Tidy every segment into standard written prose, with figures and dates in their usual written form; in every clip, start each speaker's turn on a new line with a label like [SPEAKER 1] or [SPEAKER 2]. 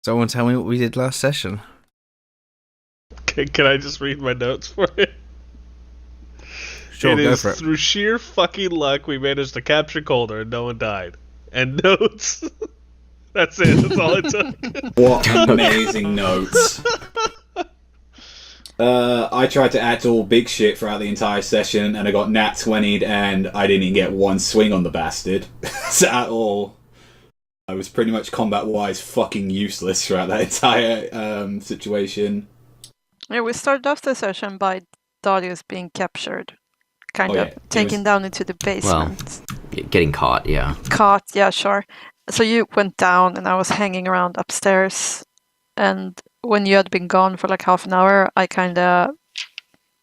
[SPEAKER 1] Someone tell me what we did last session.
[SPEAKER 2] Can I just read my notes for it?
[SPEAKER 1] Sure,
[SPEAKER 2] It
[SPEAKER 1] go
[SPEAKER 2] is
[SPEAKER 1] for it.
[SPEAKER 2] through sheer fucking luck we managed to capture Calder and no one died. And notes. That's it. That's all it took.
[SPEAKER 3] What amazing notes. I tried to act all big shit throughout the entire session, and I got nat 20'd, and I didn't even get one swing on the bastard. At all. I was pretty much combat-wise fucking useless throughout that entire situation.
[SPEAKER 4] Yeah, we started off the session by Darius being captured. Kind of taken down into the basement.
[SPEAKER 5] Well, getting caught, yeah.
[SPEAKER 4] Caught, yeah, sure. So you went down and I was hanging around upstairs. And when you had been gone for like half an hour, I kind of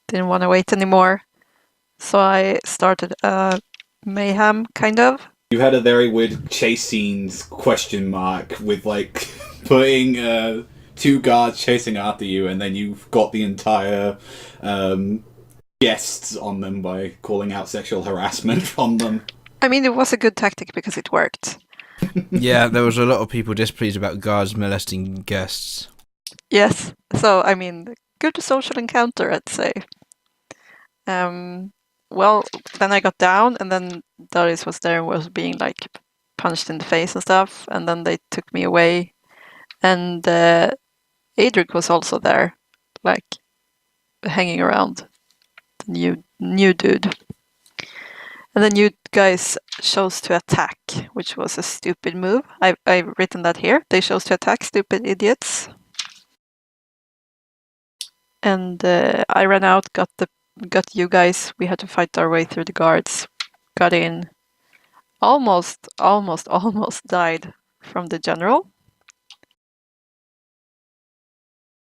[SPEAKER 4] didn't want to wait anymore. So I started a mayhem, kind of.
[SPEAKER 3] You had a very weird chase scenes question mark with like putting two guards chasing after you, and then you've got the entire guests on them by calling out sexual harassment from them.
[SPEAKER 4] I mean, it was a good tactic because it worked.
[SPEAKER 1] Yeah, there was a lot of people displeased about guards molesting guests.
[SPEAKER 4] Yes. So, I mean, good social encounter, I'd say. Well, then I got down, and then Darius was there and was being, like, punched in the face and stuff, and then they took me away. And Adric was also there, like, hanging around. The new dude. And then you guys chose to attack, which was a stupid move. I've written that here. They chose to attack, stupid idiots. And I ran out, got you guys. We had to fight our way through the guards. Got in. Almost died from the general.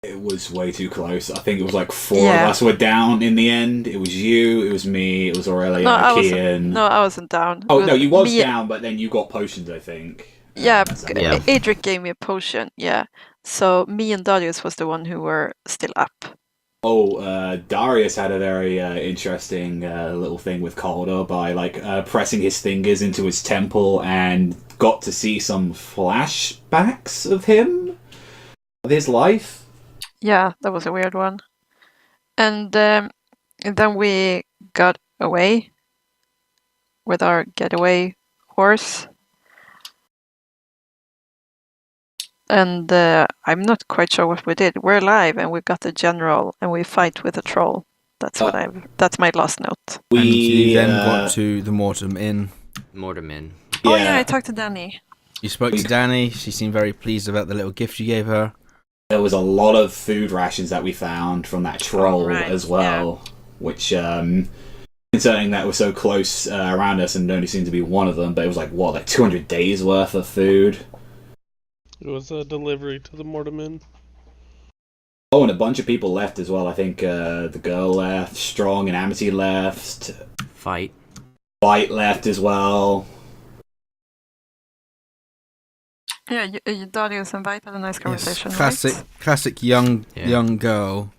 [SPEAKER 3] It was way too close. I think it was like four of us were down in the end. It was you, it was me, it was Aurelia, Kian.
[SPEAKER 4] No, I wasn't down.
[SPEAKER 3] Oh, no, you was down, but then you got potions, I think.
[SPEAKER 4] Yeah, Adric gave me a potion, yeah. So me and Darius was the one who were still up.
[SPEAKER 3] Oh, Darius had a very interesting little thing with Calder by like pressing his fingers into his temple and got to see some flashbacks of him, of his life.
[SPEAKER 4] Yeah, that was a weird one. And then we got away with our getaway horse. And I'm not quite sure what we did. We're alive, and we got the general, and we fight with a troll. That's that's my last note.
[SPEAKER 1] And you then got to the Mortem Inn.
[SPEAKER 5] Mortem Inn.
[SPEAKER 4] Oh yeah, I talked to Danny.
[SPEAKER 1] You spoke to Danny. She seemed very pleased about the little gift you gave her.
[SPEAKER 3] There was a lot of food rations that we found from that troll as well, which, concerning that we're so close around us and only seemed to be one of them, but it was like, what, like 200 days worth of food?
[SPEAKER 2] It was a delivery to the Mortem Inn.
[SPEAKER 3] Oh, and a bunch of people left as well. I think the girl left, Strong and Amity left.
[SPEAKER 5] Fight
[SPEAKER 3] left as well.
[SPEAKER 4] Yeah, Darius and Vite had a nice conversation.
[SPEAKER 1] Yes, classic young girl.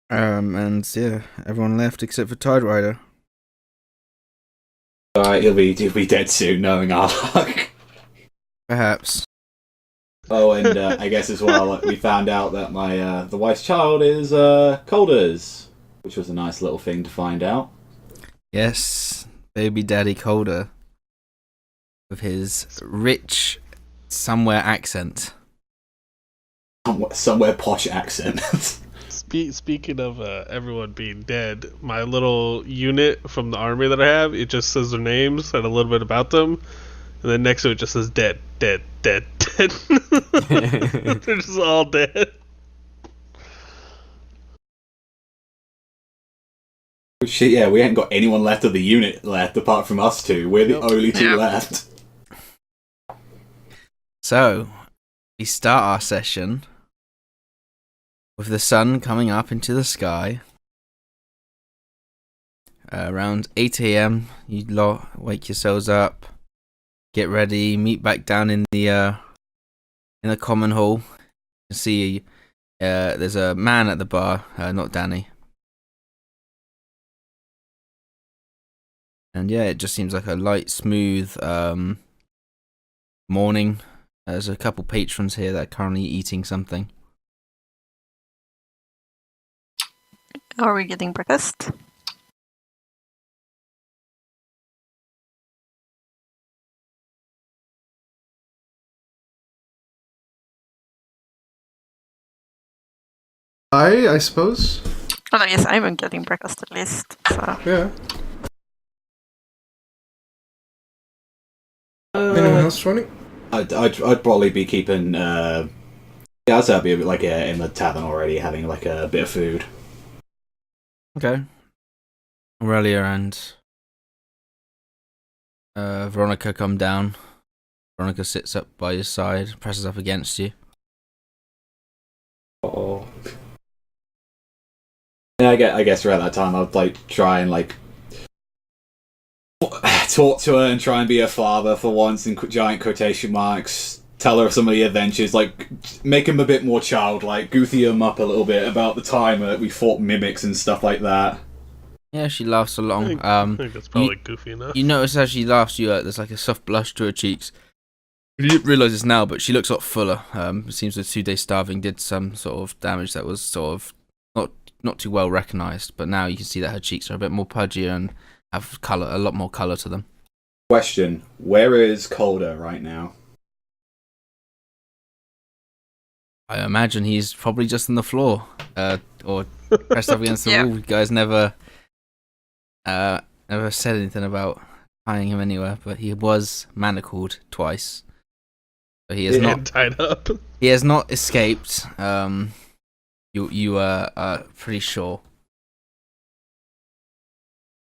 [SPEAKER 1] And yeah, everyone left except for Tide Rider.
[SPEAKER 3] Alright, he'll be dead soon, knowing our luck.
[SPEAKER 1] Perhaps.
[SPEAKER 3] Oh, and I guess as well, we found out that my the wife's child is Calder's, which was a nice little thing to find out.
[SPEAKER 1] Yes, baby daddy Calder. With his rich somewhere accent.
[SPEAKER 3] Somewhere posh accent.
[SPEAKER 2] Speaking of everyone being dead, my little unit from the army that I have, it just says their names and a little bit about them, and then next to it just says dead, dead, dead, dead. They're just all dead.
[SPEAKER 3] Shit, yeah, we ain't got anyone left of the unit left apart from us two. We're the only two left.
[SPEAKER 1] So, we start our session with the sun coming up into the sky. Around 8 a.m, you wake yourselves up, get ready, meet back down in the common hall. You see, there's a man at the bar, not Danny. And yeah, it just seems like a light, smooth morning. There's a couple patrons here that are currently eating something.
[SPEAKER 4] Are we getting breakfast?
[SPEAKER 6] I suppose.
[SPEAKER 4] Oh, no, yes, I'm getting breakfast at least. So.
[SPEAKER 6] Yeah. Anyone else joining?
[SPEAKER 3] I'd probably be keeping. Yeah, I'd say I'd be a bit like in the tavern already, having like a bit of food.
[SPEAKER 1] Okay. Aurelia and Veronica come down. Veronica sits up by your side, presses up against you.
[SPEAKER 3] Oh. Yeah, I guess around that time I'd like try and like talk to her and try and be her father for once in giant quotation marks. Tell her of some of the adventures, like make him a bit more childlike, goofy him up a little bit about the time that we fought mimics and stuff like that.
[SPEAKER 1] Yeah, she laughs along.
[SPEAKER 2] I think that's probably goofy enough.
[SPEAKER 1] You notice as she laughs, there's like a soft blush to her cheeks. You didn't realise this now, but she looks a lot fuller. It seems the 2 day starving did some sort of damage that was sort of not too well recognised. But now you can see that her cheeks are a bit more pudgy and have a lot more colour to them.
[SPEAKER 3] Question: where is Calder right now?
[SPEAKER 1] I imagine he's probably just on the floor, or pressed up against the wall. You guys never said anything about tying him anywhere, but he was manacled twice. So he is not
[SPEAKER 2] tied up.
[SPEAKER 1] He has not escaped. You are pretty sure.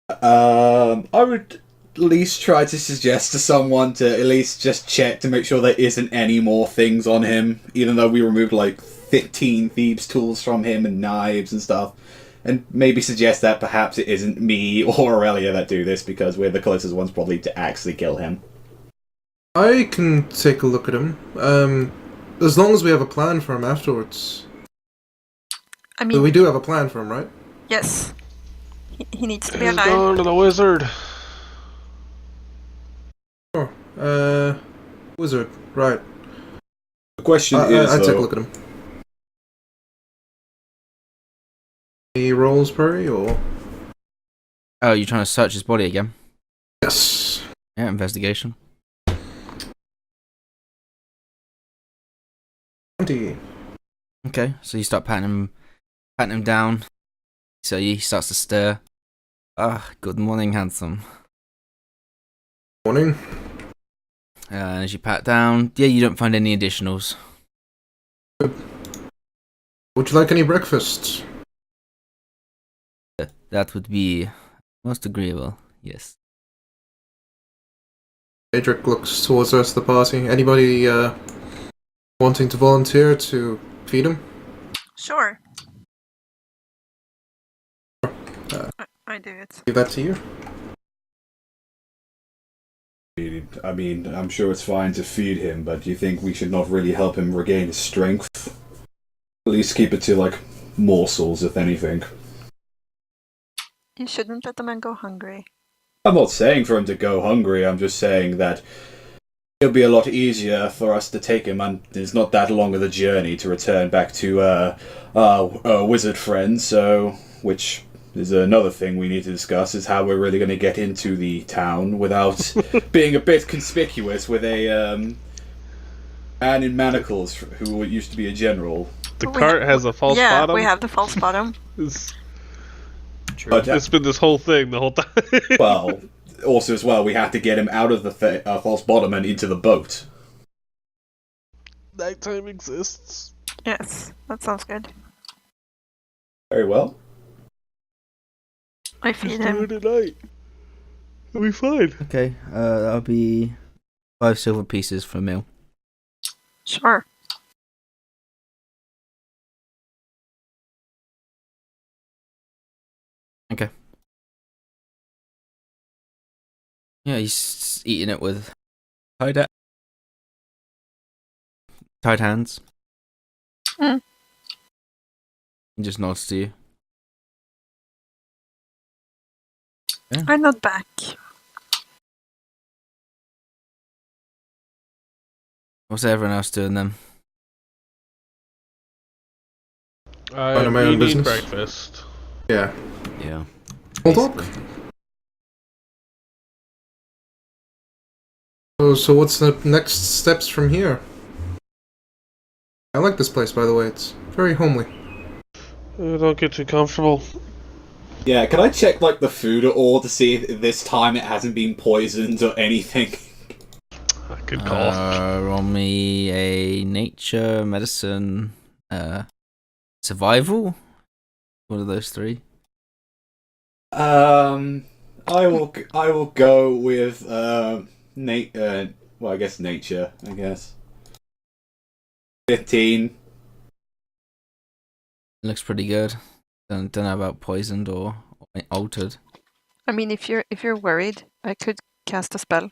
[SPEAKER 3] I would at least try to suggest to someone to at least just check to make sure there isn't any more things on him, even though we removed like 15 thieves' tools from him and knives and stuff. And maybe suggest that perhaps it isn't me or Aurelia that do this, because we're the closest ones probably to actually kill him.
[SPEAKER 6] I can take a look at him. As long as we have a plan for him afterwards.
[SPEAKER 4] I mean,
[SPEAKER 6] we do have a plan for him, right?
[SPEAKER 4] Yes. He needs to be
[SPEAKER 2] He's
[SPEAKER 4] alive.
[SPEAKER 2] going to the wizard.
[SPEAKER 6] Sure. Wizard, right.
[SPEAKER 3] The question is,
[SPEAKER 6] I'd take a look at him. Any rolls, Purry, or?
[SPEAKER 1] Oh, you're trying to search his body again?
[SPEAKER 6] Yes.
[SPEAKER 1] Yeah, investigation.
[SPEAKER 6] 20.
[SPEAKER 1] Okay, so you start patting him down. So he starts to stir. Ah, good morning, handsome.
[SPEAKER 6] Morning.
[SPEAKER 1] And as you pat down, yeah, you don't find any additionals.
[SPEAKER 6] Good. Would you like any breakfast?
[SPEAKER 1] That would be most agreeable, yes.
[SPEAKER 6] Adric looks towards the rest of the party. Anybody wanting to volunteer to feed him?
[SPEAKER 4] Sure. I do it.
[SPEAKER 6] Give that to you.
[SPEAKER 3] I mean, I'm sure it's fine to feed him, but do you think we should not really help him regain his strength? At least keep it to, like, morsels, if anything.
[SPEAKER 4] You shouldn't let the man go hungry.
[SPEAKER 3] I'm not saying for him to go hungry, I'm just saying that it'll be a lot easier for us to take him, and it's not that long of a journey to return back to our wizard friend, so, which is another thing we need to discuss, is how we're really going to get into the town without being a bit conspicuous with a man in manacles who used to be a general.
[SPEAKER 2] The cart has a false bottom?
[SPEAKER 4] Yeah, we have the false bottom.
[SPEAKER 5] True.
[SPEAKER 3] But,
[SPEAKER 2] It's been this whole thing the whole time.
[SPEAKER 3] well, also as well, we have to get him out of the false bottom and into the boat.
[SPEAKER 2] Nighttime exists.
[SPEAKER 4] Yes, that sounds good.
[SPEAKER 3] Very well.
[SPEAKER 4] I
[SPEAKER 2] Just
[SPEAKER 4] feed
[SPEAKER 2] do
[SPEAKER 4] him.
[SPEAKER 2] it at night. It'll be fine.
[SPEAKER 1] Okay, that'll be 5 silver pieces for a meal.
[SPEAKER 4] Sure.
[SPEAKER 1] Okay. Yeah, he's eating it with tied hands.
[SPEAKER 4] Mm.
[SPEAKER 1] He just nods to you. Yeah.
[SPEAKER 4] I'm not back.
[SPEAKER 1] What's everyone else doing then?
[SPEAKER 2] I'm
[SPEAKER 6] my own
[SPEAKER 2] eating
[SPEAKER 6] business.
[SPEAKER 2] breakfast.
[SPEAKER 6] Yeah.
[SPEAKER 5] Yeah.
[SPEAKER 6] Hold up. So what's the next steps from here? I like this place, by the way. It's very homely.
[SPEAKER 2] Don't get too comfortable.
[SPEAKER 3] Yeah, can I check like the food at all to see if this time it hasn't been poisoned or anything?
[SPEAKER 2] Good call.
[SPEAKER 1] Roll me a nature, medicine, survival. One of those three.
[SPEAKER 3] I will go with well, I guess nature. I guess 15.
[SPEAKER 1] Looks pretty good. Don't know about poisoned or altered.
[SPEAKER 4] I mean, if you're worried, I could cast a spell.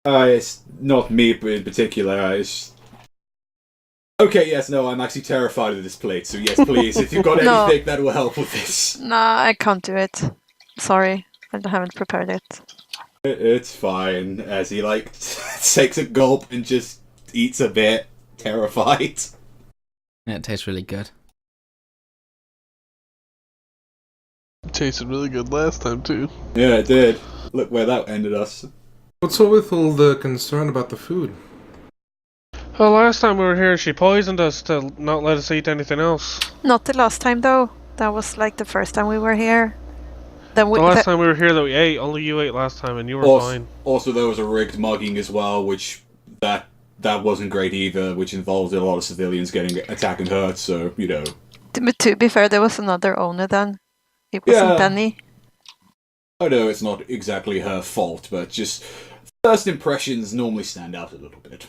[SPEAKER 3] It's not me in particular. It's... Okay, yes, no, I'm actually terrified of this plate. So yes, please, if you've got
[SPEAKER 4] No.
[SPEAKER 3] anything that will help with this,
[SPEAKER 4] Nah, I can't do it. Sorry, I haven't prepared it.
[SPEAKER 3] it's fine. As he like takes a gulp and just eats a bit, terrified.
[SPEAKER 1] Yeah, it tastes really good.
[SPEAKER 2] It tasted really good last time too.
[SPEAKER 3] Yeah, it did. Look where that ended us.
[SPEAKER 6] What's up with all the concern about the food?
[SPEAKER 2] Well, last time we were here, she poisoned us to not let us eat anything else.
[SPEAKER 4] Not the last time though. That was like the first time we were here. Then
[SPEAKER 2] The last time we were here that we ate, only you ate last time and you were fine.
[SPEAKER 3] Also, there was a rigged mugging as well, which that wasn't great either, which involved a lot of civilians getting attacked and hurt. So you know.
[SPEAKER 4] To be fair, there was another owner then. It wasn't
[SPEAKER 3] Yeah.
[SPEAKER 4] Penny.
[SPEAKER 3] I know it's not exactly her fault, but just first impressions normally stand out a little bit.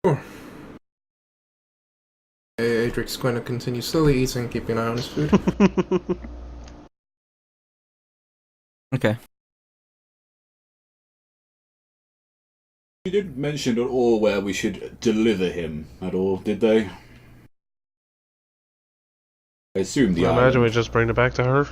[SPEAKER 6] Sure. Adric's going to continue slowly eating, keeping an eye on his food.
[SPEAKER 1] Okay.
[SPEAKER 3] You didn't mention at all where we should deliver him at all, did they? I assume the
[SPEAKER 2] I imagine we
[SPEAKER 3] island.
[SPEAKER 2] just bring it back to her.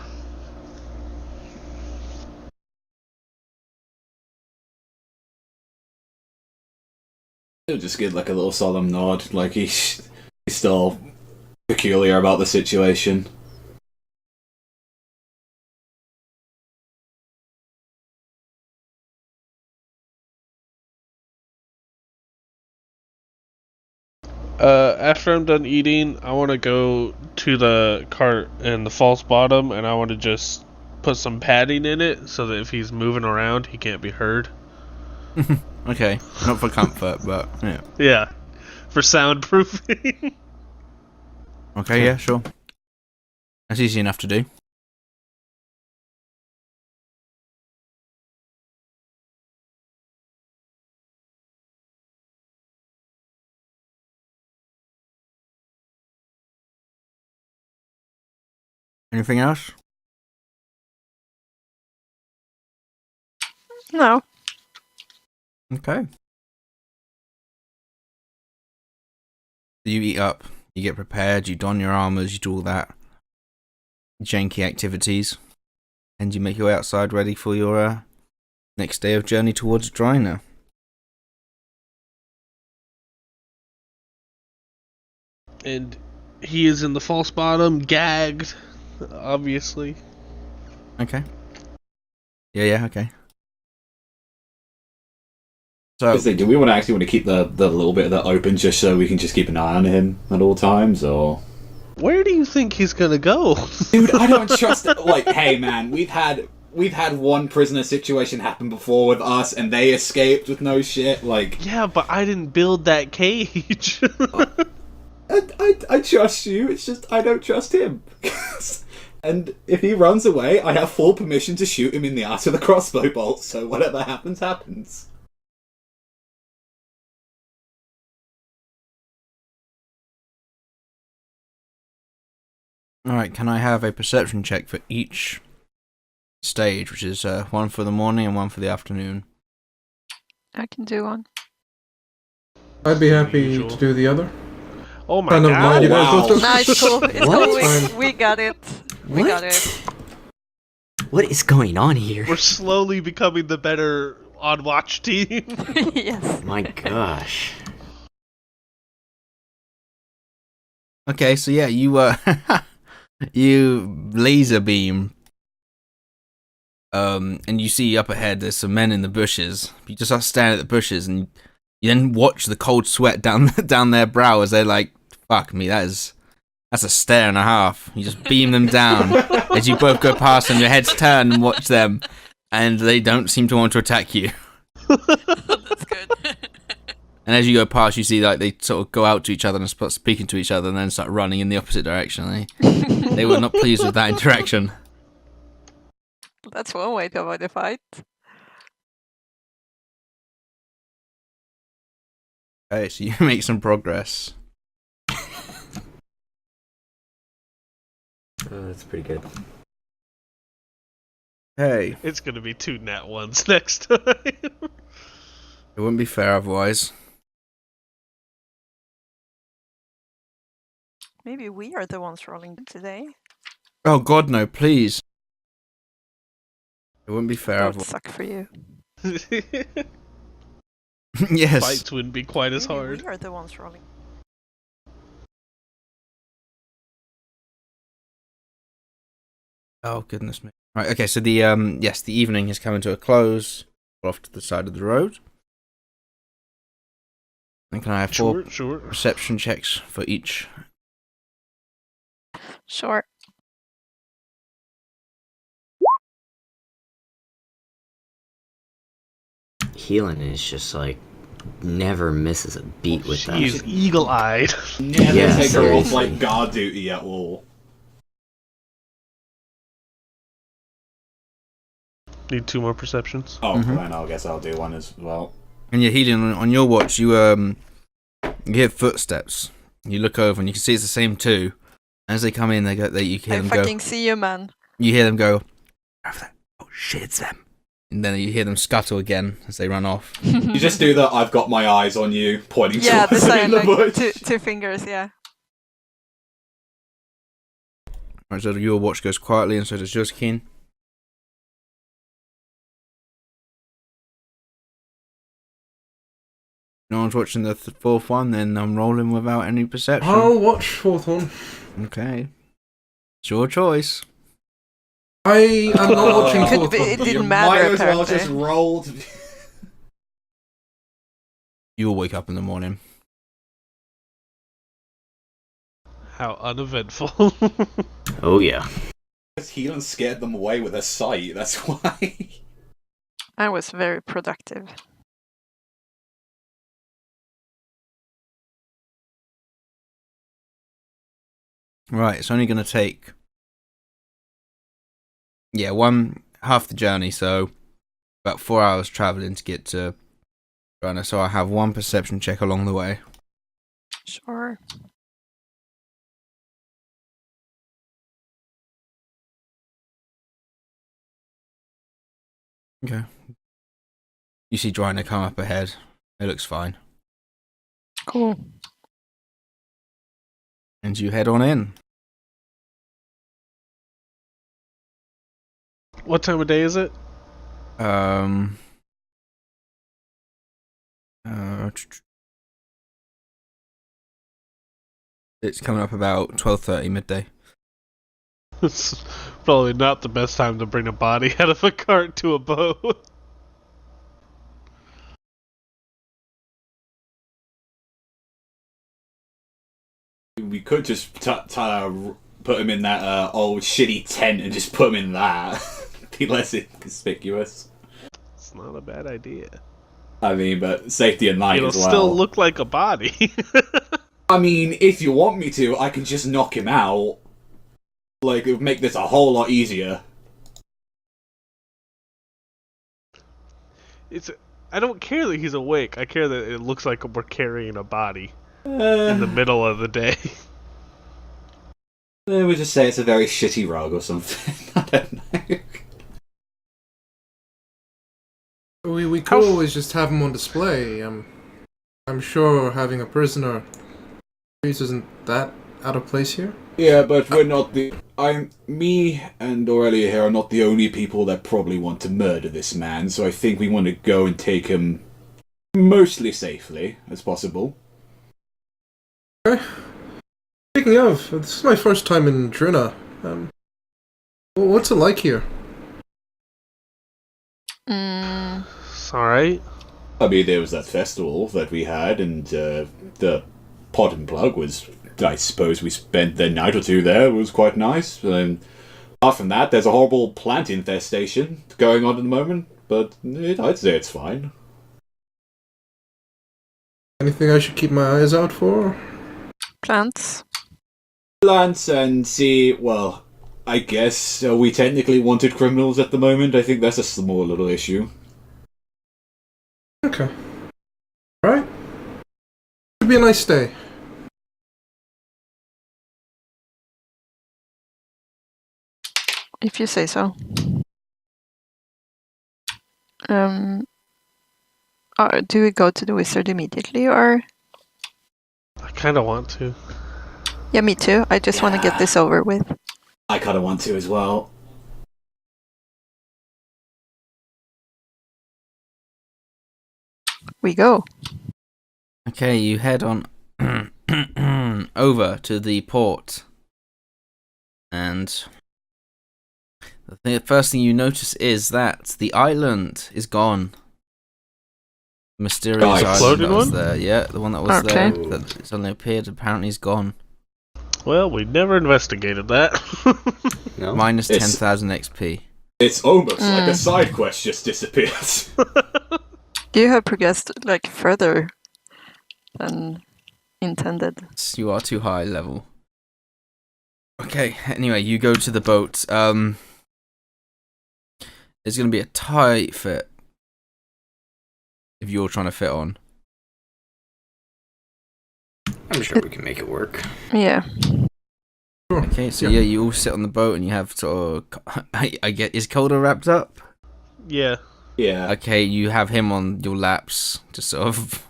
[SPEAKER 3] He'll just get like a little solemn nod, like he's still peculiar about the situation.
[SPEAKER 2] After I'm done eating, I want to go to the cart in the false bottom, and I want to just put some padding in it so that if he's moving around, he can't be heard.
[SPEAKER 1] Okay. Not for comfort, but yeah.
[SPEAKER 2] Yeah, for soundproofing.
[SPEAKER 1] Okay, yeah, sure. That's easy enough to do. Anything else?
[SPEAKER 4] No.
[SPEAKER 1] Okay. You eat up, you get prepared, you don your armors, you do all that janky activities, and you make your way outside ready for your next day of journey towards Drynna.
[SPEAKER 2] And he is in the false bottom, gagged, obviously.
[SPEAKER 1] Okay. Yeah, okay. So,
[SPEAKER 3] Do we actually want to keep the little bit of that open just so we can just keep an eye on him at all times, or?
[SPEAKER 2] Where do you think he's gonna go?
[SPEAKER 3] Dude, I don't trust it. Like, hey man, we've had one prisoner situation happen before with us, and they escaped with no shit. Like,
[SPEAKER 2] Yeah, but I didn't build that cage.
[SPEAKER 3] I trust you. It's just I don't trust him. And if he runs away, I have full permission to shoot him in the ass with a crossbow bolt. So whatever happens, happens.
[SPEAKER 1] alright, can I have a perception check for each stage, which is one for the morning and one for the afternoon?
[SPEAKER 4] I can do one.
[SPEAKER 6] I'd be happy
[SPEAKER 2] Usual.
[SPEAKER 6] to do the other.
[SPEAKER 2] Oh my
[SPEAKER 6] Oh, never mind,
[SPEAKER 2] god!
[SPEAKER 6] you guys
[SPEAKER 3] wow.
[SPEAKER 6] both do.
[SPEAKER 4] No, it's cool. It's
[SPEAKER 5] What?
[SPEAKER 4] cool. We got it. We got it.
[SPEAKER 5] What is going on here?
[SPEAKER 2] We're slowly becoming the better on watch team.
[SPEAKER 4] Yes.
[SPEAKER 5] My gosh.
[SPEAKER 1] Okay, so yeah, you you laser beam, and you see up ahead there's some men in the bushes. You just start staring at the bushes, and you then watch the cold sweat down their brow as they're like, "Fuck me, that's a stare and a half." You just beam them down as you both go past them. Your heads turn and watch them, and they don't seem to want to attack you.
[SPEAKER 7] That's good.
[SPEAKER 1] And as you go past, you see like they sort of go out to each other and start speaking to each other, and then start running in the opposite direction. They were not pleased with that interaction.
[SPEAKER 4] That's one way to avoid a fight.
[SPEAKER 1] Okay, so you make some progress.
[SPEAKER 5] Oh, that's pretty good.
[SPEAKER 1] Hey,
[SPEAKER 2] It's gonna be 2 nat ones next time.
[SPEAKER 1] it wouldn't be fair otherwise.
[SPEAKER 4] Maybe we are the ones rolling today.
[SPEAKER 1] Oh God, no! Please. It wouldn't be fair
[SPEAKER 4] That would
[SPEAKER 1] otherwise.
[SPEAKER 4] suck for you.
[SPEAKER 1] Yes.
[SPEAKER 2] Fights wouldn't be quite as
[SPEAKER 4] Maybe
[SPEAKER 2] hard.
[SPEAKER 4] we are the ones rolling.
[SPEAKER 1] Oh goodness me. Right. Okay. So the yes, the evening has come to a close. Off to the side of the road. And can I have 4
[SPEAKER 2] Sure.
[SPEAKER 1] perception checks for each?
[SPEAKER 4] Sure.
[SPEAKER 5] Healing is just like never misses a beat with that.
[SPEAKER 2] She's eagle-eyed.
[SPEAKER 3] Never
[SPEAKER 5] Yeah,
[SPEAKER 3] take her off
[SPEAKER 5] seriously.
[SPEAKER 3] like guard duty at all.
[SPEAKER 2] Need 2 more perceptions.
[SPEAKER 3] Oh,
[SPEAKER 1] Mhm.
[SPEAKER 3] then I guess I'll do one as well.
[SPEAKER 1] And you're healing on your watch. You hear footsteps. You look over and you can see it's the same 2. As they come in, you hear
[SPEAKER 4] I
[SPEAKER 1] them
[SPEAKER 4] fucking
[SPEAKER 1] go.
[SPEAKER 4] see you, man.
[SPEAKER 1] You hear them go. Over there. Oh shit, it's them. And then you hear them scuttle again as they run off.
[SPEAKER 3] You just do that. I've got my eyes on you, pointing
[SPEAKER 4] Yeah, the
[SPEAKER 3] towards them in
[SPEAKER 4] sign,
[SPEAKER 3] the
[SPEAKER 4] like
[SPEAKER 3] bush.
[SPEAKER 4] two fingers, yeah.
[SPEAKER 1] Right, so your watch goes quietly, and so does yours, Keen. No one's watching the 4th one, then I'm rolling without any perception.
[SPEAKER 6] I'll watch 4th one.
[SPEAKER 1] Okay. It's your choice.
[SPEAKER 6] I am not watching
[SPEAKER 3] Could
[SPEAKER 6] 4th
[SPEAKER 4] be-
[SPEAKER 6] one.
[SPEAKER 4] it didn't
[SPEAKER 3] You
[SPEAKER 4] matter,
[SPEAKER 3] might as well
[SPEAKER 4] apparently.
[SPEAKER 3] just roll.
[SPEAKER 1] You'll wake up in the morning.
[SPEAKER 2] How uneventful.
[SPEAKER 5] Oh yeah.
[SPEAKER 3] Healing scared them away with her sight. That's why.
[SPEAKER 4] I was very productive.
[SPEAKER 1] Right, it's only going to take... Yeah, half the journey, so about 4 hours travelling to get to Drynna, so I have 1 perception check along the way.
[SPEAKER 4] Sure.
[SPEAKER 1] Okay. You see Drynna come up ahead. It looks fine.
[SPEAKER 4] Cool.
[SPEAKER 1] And you head on in.
[SPEAKER 2] What time of day is it?
[SPEAKER 1] Uh, it's coming up about 12:30 midday.
[SPEAKER 2] It's probably not the best time to bring a body out of a cart to a boat.
[SPEAKER 3] We could just put him in that old shitty tent and just put him in that. Be less inconspicuous.
[SPEAKER 2] It's not a bad idea.
[SPEAKER 3] I mean, but safety at night
[SPEAKER 2] It'll
[SPEAKER 3] as well.
[SPEAKER 2] still look like a body.
[SPEAKER 3] I mean, if you want me to, I can just knock him out. Like, it would make this a whole lot easier.
[SPEAKER 2] I don't care that he's awake. I care that it looks like we're carrying a body in
[SPEAKER 3] Uh,
[SPEAKER 2] the middle of the day.
[SPEAKER 3] we just say it's a very shitty rug or something. I don't know.
[SPEAKER 6] We could always just have him on display. I'm sure having a prisoner isn't that out of place here?
[SPEAKER 3] Yeah, but we're not me and Aurelia here are not the only people that probably want to murder this man, so I think we want to go and take him mostly safely as possible.
[SPEAKER 6] Okay. Speaking of, this is my first time in Drynna. What's it like here?
[SPEAKER 2] It's alright.
[SPEAKER 3] I mean, there was that festival that we had, and the pot and plug was, I suppose we spent the night or two there. It was quite nice. And apart from that, there's a horrible plant infestation going on at the moment, but I'd say it's fine.
[SPEAKER 6] Anything I should keep my eyes out for?
[SPEAKER 4] Plants.
[SPEAKER 3] Plants and see, well, I guess we technically wanted criminals at the moment. I think that's a small little issue.
[SPEAKER 6] Okay. Alright. Should be a nice day.
[SPEAKER 4] If you say so. Do we go to the wizard immediately, or?
[SPEAKER 2] I kind of want to.
[SPEAKER 4] Yeah, me too. I just want to get this over with.
[SPEAKER 3] I kind of want to as well.
[SPEAKER 4] We go.
[SPEAKER 1] Okay, you head on over to the port, and the first thing you notice is that the island is gone. The mysterious island that was there. Yeah, the one that was there that suddenly appeared apparently is gone.
[SPEAKER 2] Well, we never investigated that.
[SPEAKER 5] No?
[SPEAKER 1] Minus 10,000 XP.
[SPEAKER 3] It's almost like a side quest just disappeared.
[SPEAKER 4] You have progressed like further than intended.
[SPEAKER 1] You are too high level. Okay, anyway, you go to the boat. It's going to be a tight fit if you're trying to fit on.
[SPEAKER 5] I'm sure we can make it work.
[SPEAKER 4] Yeah.
[SPEAKER 1] Okay, so yeah, you all sit on the boat and you have sort of... I get... Is Calder wrapped up?
[SPEAKER 2] Yeah.
[SPEAKER 3] Yeah.
[SPEAKER 1] Okay, you have him on your laps, just sort of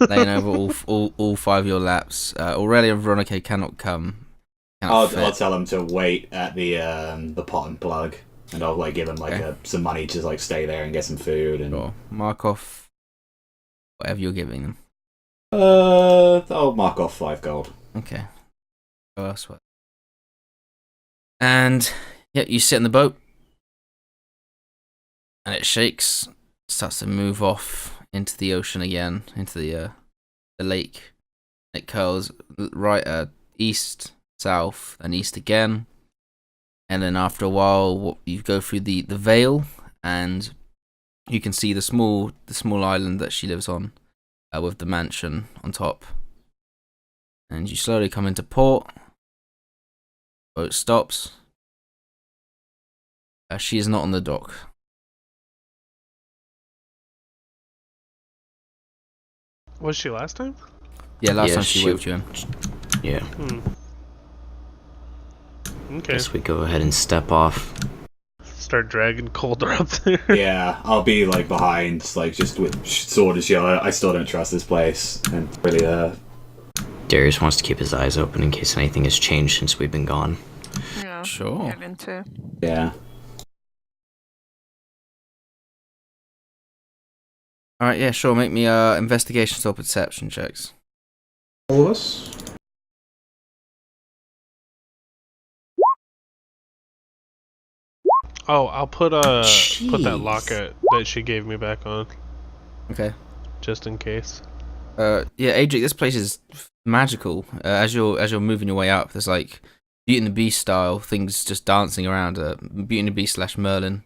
[SPEAKER 1] laying over all five of your laps. Aurelia and Veronica cannot come.
[SPEAKER 3] I'll tell him to wait at the pot and plug, and I'll give him some money to stay there and get some food and.
[SPEAKER 1] Sure. Mark off whatever you're giving them.
[SPEAKER 3] I'll mark off 5 gold.
[SPEAKER 1] Okay. And yeah, you sit in the boat, and it shakes, starts to move off into the ocean again, into the lake. It curls right east, south, and east again. And then after a while, you go through the Vale, and you can see the small island that she lives on, with the mansion on top. And you slowly come into port. Boat stops. She is not on the dock.
[SPEAKER 2] Was she last time?
[SPEAKER 1] Yeah, last time she waved you in.
[SPEAKER 5] Yeah.
[SPEAKER 2] Okay.
[SPEAKER 5] Guess we go ahead and step off.
[SPEAKER 2] Start dragging Calder up there.
[SPEAKER 3] Yeah, I'll be behind, just with sword and shield. I still don't trust this place, and really,
[SPEAKER 5] Darius wants to keep his eyes open in case anything has changed since we've been gone.
[SPEAKER 4] Yeah.
[SPEAKER 1] Sure.
[SPEAKER 4] Too.
[SPEAKER 3] Yeah.
[SPEAKER 1] Alright, yeah, sure. Make me investigation or perception checks.
[SPEAKER 6] All of us?
[SPEAKER 2] Oh, I'll put that
[SPEAKER 5] Jeez.
[SPEAKER 2] locket that she gave me back on,
[SPEAKER 1] Okay.
[SPEAKER 2] just in case.
[SPEAKER 1] Yeah, Adric, this place is magical. As you're moving your way up, there's Beauty and the Beast style things just dancing around. Beauty and the Beast / Merlin.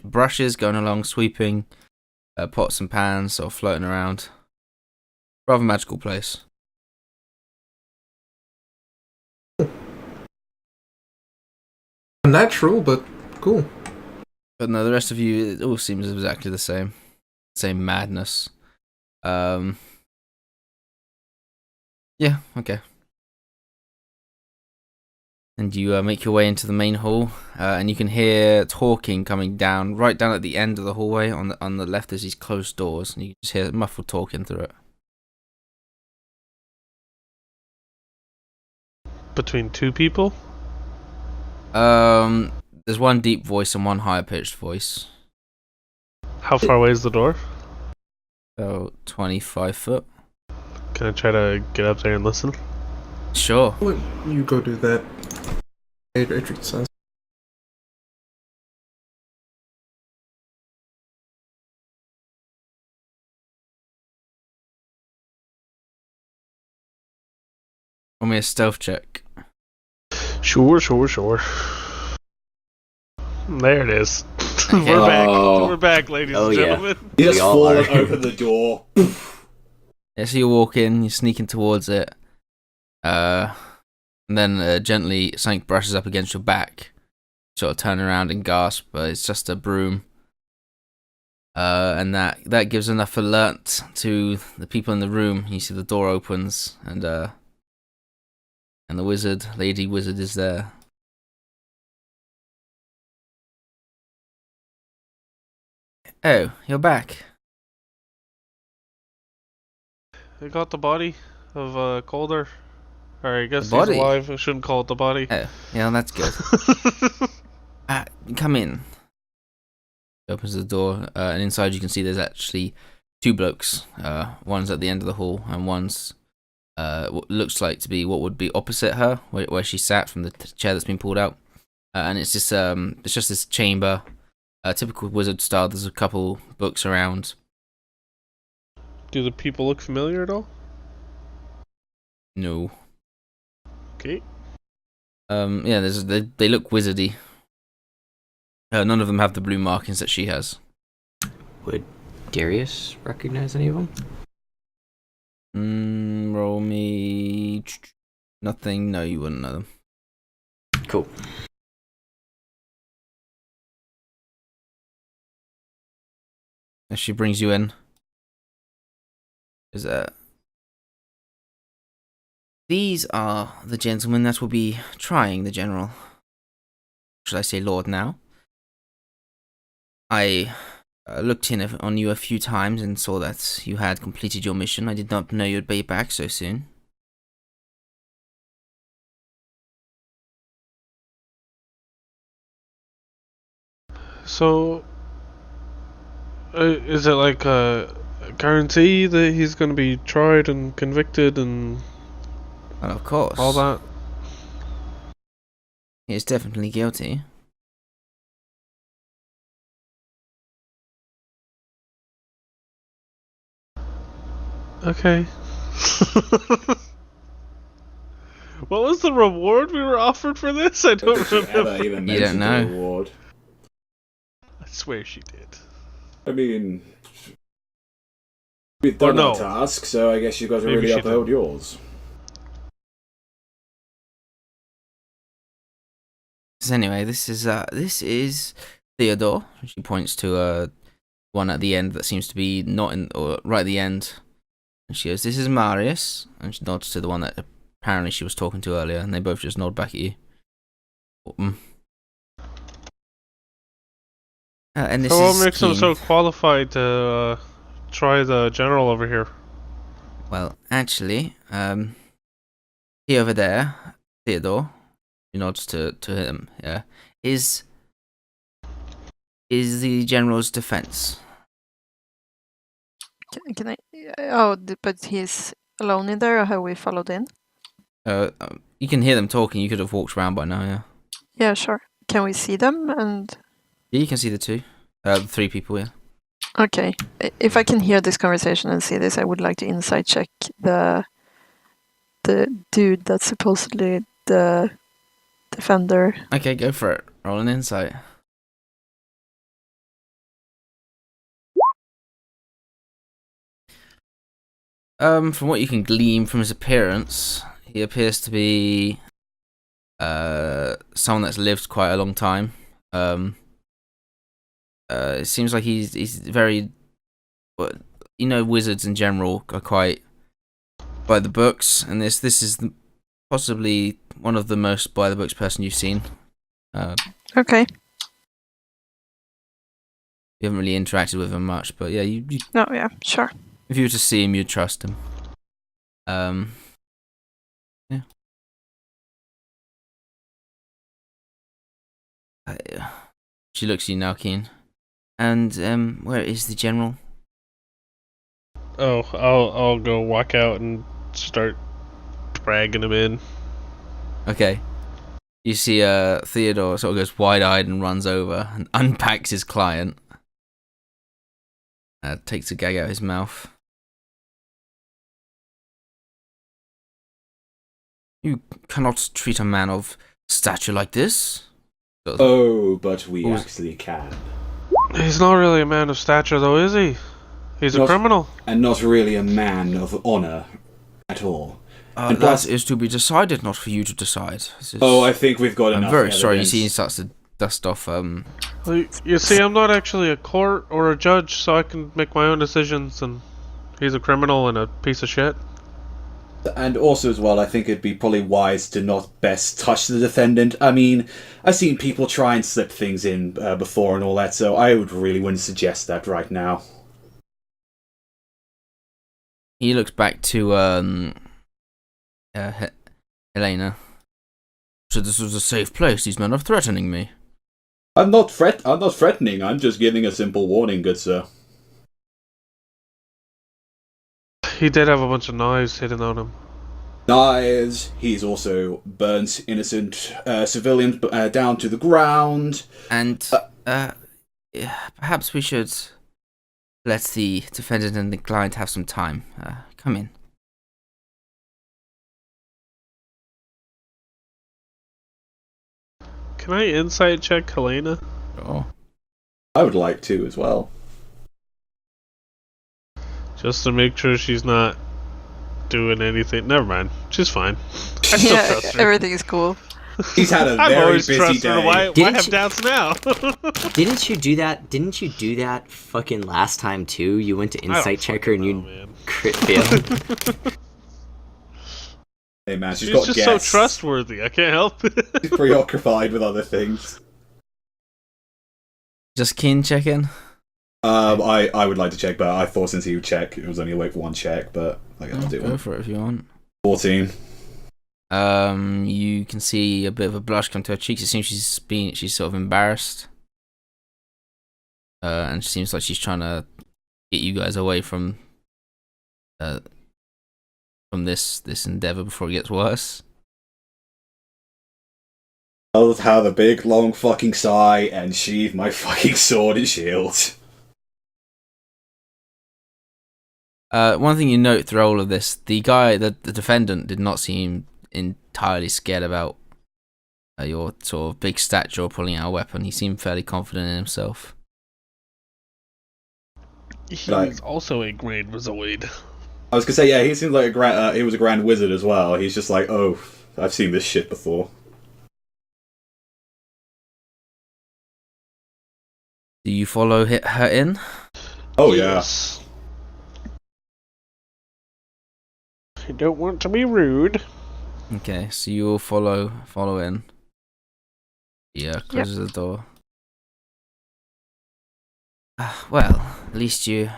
[SPEAKER 1] Brushes going along, sweeping. Pots and pans sort of floating around. Rather magical place.
[SPEAKER 6] Unnatural, but cool.
[SPEAKER 1] But no, the rest of you, it all seems exactly the same. Same madness. Yeah, okay. And you make your way into the main hall, and you can hear talking coming down, right down at the end of the hallway. On the left, there's these closed doors, and you can just hear muffled talking through it.
[SPEAKER 2] between two people?
[SPEAKER 1] There's one deep voice and one higher pitched voice.
[SPEAKER 2] How far away is the door?
[SPEAKER 1] So 25 foot.
[SPEAKER 2] Can I try to get up there and listen?
[SPEAKER 1] Sure.
[SPEAKER 6] Let you go do that. Adric says.
[SPEAKER 1] Roll me a stealth check.
[SPEAKER 2] Sure. There it is. We're back. We're back, ladies and gentlemen.
[SPEAKER 3] You just
[SPEAKER 5] We all
[SPEAKER 3] fall
[SPEAKER 5] are.
[SPEAKER 3] and open the door.
[SPEAKER 1] Yeah, so you walk in, you're sneaking towards it. And then gently something brushes up against your back. Sort of turn around and gasp, but it's just a broom. And that gives enough alert to the people in the room. You see the door opens, and the lady wizard is there. Oh, you're back.
[SPEAKER 2] I got the body of Calder. Or I guess
[SPEAKER 1] The body?
[SPEAKER 2] he's alive. I shouldn't call it the body.
[SPEAKER 1] Oh, yeah, that's good. Come in. He opens the door, and inside you can see there's actually two blokes. One's at the end of the hall, and one's what looks like to be what would be opposite her, where she sat from the chair that's been pulled out. And it's just this chamber, typical wizard style. There's a couple books around.
[SPEAKER 2] Do the people look familiar at all?
[SPEAKER 1] No.
[SPEAKER 2] Okay.
[SPEAKER 1] Yeah, they look wizardy. None of them have the blue markings that she has.
[SPEAKER 5] Would Darius recognize any of them?
[SPEAKER 1] Roll me nothing. No, you wouldn't know them.
[SPEAKER 5] Cool.
[SPEAKER 1] As she brings you in, these are the gentlemen that will be trying the general. Should I say lord now? I looked in on you a few times and saw that you had completed your mission. I did not know you'd be back so soon.
[SPEAKER 2] So, is it like a guarantee that he's going to be tried and convicted and
[SPEAKER 1] Well, of course.
[SPEAKER 2] all that?
[SPEAKER 1] He is definitely guilty.
[SPEAKER 2] Okay. What was the reward we were offered for this? I don't
[SPEAKER 3] Ever
[SPEAKER 2] remember.
[SPEAKER 3] even
[SPEAKER 1] You don't
[SPEAKER 3] mentioned
[SPEAKER 1] know.
[SPEAKER 3] the reward.
[SPEAKER 2] I swear she did.
[SPEAKER 3] I mean, we've done
[SPEAKER 2] no.
[SPEAKER 3] our task, so I guess you've got to
[SPEAKER 2] Maybe
[SPEAKER 3] really
[SPEAKER 2] she
[SPEAKER 3] uphold yours.
[SPEAKER 1] So anyway, this is Theodore. She points to one at the end that seems to be not in, or right at the end. And she goes, "This is Marius," and she nods to the one that apparently she was talking to earlier, and they both just nod back at you. And this
[SPEAKER 2] So
[SPEAKER 1] is
[SPEAKER 2] what makes him
[SPEAKER 1] Keen.
[SPEAKER 2] so qualified to try the general over here?
[SPEAKER 1] Well, actually, he over there, Theodore, he nods to him. Yeah, is the general's defense.
[SPEAKER 4] Can I? Oh, but he's alone in there, or have we followed in?
[SPEAKER 1] You can hear them talking. You could have walked around by now. Yeah.
[SPEAKER 4] Yeah, sure. Can we see them? And
[SPEAKER 1] Yeah, you can see the two, the three people. Yeah.
[SPEAKER 4] okay, if I can hear this conversation and see this, I would like to insight check the dude that's supposedly the defender.
[SPEAKER 1] Okay, go for it. Roll an insight. From what you can glean from his appearance, he appears to be someone that's lived quite a long time. It seems like he's very, wizards in general are quite by the books, and this is possibly one of the most by the books person you've seen.
[SPEAKER 4] Okay.
[SPEAKER 1] You haven't really interacted with him much, but yeah, you
[SPEAKER 4] No, yeah, sure.
[SPEAKER 1] if you were to see him, you'd trust him. Yeah. She looks at you now, Keen. And where is the general?
[SPEAKER 2] Oh, I'll go walk out and start dragging him in.
[SPEAKER 1] Okay. You see Theodore sort of goes wide-eyed and runs over and unpacks his client. Takes a gag out of his mouth. You cannot treat a man of stature like this.
[SPEAKER 3] Oh, but we actually can.
[SPEAKER 2] He's not really a man of stature, though, is he? He's a criminal.
[SPEAKER 3] And not really a man of honor at all.
[SPEAKER 1] And that is to be decided, not for you to decide.
[SPEAKER 3] I think we've got enough.
[SPEAKER 1] I'm very sorry. You see, he starts to dust off.
[SPEAKER 2] You see, I'm not actually a court or a judge, so I can make my own decisions. And he's a criminal and a piece of shit.
[SPEAKER 3] And also, as well, I think it'd be probably wise to not best touch the defendant. I mean, I've seen people try and slip things in before and all that, so I wouldn't suggest that right now.
[SPEAKER 1] He looks back to Helena. So this was a safe place. These men are threatening me.
[SPEAKER 3] I'm not threatening. I'm just giving a simple warning, good sir.
[SPEAKER 2] He did have a bunch of knives hidden on him.
[SPEAKER 3] Knives. He's also burnt innocent civilians down to the ground.
[SPEAKER 1] And perhaps we should let the defendant and the client have some time. Come in.
[SPEAKER 2] Can I insight check Helena?
[SPEAKER 1] Oh.
[SPEAKER 3] I would like to as well.
[SPEAKER 2] Just to make sure she's not doing anything. Never mind. She's fine. I still trust her.
[SPEAKER 4] Everything is cool.
[SPEAKER 3] He's had a very busy day.
[SPEAKER 2] Why have doubts now?
[SPEAKER 5] Didn't you do that? Didn't you do that fucking last time too? You went to insight checker and you crit failed.
[SPEAKER 3] Hey man, she's
[SPEAKER 2] just so trustworthy. I can't help it.
[SPEAKER 3] She's preoccupied with other things.
[SPEAKER 1] Just keen check-in?
[SPEAKER 3] I would like to check, but I thought since he would check, it was only awake for one check, but I guess I'll do
[SPEAKER 1] Go
[SPEAKER 3] one.
[SPEAKER 1] for it if you want.
[SPEAKER 3] 14.
[SPEAKER 1] You can see a bit of a blush come to her cheeks. It seems she's sort of embarrassed. And she seems like she's trying to get you guys away from this endeavor before it gets worse.
[SPEAKER 3] I'll have a big long fucking sigh and sheathe my fucking sword and shield.
[SPEAKER 1] One thing you note through all of this, the defendant did not seem entirely scared about your sort of big stature or pulling out a weapon. He seemed fairly confident in himself.
[SPEAKER 2] He's also a Grand Wizard.
[SPEAKER 3] I was gonna say, yeah, he seems like he was a Grand Wizard as well. He's just like, oh, I've seen this shit before.
[SPEAKER 1] Do you follow her in?
[SPEAKER 3] Oh,
[SPEAKER 2] yes. I don't want to be rude.
[SPEAKER 1] Okay, so you all follow in. Yeah, closes the door. Well, at least he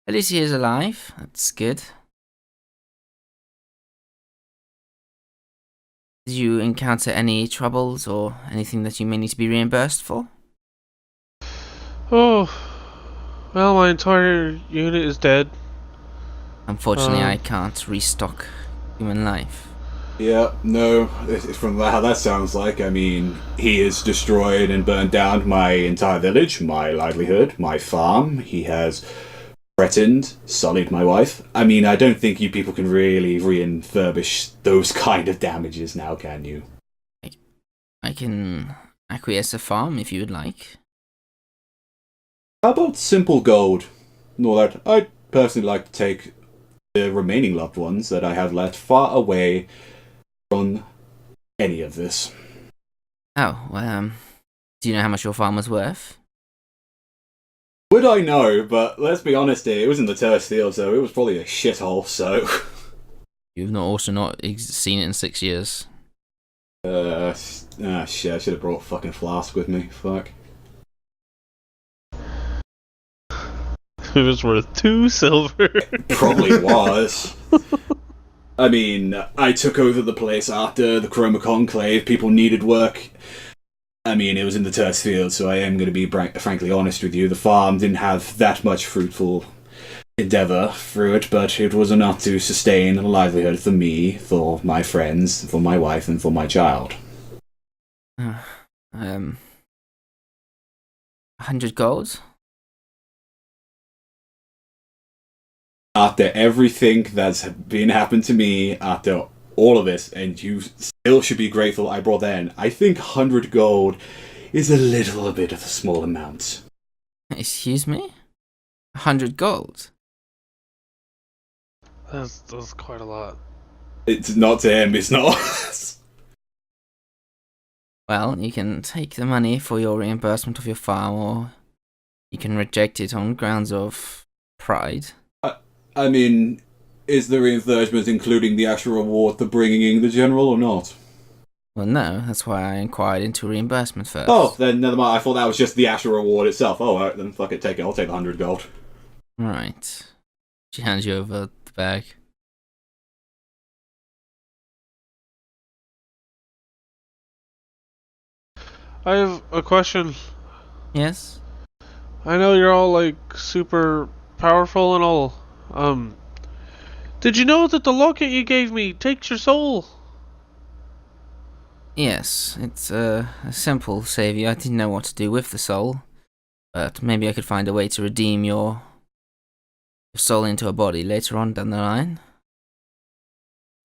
[SPEAKER 1] is alive. That's good. Did you encounter any troubles or anything that you may need to be reimbursed for?
[SPEAKER 2] Oh, well, my entire unit is dead.
[SPEAKER 1] Unfortunately, I can't restock human life.
[SPEAKER 3] Yeah, no, from how that sounds like, I mean, he has destroyed and burned down my entire village, my livelihood, my farm. He has threatened, sullied my wife. I mean, I don't think you people can really refurbish those kind of damages now, can you?
[SPEAKER 1] I can acquiesce a farm if you would like.
[SPEAKER 3] How about simple gold? No, that I'd personally like to take the remaining loved ones that I have left far away from any of this.
[SPEAKER 1] Oh, well, do you know how much your farm was worth?
[SPEAKER 3] Would I know, but let's be honest here, it was in the Terrace Field, so it was probably a shithole, so...
[SPEAKER 1] You've not seen it in 6 years.
[SPEAKER 3] Shit, I should have brought a fucking flask with me, fuck.
[SPEAKER 2] It was worth 2 silver.
[SPEAKER 3] Probably was. I mean, I took over the place after the Chroma Conclave, people needed work. I mean, it was in the turf field, so I am going to be frankly honest with you. The farm didn't have that much fruitful endeavour through it, but it was enough to sustain a livelihood for me, for my friends, for my wife, and for my child.
[SPEAKER 1] 100 gold?
[SPEAKER 3] After everything that's been happened to me, after all of this, and you still should be grateful I brought that in, I think 100 gold is a little bit of a small amount.
[SPEAKER 1] Excuse me? 100 gold?
[SPEAKER 2] That's quite a lot.
[SPEAKER 3] It's not to him, it's not.
[SPEAKER 1] Well, you can take the money for your reimbursement of your farm, or you can reject it on grounds of pride.
[SPEAKER 3] I mean, is the reimbursement including the actual reward for bringing in the general or not?
[SPEAKER 1] Well, no, that's why I inquired into reimbursement first.
[SPEAKER 3] Oh, then never mind. I thought that was just the actual reward itself. Oh, alright, then fuck it, take it. I'll take the 100 gold.
[SPEAKER 1] Right. She hands you over the bag.
[SPEAKER 2] I have a question.
[SPEAKER 1] Yes?
[SPEAKER 2] I know you're all like super powerful and all. Did you know that the locket you gave me takes your soul?
[SPEAKER 1] Yes, it's a simple savior. I didn't know what to do with the soul, but maybe I could find a way to redeem your soul into a body later on down the line.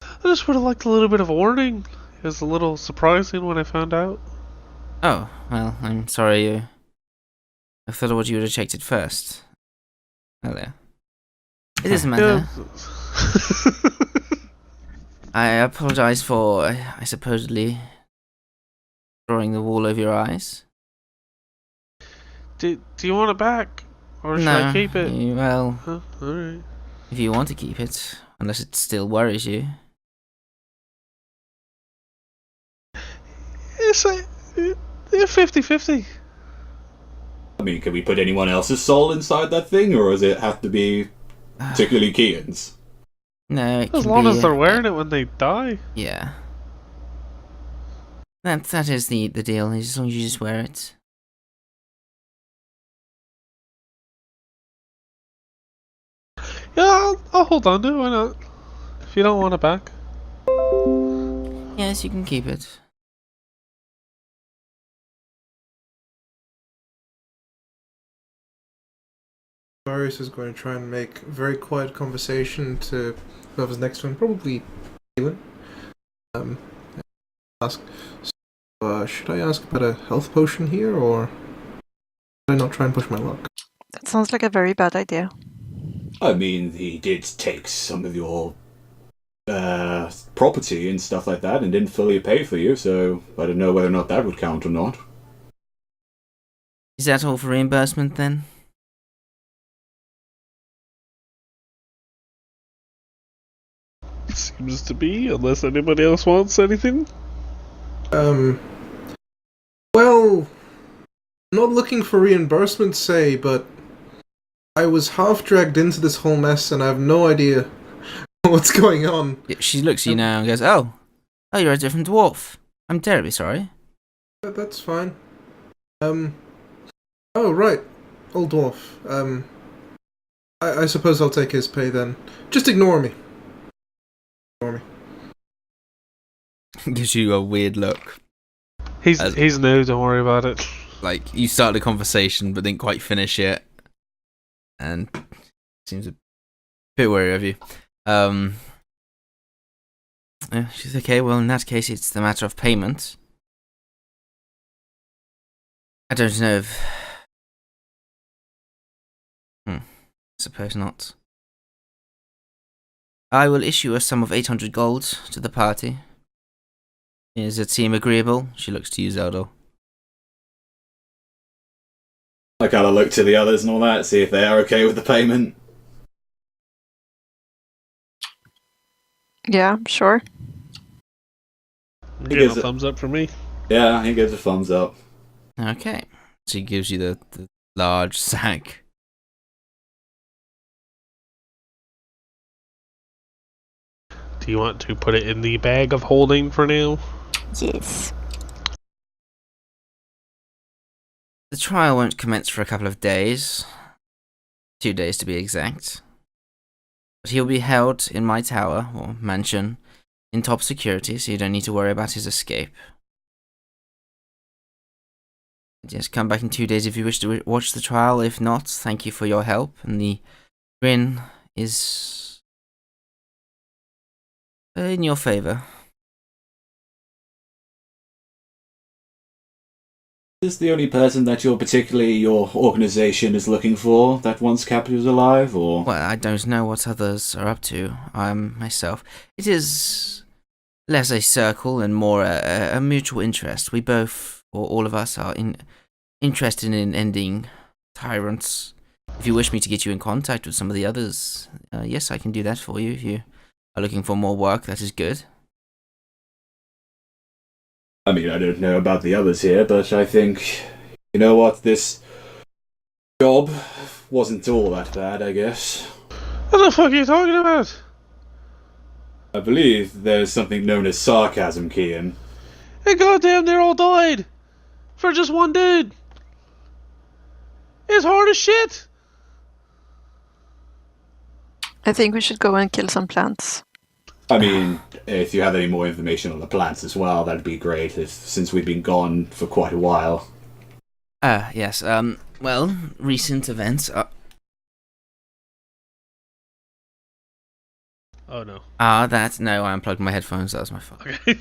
[SPEAKER 2] I just would have liked a little bit of a warning. It was a little surprising when I found out.
[SPEAKER 1] Oh, well, I'm sorry I thought what you would have checked it first. Oh, there. It doesn't matter. I apologize for, I supposedly drawing the wool over your eyes.
[SPEAKER 2] Do you want it back? Or should I keep it?
[SPEAKER 1] Well,
[SPEAKER 2] Huh? Alright.
[SPEAKER 1] if you want to keep it, unless it still worries you.
[SPEAKER 2] It's like 50-50.
[SPEAKER 3] I mean, can we put anyone else's soul inside that thing, or does it have to be particularly Keaton's?
[SPEAKER 1] No, it
[SPEAKER 2] As
[SPEAKER 1] can
[SPEAKER 2] long
[SPEAKER 1] be,
[SPEAKER 2] as they're wearing it when they die.
[SPEAKER 1] Yeah. That is the deal, as long as you just wear it.
[SPEAKER 2] Yeah, I'll hold on to it, why not? If you don't want it back.
[SPEAKER 1] Yes, you can keep it.
[SPEAKER 6] Darius is going to try and make very quiet conversation to whoever's next to him, probably Keelan. Ask, should I ask about a health potion here, or should I not try and push my luck?
[SPEAKER 4] That sounds like a very bad idea.
[SPEAKER 3] I mean, he did take some of your property and stuff like that and didn't fully pay for you, so I don't know whether or not that would count or not.
[SPEAKER 1] Is that all for reimbursement then?
[SPEAKER 2] Seems to be, unless anybody else wants anything.
[SPEAKER 6] Well, not looking for reimbursement, say, but I was half dragged into this whole mess and I have no idea what's going on.
[SPEAKER 1] Yeah, she looks at you now and goes, Oh, you're a different dwarf. I'm terribly sorry.
[SPEAKER 6] That's fine. Oh, right. Old dwarf. I suppose I'll take his pay then. Just ignore me. Ignore me.
[SPEAKER 1] Gives you a weird look.
[SPEAKER 2] He's new, don't worry about it.
[SPEAKER 1] Like, you started a conversation but didn't quite finish it. And seems a bit wary of you. Yeah, she's okay. Well, in that case, it's the matter of payment. I don't know if... suppose not. I will issue a sum of 800 gold to the party. Is it seem agreeable? She looks to you, Zelda.
[SPEAKER 3] I kind of look to the others and all that, see if they are okay with the payment.
[SPEAKER 4] Yeah, sure.
[SPEAKER 2] Give a thumbs up for me.
[SPEAKER 3] Yeah, he gives a thumbs up.
[SPEAKER 1] Okay. She gives you the large sack.
[SPEAKER 2] Do you want to put it in the bag of holding for now?
[SPEAKER 4] Yes.
[SPEAKER 1] The trial won't commence for a couple of days. 2 days to be exact. But he'll be held in my tower, or mansion, in top security, so you don't need to worry about his escape. Just come back in 2 days if you wish to watch the trial. If not, thank you for your help, and the grin is in your favor.
[SPEAKER 3] Is the only person that your organization is looking for that wants captives alive, or?
[SPEAKER 1] Well, I don't know what others are up to. Myself. It is less a circle and more a mutual interest. We both, or all of us, are interested in ending tyrants. If you wish me to get you in contact with some of the others, yes, I can do that for you. If you are looking for more work, that is good.
[SPEAKER 3] I mean, I don't know about the others here, but I think, you know what, this job wasn't all that bad, I guess.
[SPEAKER 2] What the fuck are you talking about?
[SPEAKER 3] I believe there's something known as sarcasm, Kian.
[SPEAKER 2] Hey, goddamn, they all died! For just one dude! It's hard as shit!
[SPEAKER 4] I think we should go and kill some plants.
[SPEAKER 3] I mean, if you have any more information on the plants as well, that'd be great, since we've been gone for quite a while.
[SPEAKER 1] Yes, well, recent events are...
[SPEAKER 2] Oh, no.
[SPEAKER 1] No, I unplugged my headphones, that was my fault.
[SPEAKER 2] Okay.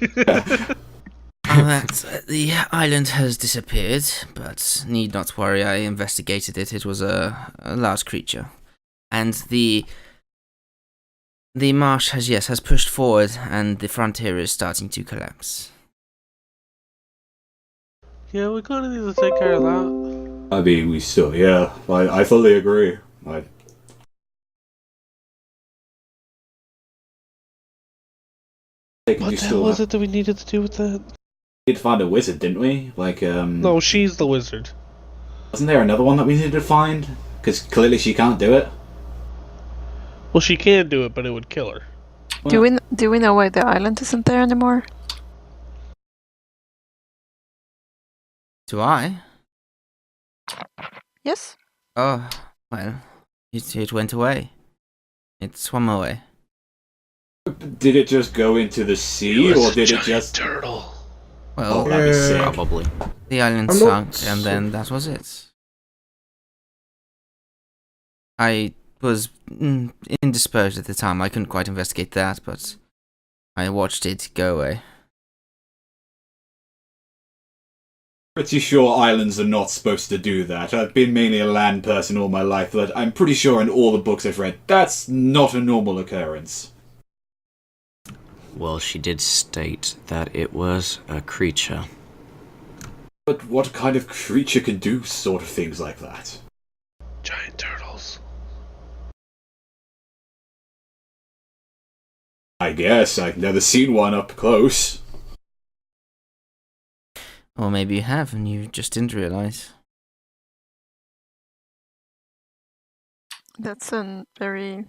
[SPEAKER 1] The island has disappeared, but need not worry, I investigated it. It was a large creature. And the marsh has pushed forward, and the frontier is starting to collapse.
[SPEAKER 2] Yeah, we kinda need to take care of that.
[SPEAKER 3] I mean, I fully agree.
[SPEAKER 2] What the hell was it that we needed to do with that?
[SPEAKER 3] We need to find a wizard, didn't we?
[SPEAKER 2] No, she's the wizard.
[SPEAKER 3] Wasn't there another one that we needed to find? Because clearly she can't do it.
[SPEAKER 2] Well, she can do it, but it would kill her.
[SPEAKER 3] Well,
[SPEAKER 4] Do we know why the island isn't there anymore?
[SPEAKER 1] Do I?
[SPEAKER 4] Yes.
[SPEAKER 1] Oh, well, it went away. It swam away.
[SPEAKER 3] did it just go into the sea, or did it just...
[SPEAKER 2] turtle?
[SPEAKER 1] Well,
[SPEAKER 3] that'd be sick.
[SPEAKER 5] Probably.
[SPEAKER 1] the island
[SPEAKER 6] I'm
[SPEAKER 1] sunk,
[SPEAKER 6] not
[SPEAKER 1] and then that was it. I was indisposed at the time. I couldn't quite investigate that, but I watched it go away.
[SPEAKER 3] Pretty sure islands are not supposed to do that. I've been mainly a land person all my life, but I'm pretty sure in all the books I've read, that's not a normal occurrence.
[SPEAKER 5] Well, she did state that it was a creature.
[SPEAKER 3] But what kind of creature can do sort of things like that?
[SPEAKER 2] Giant turtles.
[SPEAKER 3] I guess. I've never seen one up close.
[SPEAKER 1] Or maybe you have, and you just didn't realize.
[SPEAKER 4] That's a very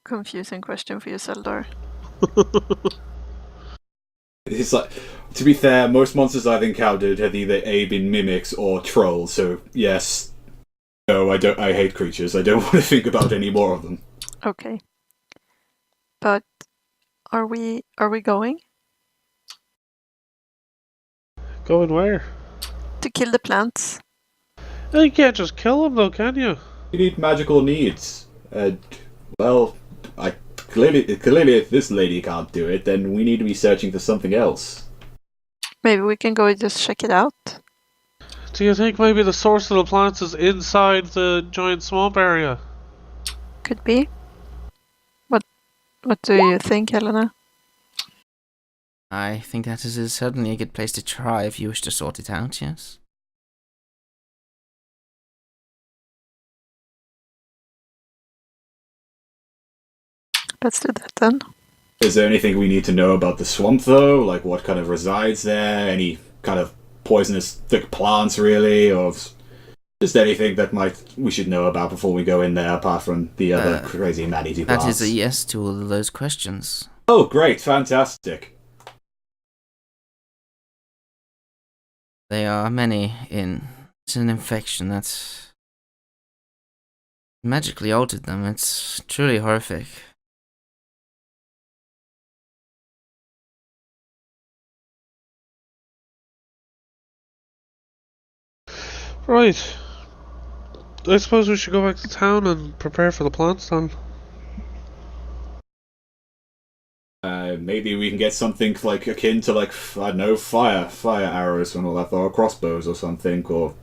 [SPEAKER 4] confusing question for you, Seldor.
[SPEAKER 3] It's like, to be fair, most monsters I've encountered have either A, been mimics or trolls, so yes. No, I hate creatures. I don't want to think about any more of them.
[SPEAKER 4] Okay. But are we going
[SPEAKER 2] Going where?
[SPEAKER 4] to kill the plants?
[SPEAKER 2] You can't just kill them, though, can you?
[SPEAKER 3] You need magical needs. Well, clearly if this lady can't do it, then we need to be searching for something else.
[SPEAKER 4] Maybe we can go and just check it out.
[SPEAKER 2] Do you think maybe the source of the plants is inside the giant swamp area?
[SPEAKER 4] Could be. What do you think, Helena?
[SPEAKER 1] I think that is certainly a good place to try if you wish to sort it out, yes.
[SPEAKER 4] Let's do that then.
[SPEAKER 3] Is there anything we need to know about the swamp, though? Like what kind of resides there? Any kind of poisonous thick plants, really? Or just anything that we should know about before we go in there, apart from the other crazy man-eating plants?
[SPEAKER 1] That is a yes to all of those questions.
[SPEAKER 3] Oh, great. Fantastic.
[SPEAKER 1] There are many in. It's an infection that's magically altered them. It's truly horrific.
[SPEAKER 2] Right. I suppose we should go back to town and prepare for the plants then.
[SPEAKER 3] Maybe we can get something like akin to like I don't know, fire arrows and all that, or crossbows or something, or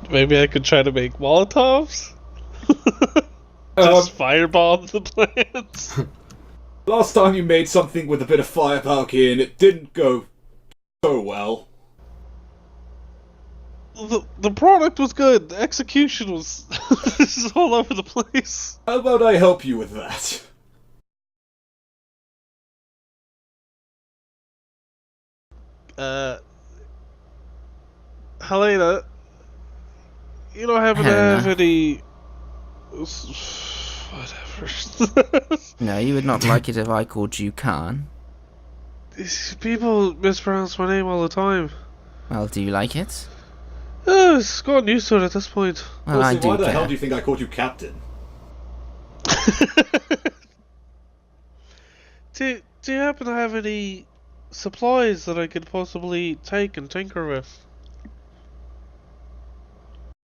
[SPEAKER 2] Maybe I could try to make Molotovs? Just fireball the plants?
[SPEAKER 3] last time you made something with a bit of firepower and it didn't go so well.
[SPEAKER 2] The product was good. The execution was just all over the place.
[SPEAKER 3] How about I help you with that?
[SPEAKER 2] Helena, you don't happen to have any... Whatever.
[SPEAKER 1] No, you would not like it if I called you Khan.
[SPEAKER 2] These people mispronounce my name all the time.
[SPEAKER 1] Well, do you like it?
[SPEAKER 2] It's gotten used to it at this point.
[SPEAKER 1] Well, I do
[SPEAKER 3] why the
[SPEAKER 1] care.
[SPEAKER 3] hell do you think I called you Captain?
[SPEAKER 2] Do you happen to have any supplies that I could possibly take and tinker with?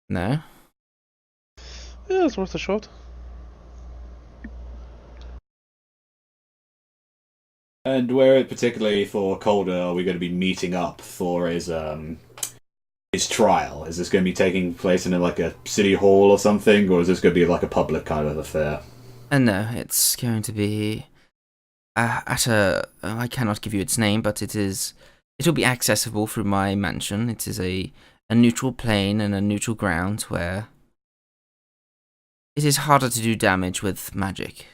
[SPEAKER 1] No.
[SPEAKER 2] Yeah, it's worth a shot.
[SPEAKER 3] And where particularly for Calder are we going to be meeting up for his trial? Is this going to be taking place in like a city hall or something, or is this going to be like a public kind of affair?
[SPEAKER 1] No, it's going to be at a. I cannot give you its name, but it'll be accessible through my mansion. It is a neutral plane and a neutral ground where it is harder to do damage with magic.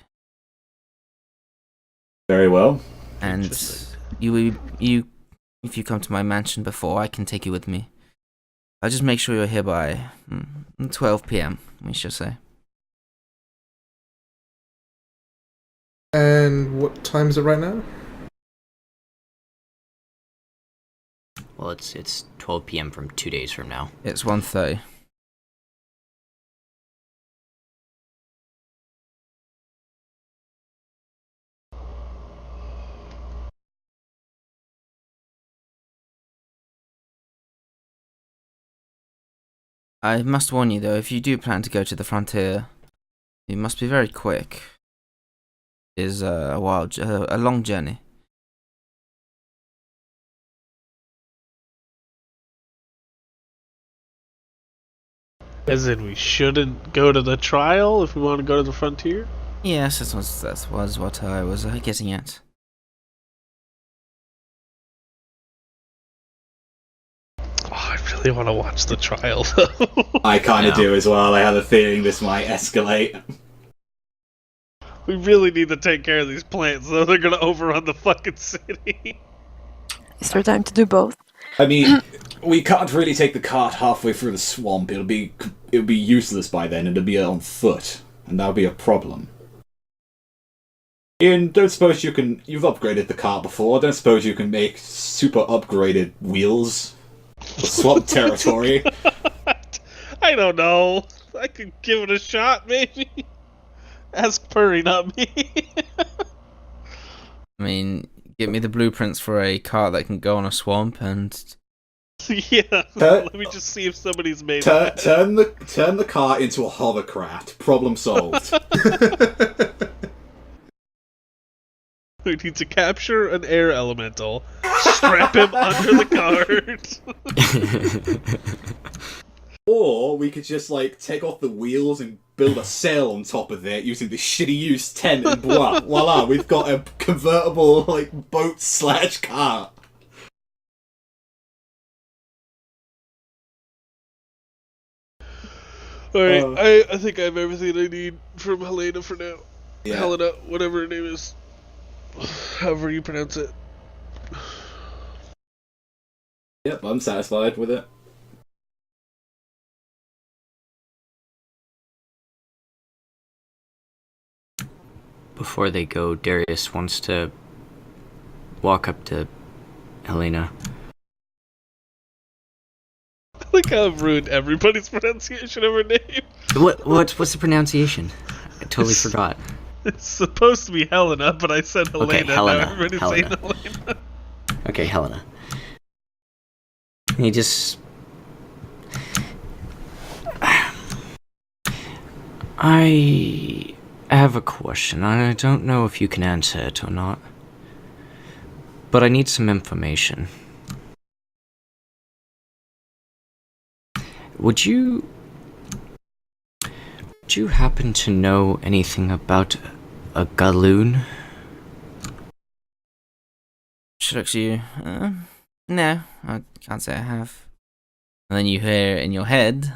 [SPEAKER 3] Very well.
[SPEAKER 1] And if you come to my mansion before, I can take you with me. I'll just make sure you're here by 12 p.m., we shall say.
[SPEAKER 6] And what time is it right now?
[SPEAKER 5] Well, it's 12 p.m. from 2 days from now.
[SPEAKER 1] It's 1:30. I must warn you, though, if you do plan to go to the frontier, you must be very quick. It is a long journey.
[SPEAKER 2] As in, we shouldn't go to the trial if we want to go to the frontier?
[SPEAKER 1] Yes, that was what I was getting at.
[SPEAKER 2] Oh, I really want to watch the trial, though.
[SPEAKER 3] I kind of do as well. I have a feeling this might escalate.
[SPEAKER 2] We really need to take care of these plants, though. They're gonna overrun the fucking city.
[SPEAKER 4] Is there time to do both?
[SPEAKER 3] I mean, we can't really take the cart halfway through the swamp. It'll be useless by then. It'll be on foot, and that'll be a problem. Ian, don't suppose you can... You've upgraded the cart before. Don't suppose you can make super upgraded wheels for swamp territory?
[SPEAKER 2] I don't know. I could give it a shot, maybe. Ask Purry, not me.
[SPEAKER 1] I mean, give me the blueprints for a cart that can go on a swamp, and
[SPEAKER 2] Yeah. Let me just see if somebody's made it.
[SPEAKER 3] Turn the cart into a hovercraft. Problem solved.
[SPEAKER 2] We need to capture an air elemental, strap him under the cart.
[SPEAKER 3] Or we could just like take off the wheels and build a sail on top of it using the shitty used tent and voila, we've got a convertible like boat / cart.
[SPEAKER 2] Alright, I think I have everything I need from Helena for now.
[SPEAKER 3] Yeah.
[SPEAKER 2] Helena, whatever her name is. However you pronounce it.
[SPEAKER 3] Yep, I'm satisfied with it.
[SPEAKER 5] Before they go, Darius wants to walk up to Helena.
[SPEAKER 2] Look how I've ruined everybody's pronunciation of her name.
[SPEAKER 5] What's the pronunciation? I totally forgot.
[SPEAKER 2] It's supposed to be Helena, but I said Helena.
[SPEAKER 5] Okay, Helena.
[SPEAKER 2] Now everybody's saying Helena.
[SPEAKER 5] Okay, Helena. He just... I have a question. I don't know if you can answer it or not. But I need some information. Would you happen to know anything about a galoon?
[SPEAKER 1] She looks at you. No, I can't say I have. And then you hear in your head,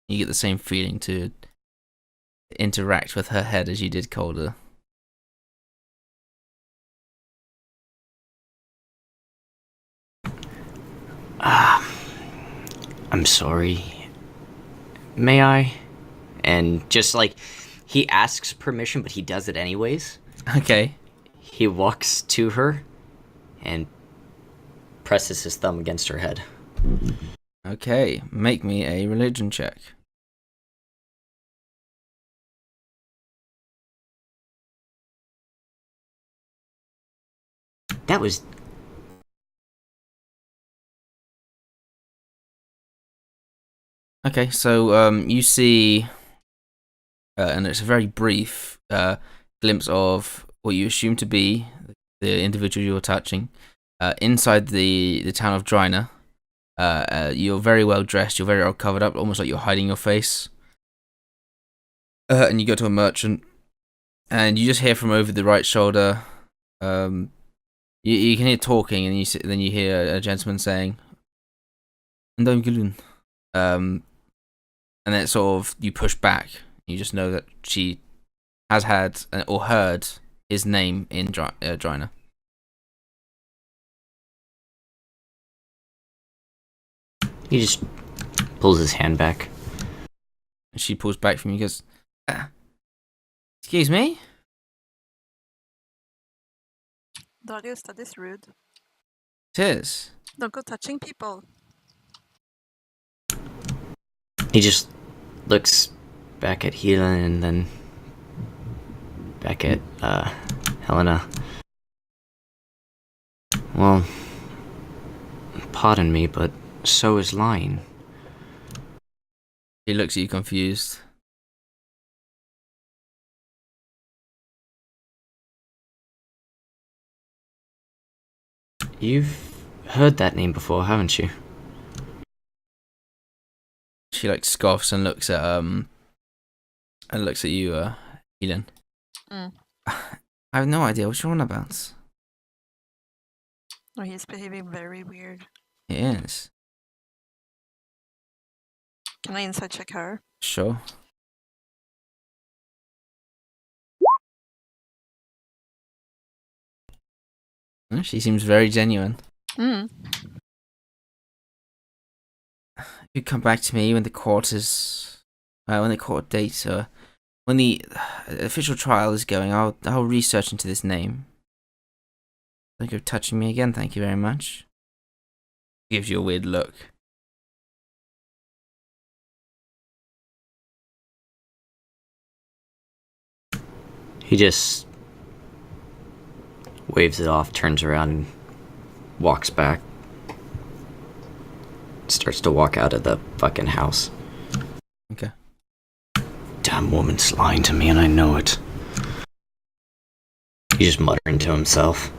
[SPEAKER 1] you get the same feeling to interact with her head as you did Calder.
[SPEAKER 5] I'm sorry. May I? And just like, he asks permission, but he does it anyways.
[SPEAKER 1] Okay.
[SPEAKER 5] He walks to her and presses his thumb against her head.
[SPEAKER 1] Okay, make me a religion check.
[SPEAKER 5] That was...
[SPEAKER 1] Okay, so you see, and it's a very brief glimpse of what you assume to be the individual you're touching. Inside the town of Drynna, you're very well dressed, you're very well covered up, almost like you're hiding your face. And you go to a merchant, and you just hear from over the right shoulder. You can hear talking, and then you hear a gentleman saying, "Ndom Galoon." And then sort of you push back. You just know that she has had or heard his name in Drynna.
[SPEAKER 5] He just pulls his hand back.
[SPEAKER 1] And she pulls back from you and goes, "Excuse me?"
[SPEAKER 4] Darius, that is rude.
[SPEAKER 1] It is.
[SPEAKER 4] Don't go touching people.
[SPEAKER 5] He just looks back at Helen and then back at Helena. Well, pardon me, but so is lying.
[SPEAKER 1] He looks at you confused.
[SPEAKER 5] You've heard that name before, haven't you?
[SPEAKER 1] She like scoffs and looks at you, Helen.
[SPEAKER 4] Mm.
[SPEAKER 1] I have no idea what you're on about.
[SPEAKER 4] Oh, he's behaving very weird.
[SPEAKER 1] It is.
[SPEAKER 4] Can I inside check her?
[SPEAKER 1] Sure. She seems very genuine.
[SPEAKER 4] Mm.
[SPEAKER 1] You come back to me when the court date, when the official trial is going. I'll research into this name. Thank you for touching me again. Thank you very much. Gives you a weird look.
[SPEAKER 5] He just waves it off, turns around, and walks back. Starts to walk out of the fucking house.
[SPEAKER 1] Okay.
[SPEAKER 5] Damn woman's lying to me and I know it. He's just muttering to himself.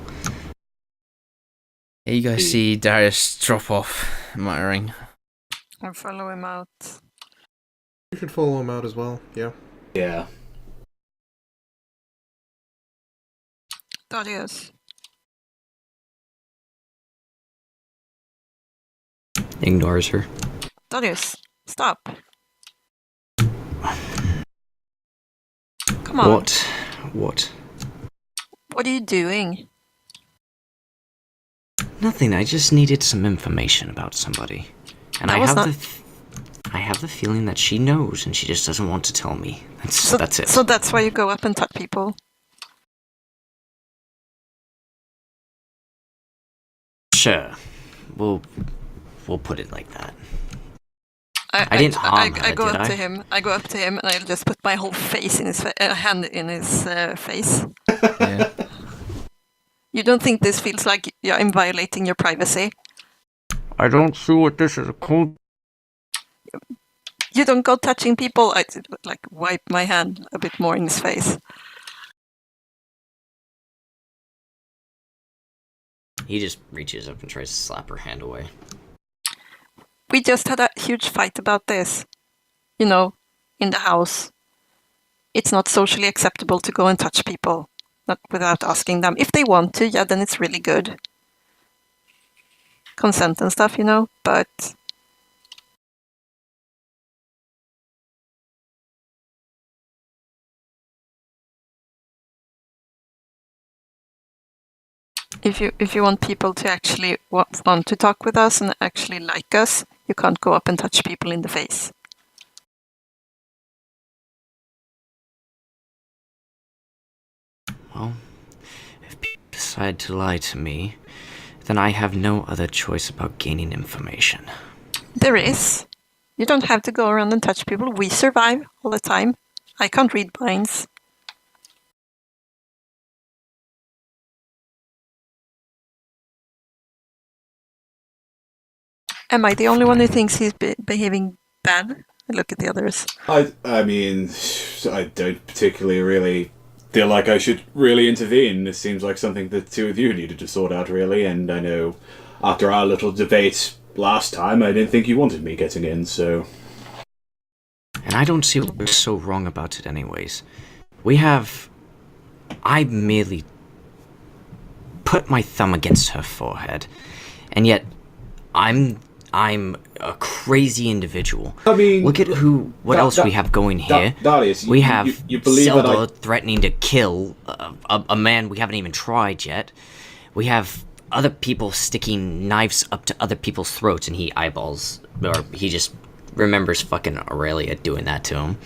[SPEAKER 1] Here you guys see Darius drop off, muttering.
[SPEAKER 4] I'll follow him out.
[SPEAKER 6] You should follow him out as well, yeah.
[SPEAKER 3] Yeah.
[SPEAKER 4] Darius.
[SPEAKER 5] Ignores her.
[SPEAKER 4] Darius, stop. Come on.
[SPEAKER 5] What?
[SPEAKER 4] What are you doing?
[SPEAKER 5] Nothing, I just needed some information about somebody. And
[SPEAKER 4] That
[SPEAKER 5] I
[SPEAKER 4] was
[SPEAKER 5] have
[SPEAKER 4] not-
[SPEAKER 5] the I have the feeling that she knows and she just doesn't want to tell me. That's it.
[SPEAKER 4] So that's why you go up and touch people?
[SPEAKER 5] Sure. We'll put it like that. I didn't harm her,
[SPEAKER 4] I go
[SPEAKER 5] did
[SPEAKER 4] up
[SPEAKER 5] I?
[SPEAKER 4] to him. I go up to him and I just put my whole face in his hand in his face.
[SPEAKER 1] Yeah.
[SPEAKER 4] You don't think this feels like I'm violating your privacy?
[SPEAKER 5] I don't see what this is a cold.
[SPEAKER 4] You don't go touching people. I like wipe my hand a bit more in his face.
[SPEAKER 5] He just reaches up and tries to slap her hand away.
[SPEAKER 4] We just had a huge fight about this. You know, in the house. It's not socially acceptable to go and touch people, not without asking them. If they want to, yeah, then it's really good. Consent and stuff, you know, but if you want people to actually want to talk with us and actually like us, you can't go up and touch people in the face.
[SPEAKER 5] Well, if people decide to lie to me, then I have no other choice about gaining information.
[SPEAKER 4] There is. You don't have to go around and touch people. We survive all the time. I can't read minds. Am I the only one who thinks he's behaving bad? I look at the others.
[SPEAKER 3] I mean, I don't particularly really feel like I should really intervene. This seems like something the two of you needed to sort out, really, and I know after our little debate last time, I didn't think you wanted me getting in, so...
[SPEAKER 5] And I don't see what's so wrong about it anyways. I merely put my thumb against her forehead, and yet I'm a crazy individual.
[SPEAKER 3] I mean...
[SPEAKER 5] Look at what else we have going here.
[SPEAKER 3] Darius,
[SPEAKER 5] we have
[SPEAKER 3] you believe that
[SPEAKER 5] Zelda threatening to kill a man we haven't even tried yet. We have other people sticking knives up to other people's throats, and he just remembers fucking Aurelia doing that to him.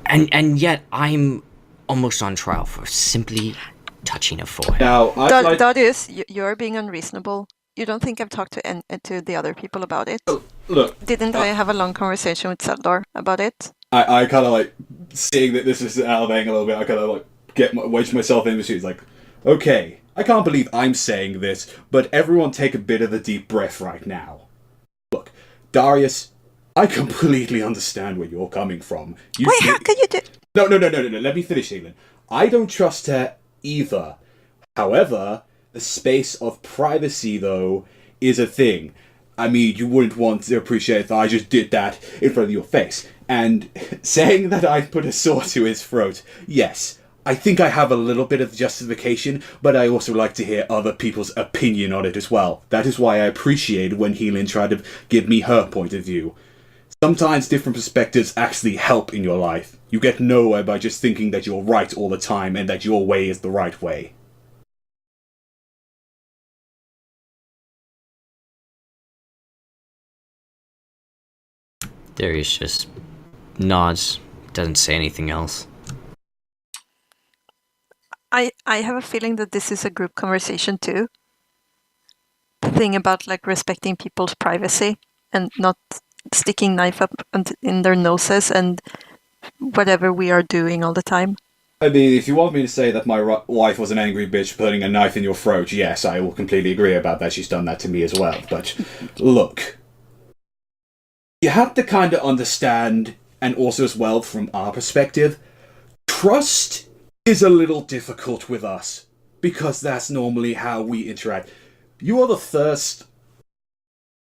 [SPEAKER 5] And yet I'm almost on trial for simply touching a forehead.
[SPEAKER 3] Now,
[SPEAKER 4] Darius, you're being unreasonable. You don't think I've talked to the other people about it?
[SPEAKER 3] Look...
[SPEAKER 4] Didn't I have a long conversation with Tal'Dorei about it?
[SPEAKER 3] I kind of like, seeing that this is elevating a little bit, I kind of like, wedge myself in between. It's like, okay, I can't believe I'm saying this, but everyone take a bit of a deep breath right now. Look, Darius, I completely understand where you're coming from.
[SPEAKER 4] How can you do...
[SPEAKER 3] No, let me finish, England. I don't trust her either. However, the space of privacy, though, is a thing. I mean, you wouldn't want to appreciate that I just did that in front of your face. And saying that I put a sword to his throat, yes, I think I have a little bit of justification, but I also like to hear other people's opinion on it as well. That is why I appreciated when Heelin tried to give me her point of view. Sometimes different perspectives actually help in your life. You get nowhere by just thinking that you're right all the time and that your way is the right way.
[SPEAKER 5] Darius just nods, doesn't say anything else.
[SPEAKER 4] I have a feeling that this is a group conversation too. The thing about like respecting people's privacy and not sticking knife up in their noses and whatever we are doing all the time.
[SPEAKER 3] I mean, if you want me to say that my wife was an angry bitch putting a knife in your throat, yes, I will completely agree about that. She's done that to me as well. But look, you have to kind of understand, and also as well from our perspective, trust is a little difficult with us, because that's normally how we interact. You are the first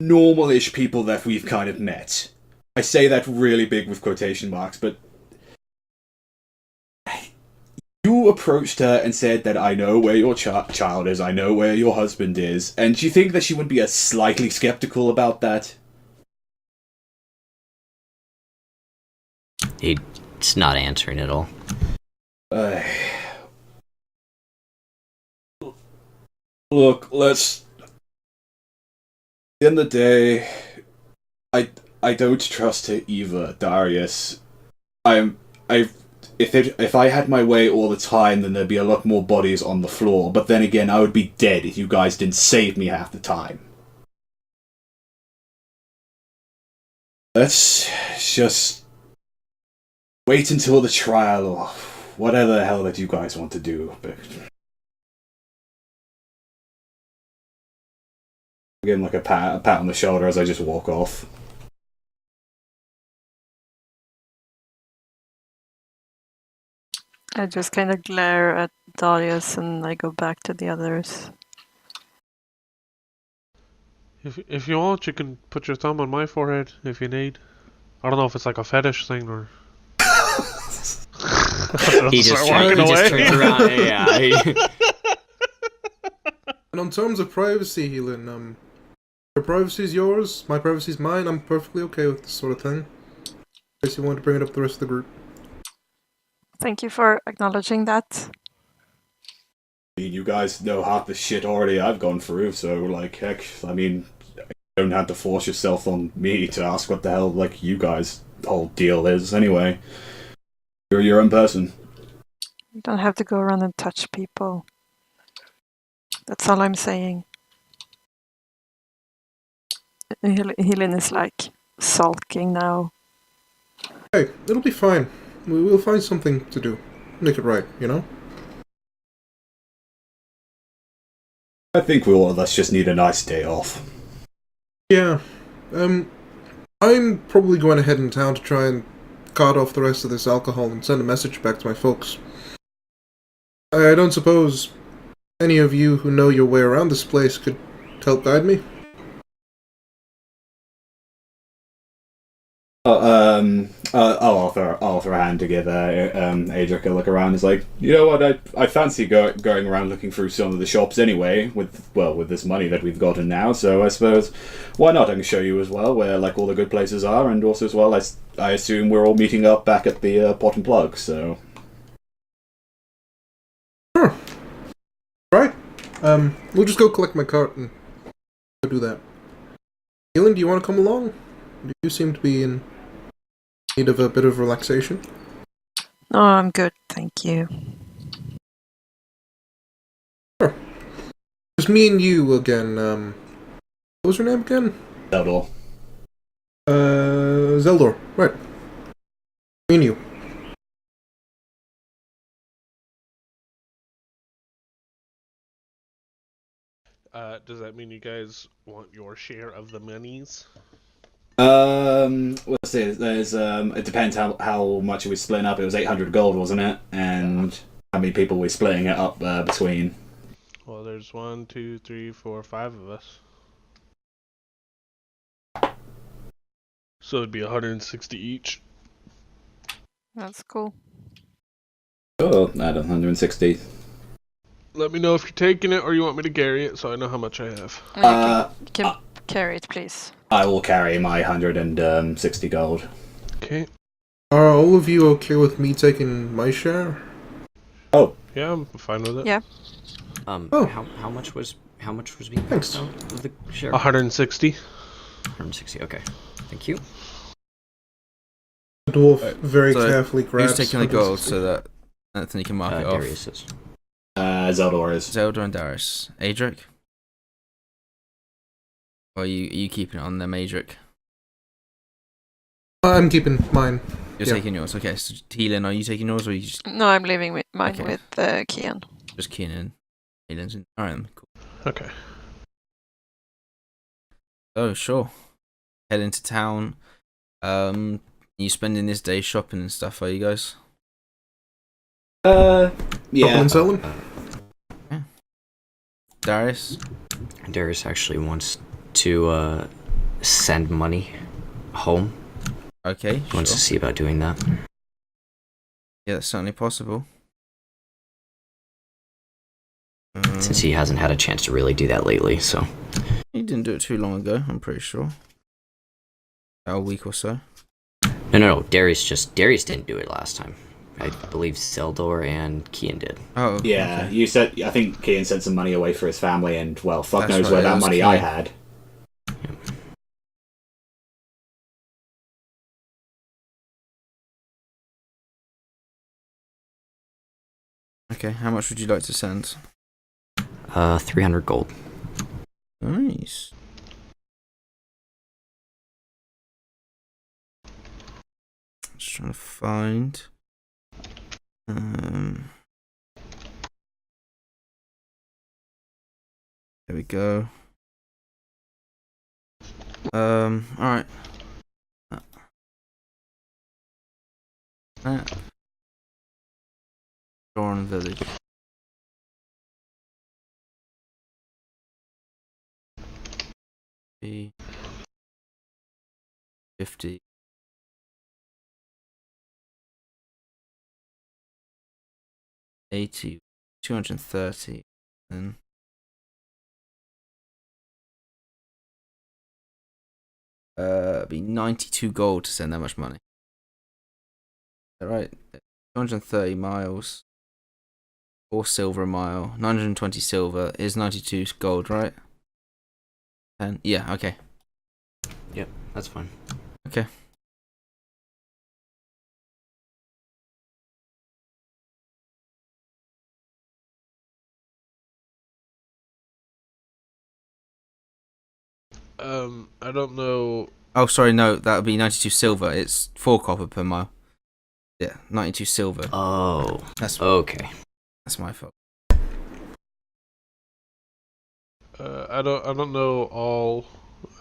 [SPEAKER 3] normal-ish people that we've kind of met. I say that really big with quotation marks, but you approached her and said that I know where your child is, I know where your husband is, and do you think that she would be slightly skeptical about that?
[SPEAKER 5] He's not answering at all.
[SPEAKER 3] Look, let's... At the end of the day, I don't trust her either, Darius. If I had my way all the time, then there'd be a lot more bodies on the floor. But then again, I would be dead if you guys didn't save me half the time. Let's just wait until the trial, or whatever the hell that you guys want to do. But give him like a pat on the shoulder as I just walk off.
[SPEAKER 4] I just kind of glare at Darius and I go back to the others.
[SPEAKER 2] If you want, you can put your thumb on my forehead if you need. I don't know if it's like a fetish thing or.
[SPEAKER 5] He just
[SPEAKER 2] walking away.
[SPEAKER 5] turns around. Yeah.
[SPEAKER 6] And on terms of privacy, Healing, your privacy's yours, my privacy's mine. I'm perfectly okay with this sort of thing. In case you want to bring it up to the rest of the group.
[SPEAKER 4] Thank you for acknowledging that.
[SPEAKER 3] I mean, you guys know half the shit already I've gone through, so, like, heck, I mean, you don't have to force yourself on me to ask what the hell, like, you guys' whole deal is, anyway. You're your own person.
[SPEAKER 4] You don't have to go around and touch people. That's all I'm saying. Helen is, like, sulking now.
[SPEAKER 6] Hey, it'll be fine. We'll find something to do. Make it right, you know?
[SPEAKER 3] I think all of us just need a nice day off.
[SPEAKER 6] Yeah. I'm probably going to head in town to try and cut off the rest of this alcohol and send a message back to my folks. I don't suppose any of you who know your way around this place could help guide me?
[SPEAKER 3] I'll offer a hand to give Adric a look around. It's like, you know what, I fancy going around looking through some of the shops anyway, with this money that we've gotten now, so I suppose, why not? I can show you as well where, like, all the good places are, and also as well, I assume we're all meeting up back at the Pot and Plug, so...
[SPEAKER 6] Sure. Right. We'll just go collect my cart and go do that. Keelan, do you want to come along? You seem to be in need of a bit of relaxation.
[SPEAKER 4] No, I'm good, thank you.
[SPEAKER 6] Sure. Just me and you again. What was her name again?
[SPEAKER 3] Zeldor.
[SPEAKER 6] Zeldor. Right. Me and you.
[SPEAKER 2] Does that mean you guys want your share of the monies?
[SPEAKER 3] Let's see, there's, it depends how much we split up. It was 800 gold, wasn't it? And how many people we're splitting it up between?
[SPEAKER 2] Well, there's 1, 2, 3, 4, 5 of us. So it'd be 160 each.
[SPEAKER 4] That's cool.
[SPEAKER 3] Oh, add 160.
[SPEAKER 2] Let me know if you're taking it or you want me to carry it so I know how much I have.
[SPEAKER 4] You can carry it, please.
[SPEAKER 3] I will carry my 160 gold.
[SPEAKER 2] Okay.
[SPEAKER 6] Are all of you okay with me taking my share?
[SPEAKER 3] Oh.
[SPEAKER 2] Yeah, I'm fine with it.
[SPEAKER 4] Yeah.
[SPEAKER 5] How much was being passed out of the share?
[SPEAKER 2] 160.
[SPEAKER 5] 160. Okay. Thank you.
[SPEAKER 6] The dwarf very
[SPEAKER 1] So,
[SPEAKER 6] carefully grabs.
[SPEAKER 1] Who's taking the gold so that Anthony can mark it off?
[SPEAKER 5] Darius is.
[SPEAKER 3] Zeldor is.
[SPEAKER 1] Zelda and Darius. Adric? Or are you keeping it on them, Adric?
[SPEAKER 6] I'm keeping mine.
[SPEAKER 1] You're
[SPEAKER 6] Yeah.
[SPEAKER 1] taking yours. Okay, so Healing, are you taking yours or are you just
[SPEAKER 4] No, I'm leaving mine
[SPEAKER 1] Okay.
[SPEAKER 4] with Kian.
[SPEAKER 1] Keenan? Healing's in. Alright, then, cool.
[SPEAKER 2] Okay.
[SPEAKER 1] Oh, sure. Head into town. You spending this day shopping and stuff, are you guys?
[SPEAKER 6] Shopping
[SPEAKER 3] Yeah.
[SPEAKER 6] and selling?
[SPEAKER 1] Darius?
[SPEAKER 5] Darius actually wants to send money home.
[SPEAKER 1] Okay,
[SPEAKER 5] He wants to
[SPEAKER 1] sure.
[SPEAKER 5] see about doing that.
[SPEAKER 1] Yeah, that's certainly possible.
[SPEAKER 5] Since he hasn't had a chance to really do that lately, so.
[SPEAKER 1] He didn't do it too long ago, I'm pretty sure. About a week or so.
[SPEAKER 5] No. Darius didn't do it last time. I believe Zeldor and Kian did.
[SPEAKER 1] Oh,
[SPEAKER 3] Yeah,
[SPEAKER 1] okay.
[SPEAKER 3] you said. I think Kian sent some money away for his family, and well, fuck
[SPEAKER 1] That's
[SPEAKER 3] knows
[SPEAKER 1] right,
[SPEAKER 3] where
[SPEAKER 1] it
[SPEAKER 3] that
[SPEAKER 1] was
[SPEAKER 3] money I
[SPEAKER 1] Kian.
[SPEAKER 3] had.
[SPEAKER 1] Okay, how much would you like to send?
[SPEAKER 5] 300 gold.
[SPEAKER 1] Nice. Just trying to find. There we go. Alright. Doran Village. Be 50. 80. 230. Then. Be 92 gold to send that much money. Alright. 230 miles. 4 silver a mile. 920 silver is 92 gold, right? And yeah, okay.
[SPEAKER 5] Yep, that's fine.
[SPEAKER 1] Okay.
[SPEAKER 2] I don't know.
[SPEAKER 1] Oh, sorry, no, that would be 92 silver. It's 4 copper per mile. Yeah, 92 silver.
[SPEAKER 5] Oh,
[SPEAKER 1] That's
[SPEAKER 5] okay.
[SPEAKER 1] That's my fault.
[SPEAKER 2] I don't know all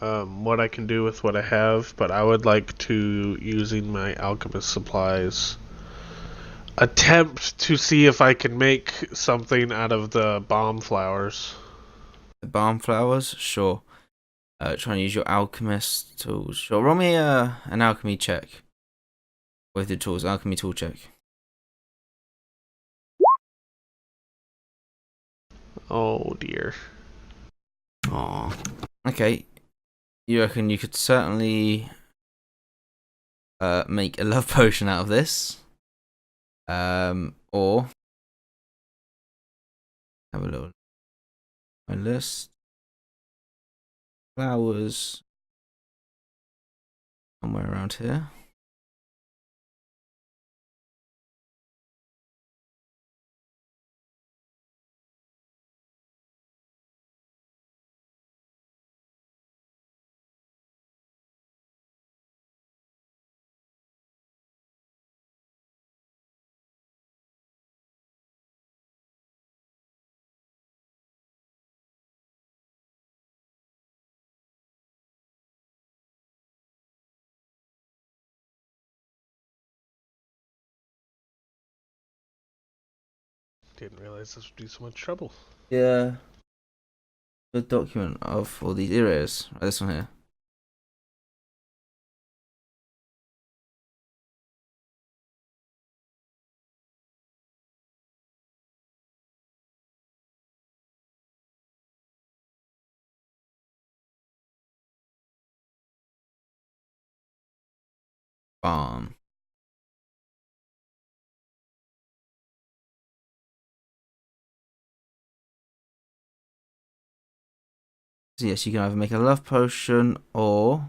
[SPEAKER 2] what I can do with what I have, but I would like to, using my alchemist supplies, attempt to see if I can make something out of the bomb flowers.
[SPEAKER 1] The balm flowers? Sure. Try and use your alchemist tools. Sure, roll me an alchemy check. With your tools, alchemy tool check.
[SPEAKER 2] Oh dear.
[SPEAKER 5] Aw.
[SPEAKER 1] Okay. You reckon you could certainly make a love potion out of this? Or have a little my list. Flowers somewhere around here.
[SPEAKER 2] Didn't realize this would be so much trouble.
[SPEAKER 1] Yeah. The document of all these areas. Right, this one here. Farm. So yes, you can either make a love potion or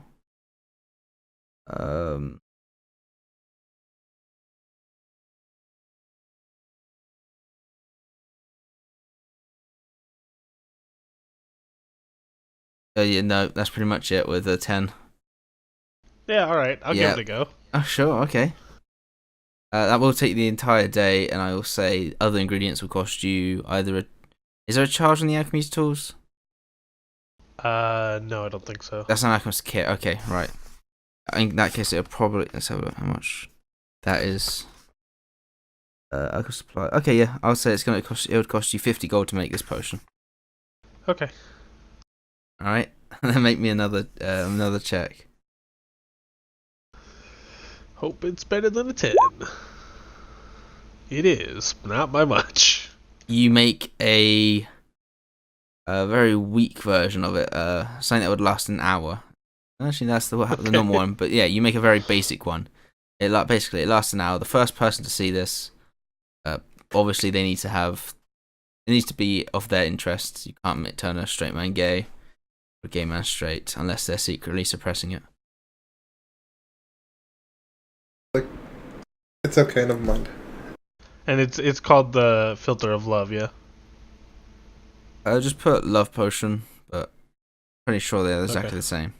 [SPEAKER 1] yeah, no, that's pretty much it with a 10.
[SPEAKER 2] Yeah, alright, I'll give it a go.
[SPEAKER 1] Oh, sure, okay. That will take the entire day, and I will say other ingredients will cost you either a... Is there a charge on the alchemist tools?
[SPEAKER 2] No, I don't think so.
[SPEAKER 1] That's an alchemist kit, okay, right. In that case, it'll probably... Let's have a look how much that is. Alchemist supply. Okay, yeah, I would say it's gonna cost... It would cost you 50 gold to make this potion.
[SPEAKER 2] Okay.
[SPEAKER 1] Alright, and then make me another check.
[SPEAKER 2] Hope it's better than a 10. It is, but not by much.
[SPEAKER 1] You make a very weak version of it, something that would last an hour. Actually, that's the normal one, but yeah, you make a very basic one. It lasts an hour. The first person to see this, obviously they need to have, it needs to be of their interest. You can't turn a straight man gay or a gay man straight unless they're secretly suppressing it.
[SPEAKER 6] It's okay, never mind.
[SPEAKER 2] And it's called the Filter of Love, yeah?
[SPEAKER 1] I just put love potion, but pretty sure they're exactly
[SPEAKER 2] Okay.
[SPEAKER 1] the same.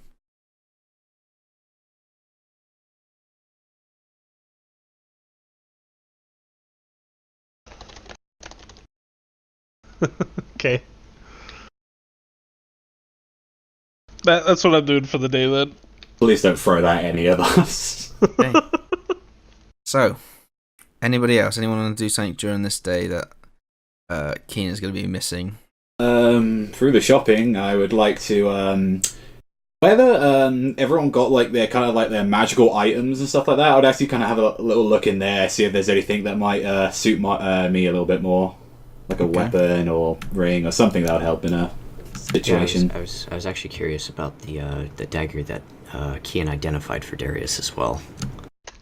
[SPEAKER 2] Okay. That's what I'm doing for the day then.
[SPEAKER 3] Please don't throw that at any of us.
[SPEAKER 1] Okay. So, anybody else? Anyone want to do something during this day that Keen is going to be missing?
[SPEAKER 3] Through the shopping, I would like to whether everyone got like their kind of like their magical items and stuff like that. I would actually kind of have a little look in there, see if there's anything that might suit me a little bit more, like a weapon or ring or something that would help in a situation.
[SPEAKER 5] Yeah, I was actually curious about the dagger that Kian identified for Darius as well.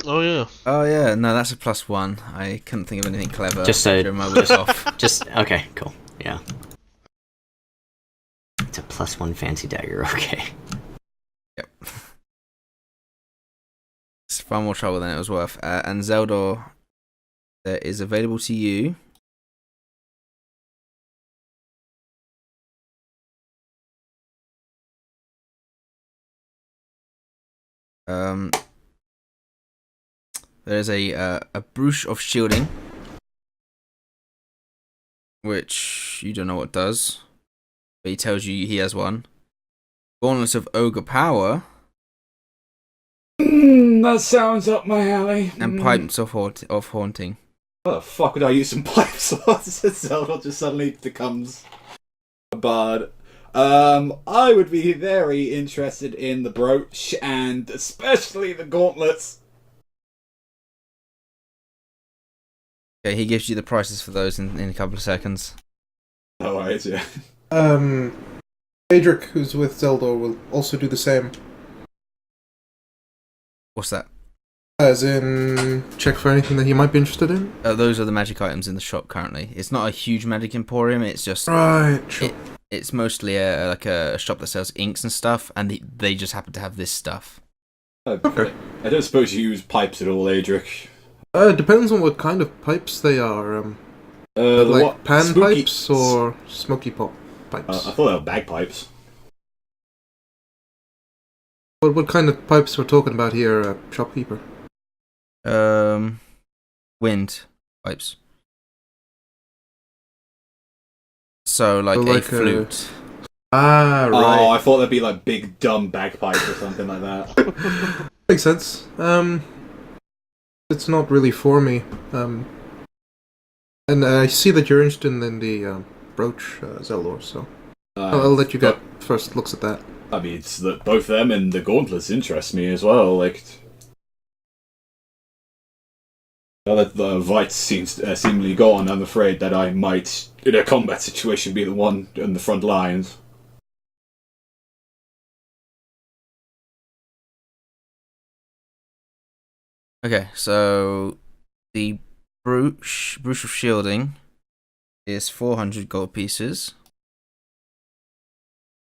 [SPEAKER 2] Oh yeah.
[SPEAKER 1] Oh yeah, no, that's a +1. I couldn't think of anything clever.
[SPEAKER 5] Just so,
[SPEAKER 1] during my week off.
[SPEAKER 5] Just okay, cool, yeah. It's a +1 fancy dagger. Okay.
[SPEAKER 1] Yep. It's far more trouble than it was worth. And Zeldor, that is available to you. There's a Brush of Shielding, which you don't know what it does, but he tells you he has one. Gauntlets of Ogre Power.
[SPEAKER 3] That sounds up my alley.
[SPEAKER 1] And Pipes of Haunting.
[SPEAKER 3] What the fuck would I use some pipes on? Zelda just suddenly becomes a bard. I would be very interested in the brooch and especially the gauntlets.
[SPEAKER 1] Okay, he gives you the prices for those in a couple of seconds.
[SPEAKER 3] Oh, right, yeah.
[SPEAKER 6] Adric, who's with Zeldor, will also do the same.
[SPEAKER 1] What's that?
[SPEAKER 6] As in, check for anything that he might be interested in?
[SPEAKER 1] Those are the magic items in the shop currently. It's not a huge magic emporium, it's just...
[SPEAKER 6] Right, sure.
[SPEAKER 1] It's mostly a shop that sells inks and stuff, and they just happen to have this stuff.
[SPEAKER 6] Okay.
[SPEAKER 3] I don't suppose you use pipes at all, Adric.
[SPEAKER 6] Depends on what kind of pipes they are. Like pan pipes or smoky pop pipes?
[SPEAKER 3] I thought they were bagpipes.
[SPEAKER 6] What kind of pipes we're talking about here, shopkeeper?
[SPEAKER 1] Wind pipes. So like a flute.
[SPEAKER 6] Ah, right.
[SPEAKER 3] Oh, I thought they'd be like big dumb bagpipes or something like that.
[SPEAKER 6] Makes sense. It's not really for me. And I see that you're interested in the brooch, Zeldor, so I'll let you get first looks at that.
[SPEAKER 3] I mean, it's that both them and the gauntlets interest me as well. Like, now that the Vite seems seemingly gone, I'm afraid that I might, in a combat situation, be the one in the front lines.
[SPEAKER 1] Okay, so the Brush of Shielding is 400 gold pieces.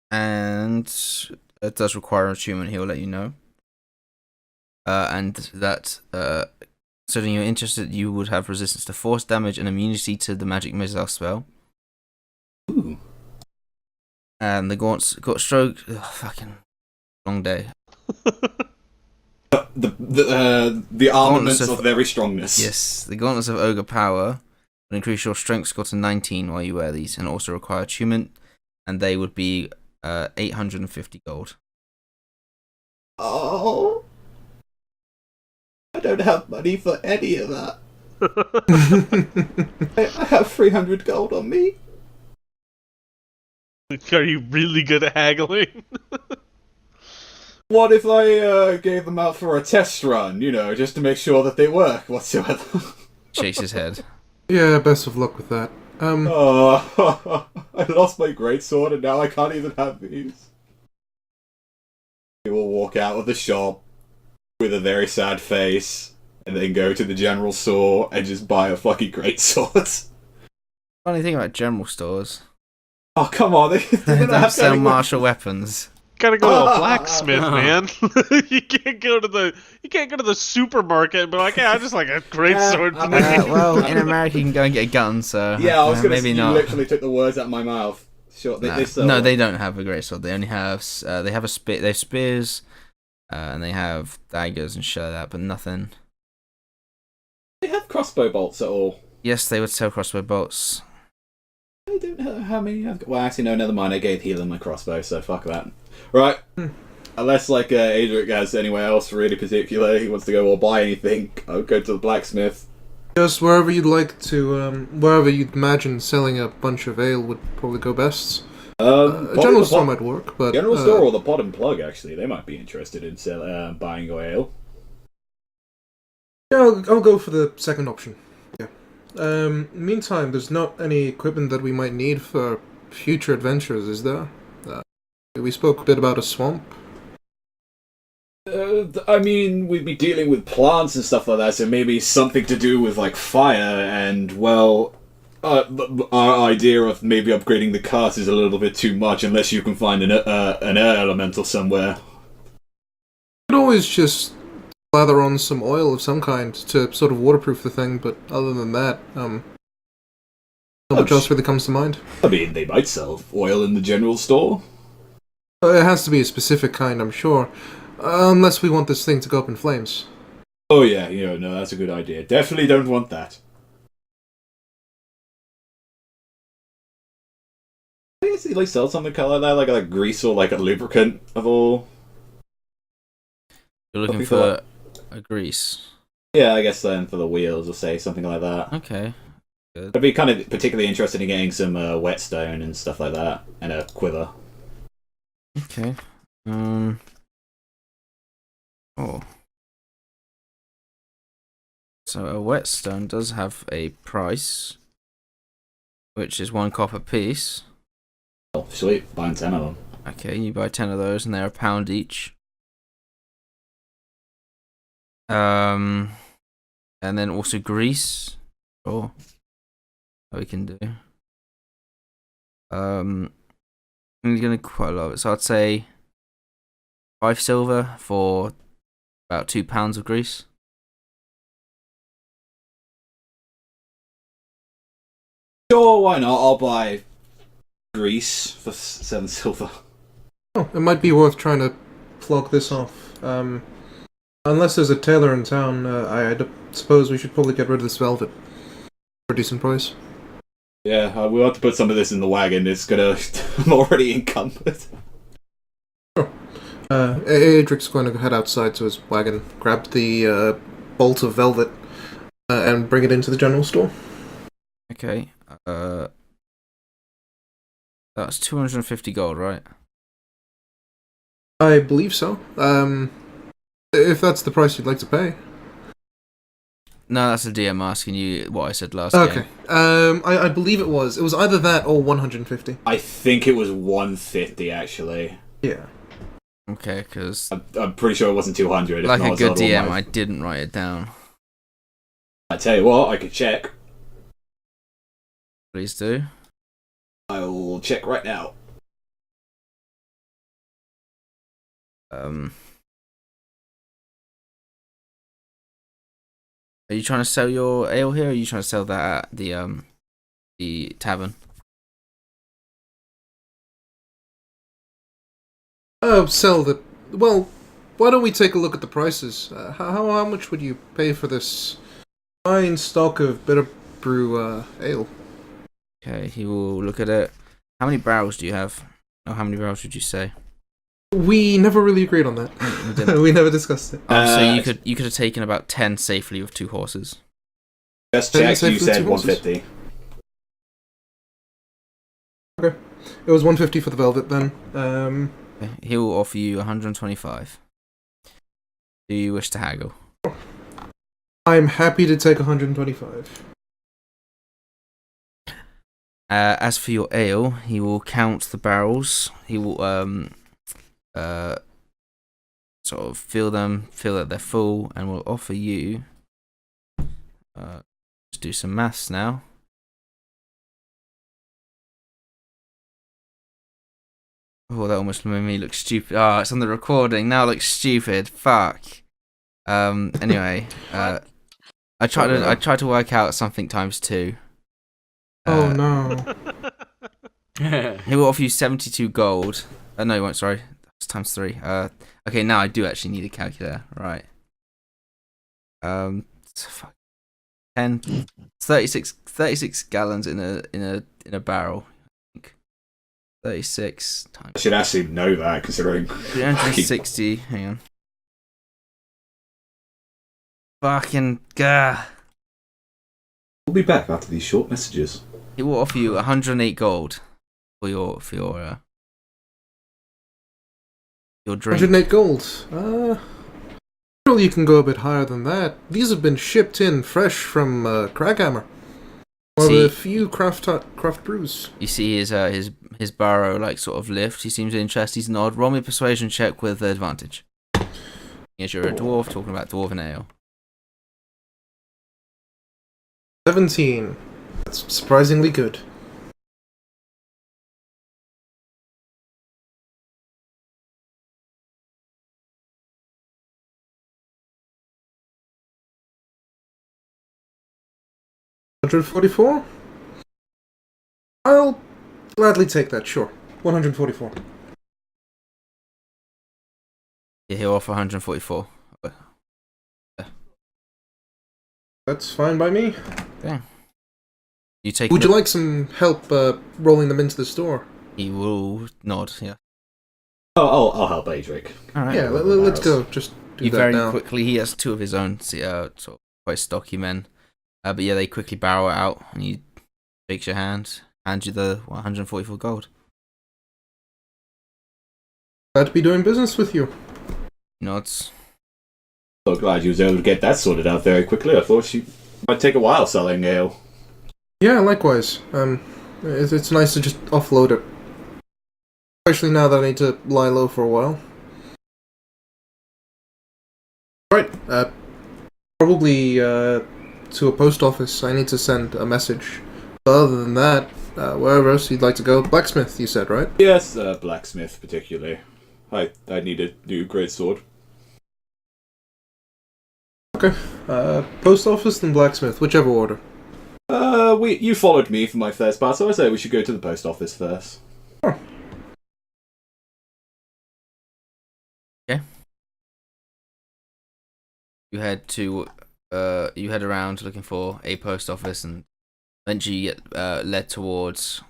[SPEAKER 1] And it does require an attunement, he'll let you know. And that, considering you're interested, you would have resistance to force damage and immunity to the magic missile spell.
[SPEAKER 3] Ooh.
[SPEAKER 1] And the gaunts got stroke. Ugh, fucking long day.
[SPEAKER 3] The armaments of very strongness.
[SPEAKER 1] Yes, the gauntlets of Ogre Power will increase your strength score to 19 while you wear these, and also require attunement, and they would be 850 gold.
[SPEAKER 3] Oh, I don't have money for any of that. I have 300 gold on me.
[SPEAKER 2] Are you really good at haggling?
[SPEAKER 3] What if I gave them out for a test run, you know, just to make sure that they work whatsoever?
[SPEAKER 1] Shakes his head.
[SPEAKER 6] Yeah, best of luck with that.
[SPEAKER 3] Oh, I lost my greatsword and now I can't even have these. He will walk out of the shop with a very sad face and then go to the general store and just buy a fucking greatsword.
[SPEAKER 1] Funny thing about general stores.
[SPEAKER 3] Oh, come on.
[SPEAKER 1] They don't sell martial weapons.
[SPEAKER 2] gotta go to a blacksmith, man. You can't go to the supermarket and be like, yeah, I just like a great sword today.
[SPEAKER 1] Well, in America you can go and get a gun, so
[SPEAKER 3] Yeah, I was gonna
[SPEAKER 1] maybe
[SPEAKER 3] say, you
[SPEAKER 1] not.
[SPEAKER 3] literally took the words out of my mouth. Sure, they sell
[SPEAKER 1] No,
[SPEAKER 3] one.
[SPEAKER 1] they don't have a great sword. They only have they have they have spears, and they have daggers and shit like that, but nothing.
[SPEAKER 3] They have crossbow bolts at all.
[SPEAKER 1] Yes, they would sell crossbow bolts.
[SPEAKER 3] I don't know how many I've got. Well, actually, no, never mind. I gave Healing my crossbow, so fuck that. Right. Unless, like, Adric has anywhere else really particular he wants to go or buy anything, I'll go to the blacksmith.
[SPEAKER 6] Just wherever you'd like to, wherever you'd imagine selling a bunch of ale would probably go best. A general store might work, but...
[SPEAKER 3] General store or the Pod and Plug, actually. They might be interested in buying your ale.
[SPEAKER 6] Yeah, I'll go for the second option. Yeah. Meantime, there's not any equipment that we might need for future adventures, is there? We spoke a bit about a swamp.
[SPEAKER 3] I mean, we'd be dealing with plants and stuff like that, so maybe something to do with, like, fire, and, well... our idea of maybe upgrading the cart is a little bit too much, unless you can find an air elemental somewhere.
[SPEAKER 6] You could always just lather on some oil of some kind to sort of waterproof the thing, but other than that, not much else really comes to mind.
[SPEAKER 3] I mean, they might sell oil in the general store.
[SPEAKER 6] It has to be a specific kind, I'm sure. Unless we want this thing to go up in flames.
[SPEAKER 3] Oh yeah, no, that's a good idea. Definitely don't want that. I guess they sell something like that, like a grease or like a lubricant of all.
[SPEAKER 1] You're looking for a grease.
[SPEAKER 3] Yeah, I guess then for the wheels, or say something like that.
[SPEAKER 1] Okay. Good.
[SPEAKER 3] I'd be kind of particularly interested in getting some whetstone and stuff like that, and a quiver.
[SPEAKER 1] Okay. Oh. So a whetstone does have a price, which is 1 copper piece.
[SPEAKER 3] Oh, sweet. Buying 10 of them.
[SPEAKER 1] Okay, you buy 10 of those, and they're £1 each. And then also grease. Oh, that we can do. I'm gonna quite a lot of it, so I'd say 5 silver for about £2 of grease.
[SPEAKER 3] Sure, why not? I'll buy grease for 7 silver.
[SPEAKER 6] Oh, it might be worth trying to flog this off. Unless there's a tailor in town, I suppose we should probably get rid of this velvet for a decent price.
[SPEAKER 3] Yeah, we'll have to put some of this in the wagon. It's gonna... I'm already encumbered.
[SPEAKER 6] Sure. Adric's going to head outside to his wagon, grab the bolt of velvet, and bring it into the general store.
[SPEAKER 1] Okay. That's 250 gold, right?
[SPEAKER 6] I believe so. If that's the price you'd like to pay.
[SPEAKER 1] No, that's the DM asking you what I said last
[SPEAKER 6] Okay.
[SPEAKER 1] game.
[SPEAKER 6] I believe it was. It was either that or 150.
[SPEAKER 3] I think it was 150, actually.
[SPEAKER 6] Yeah.
[SPEAKER 1] Okay, because
[SPEAKER 3] I'm pretty sure it wasn't 200.
[SPEAKER 1] like
[SPEAKER 3] if not,
[SPEAKER 1] a good
[SPEAKER 3] it's all
[SPEAKER 1] DM,
[SPEAKER 3] my-
[SPEAKER 1] I didn't write it down.
[SPEAKER 3] I tell you what, I could check.
[SPEAKER 1] Please do.
[SPEAKER 3] I'll check right now.
[SPEAKER 1] Are you trying to sell your ale here, or are you trying to sell that at the tavern?
[SPEAKER 6] Oh, sell the... Well, why don't we take a look at the prices? How much would you pay for this fine stock of bitter brew ale?
[SPEAKER 1] Okay, he will look at it. How many barrels do you have? Or how many barrels would you say?
[SPEAKER 6] We never really agreed on that.
[SPEAKER 1] We didn't.
[SPEAKER 6] We never discussed it.
[SPEAKER 1] So you could have taken about 10 safely with 2 horses.
[SPEAKER 3] Just
[SPEAKER 6] Didn't
[SPEAKER 3] checked,
[SPEAKER 6] say
[SPEAKER 3] you
[SPEAKER 6] for
[SPEAKER 3] said
[SPEAKER 6] 2 horses?
[SPEAKER 3] 150.
[SPEAKER 6] Okay. It was 150 for the velvet then.
[SPEAKER 1] Okay, he will offer you 125. Do you wish to haggle?
[SPEAKER 6] I'm happy to take 125.
[SPEAKER 1] As for your ale, he will count the barrels. He will sort of feel that they're full, and will offer you. Let's do some maths now. Oh, that almost made me look stupid. Oh, it's on the recording. Now I look stupid. Fuck. Anyway, I tried to work out something times 2.
[SPEAKER 6] Oh no.
[SPEAKER 1] He will offer you 72 gold. No, he won't, sorry. It's times 3. Okay, now I do actually need a calculator. Right. Fuck. 10, 36 gallons in a barrel. I think. 36 times.
[SPEAKER 3] I should actually know that, considering
[SPEAKER 1] 360. Hang on. Fucking gah.
[SPEAKER 3] We'll be back after these short messages.
[SPEAKER 1] He will offer you 108 gold for your drink.
[SPEAKER 6] 108 gold. Surely you can go a bit higher than that. These have been shipped in fresh from Craghammer. One of the few craft brews.
[SPEAKER 1] You see his barrow like sort of lift. He seems interested. He's nod. Roll me a persuasion check with advantage. Yes, you're a dwarf talking about dwarven ale.
[SPEAKER 6] 17. That's surprisingly good. $144? I'll gladly take that, sure. 144.
[SPEAKER 1] Yeah, he'll offer 144.
[SPEAKER 6] That's fine by me.
[SPEAKER 1] Okay. You take.
[SPEAKER 6] Would you like some help rolling them into the store?
[SPEAKER 1] He will nod. Yeah.
[SPEAKER 3] Oh, I'll help Adric.
[SPEAKER 1] All right.
[SPEAKER 6] Yeah, let's go. Just do that
[SPEAKER 1] very
[SPEAKER 6] now.
[SPEAKER 1] quickly. He has 2 of his own, sort of quite stocky men. But yeah, they quickly barrel it out, and he shakes your hand, hands you the 144 gold.
[SPEAKER 6] Glad to be doing business with you.
[SPEAKER 1] Nods.
[SPEAKER 3] So glad you was able to get that sorted out very quickly. I thought she might take a while selling ale.
[SPEAKER 6] Yeah, likewise. It's nice to just offload it. Especially now that I need to lie low for a while. Right, probably to a post office. I need to send a message. But other than that, wherever else you'd like to go. Blacksmith, you said, right?
[SPEAKER 3] Yes, blacksmith particularly. I need a new greatsword.
[SPEAKER 6] Okay. Post office then blacksmith, whichever order.
[SPEAKER 3] You followed me for my first part, so I say we should go to the post office first.
[SPEAKER 6] Oh.
[SPEAKER 1] Okay. You head around looking for a post office, and eventually you get led towards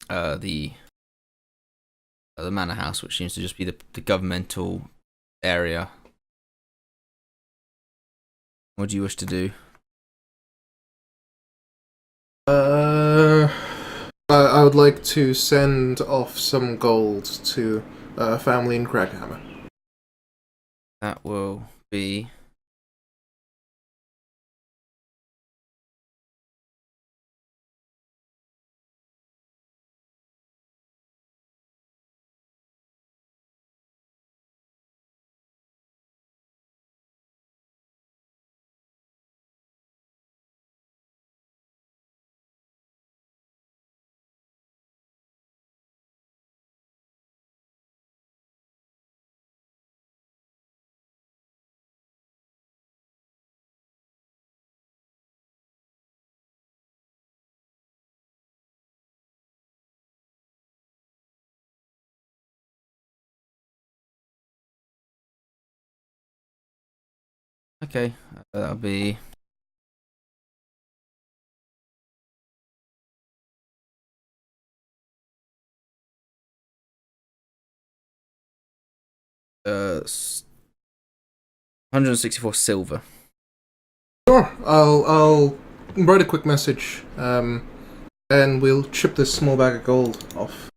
[SPEAKER 1] the manor house, which seems to just be the governmental area. What do you wish to do?
[SPEAKER 6] I would like to send off some gold to a family in Craghammer.
[SPEAKER 1] That will be okay. That'll be uh 164 silver.
[SPEAKER 6] Sure, I'll write a quick message, and we'll chip this small bag of gold off.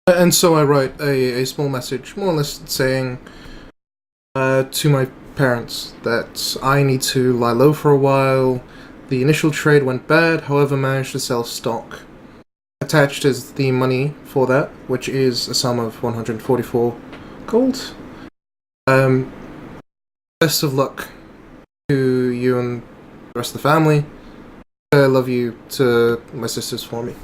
[SPEAKER 6] And so I write a small message, more or less saying to my parents that I need to lie low for a while. The initial trade went bad, however managed to sell stock. Attached is the money for that, which is a sum of 144 gold. Best of luck to you and the rest of the family. I love you to my sisters for me.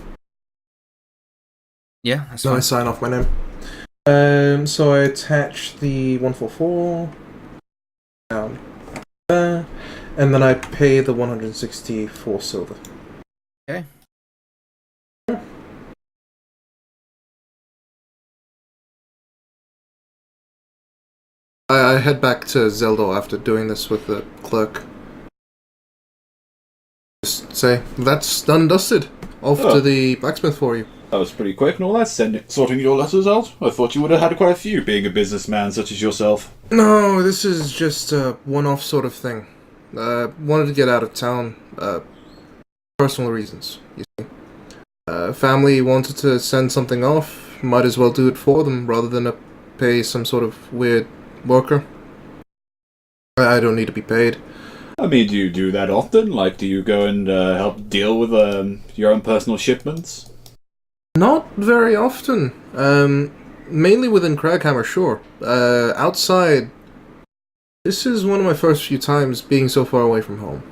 [SPEAKER 1] Yeah, that's
[SPEAKER 6] No, I
[SPEAKER 1] fine.
[SPEAKER 6] sign off my name. So I attach the 144 down there, and then I pay the 164 silver.
[SPEAKER 1] Okay.
[SPEAKER 6] I head back to Zeldor after doing this with the clerk. Just say, that's done dusted. Off
[SPEAKER 3] Oh.
[SPEAKER 6] to the blacksmith for you.
[SPEAKER 3] That was pretty quick and all that, sorting your letters out. I thought you would have had quite a few, being a businessman such as yourself.
[SPEAKER 6] No, this is just a one-off sort of thing. Wanted to get out of town. Personal reasons, you see. Family wanted to send something off. Might as well do it for them rather than pay some sort of weird worker. I don't need to be paid.
[SPEAKER 3] I mean, do you do that often? Like, do you go and help deal with your own personal shipments?
[SPEAKER 6] Not very often. Mainly within Craghammer, sure. Outside, this is one of my first few times being so far away from home.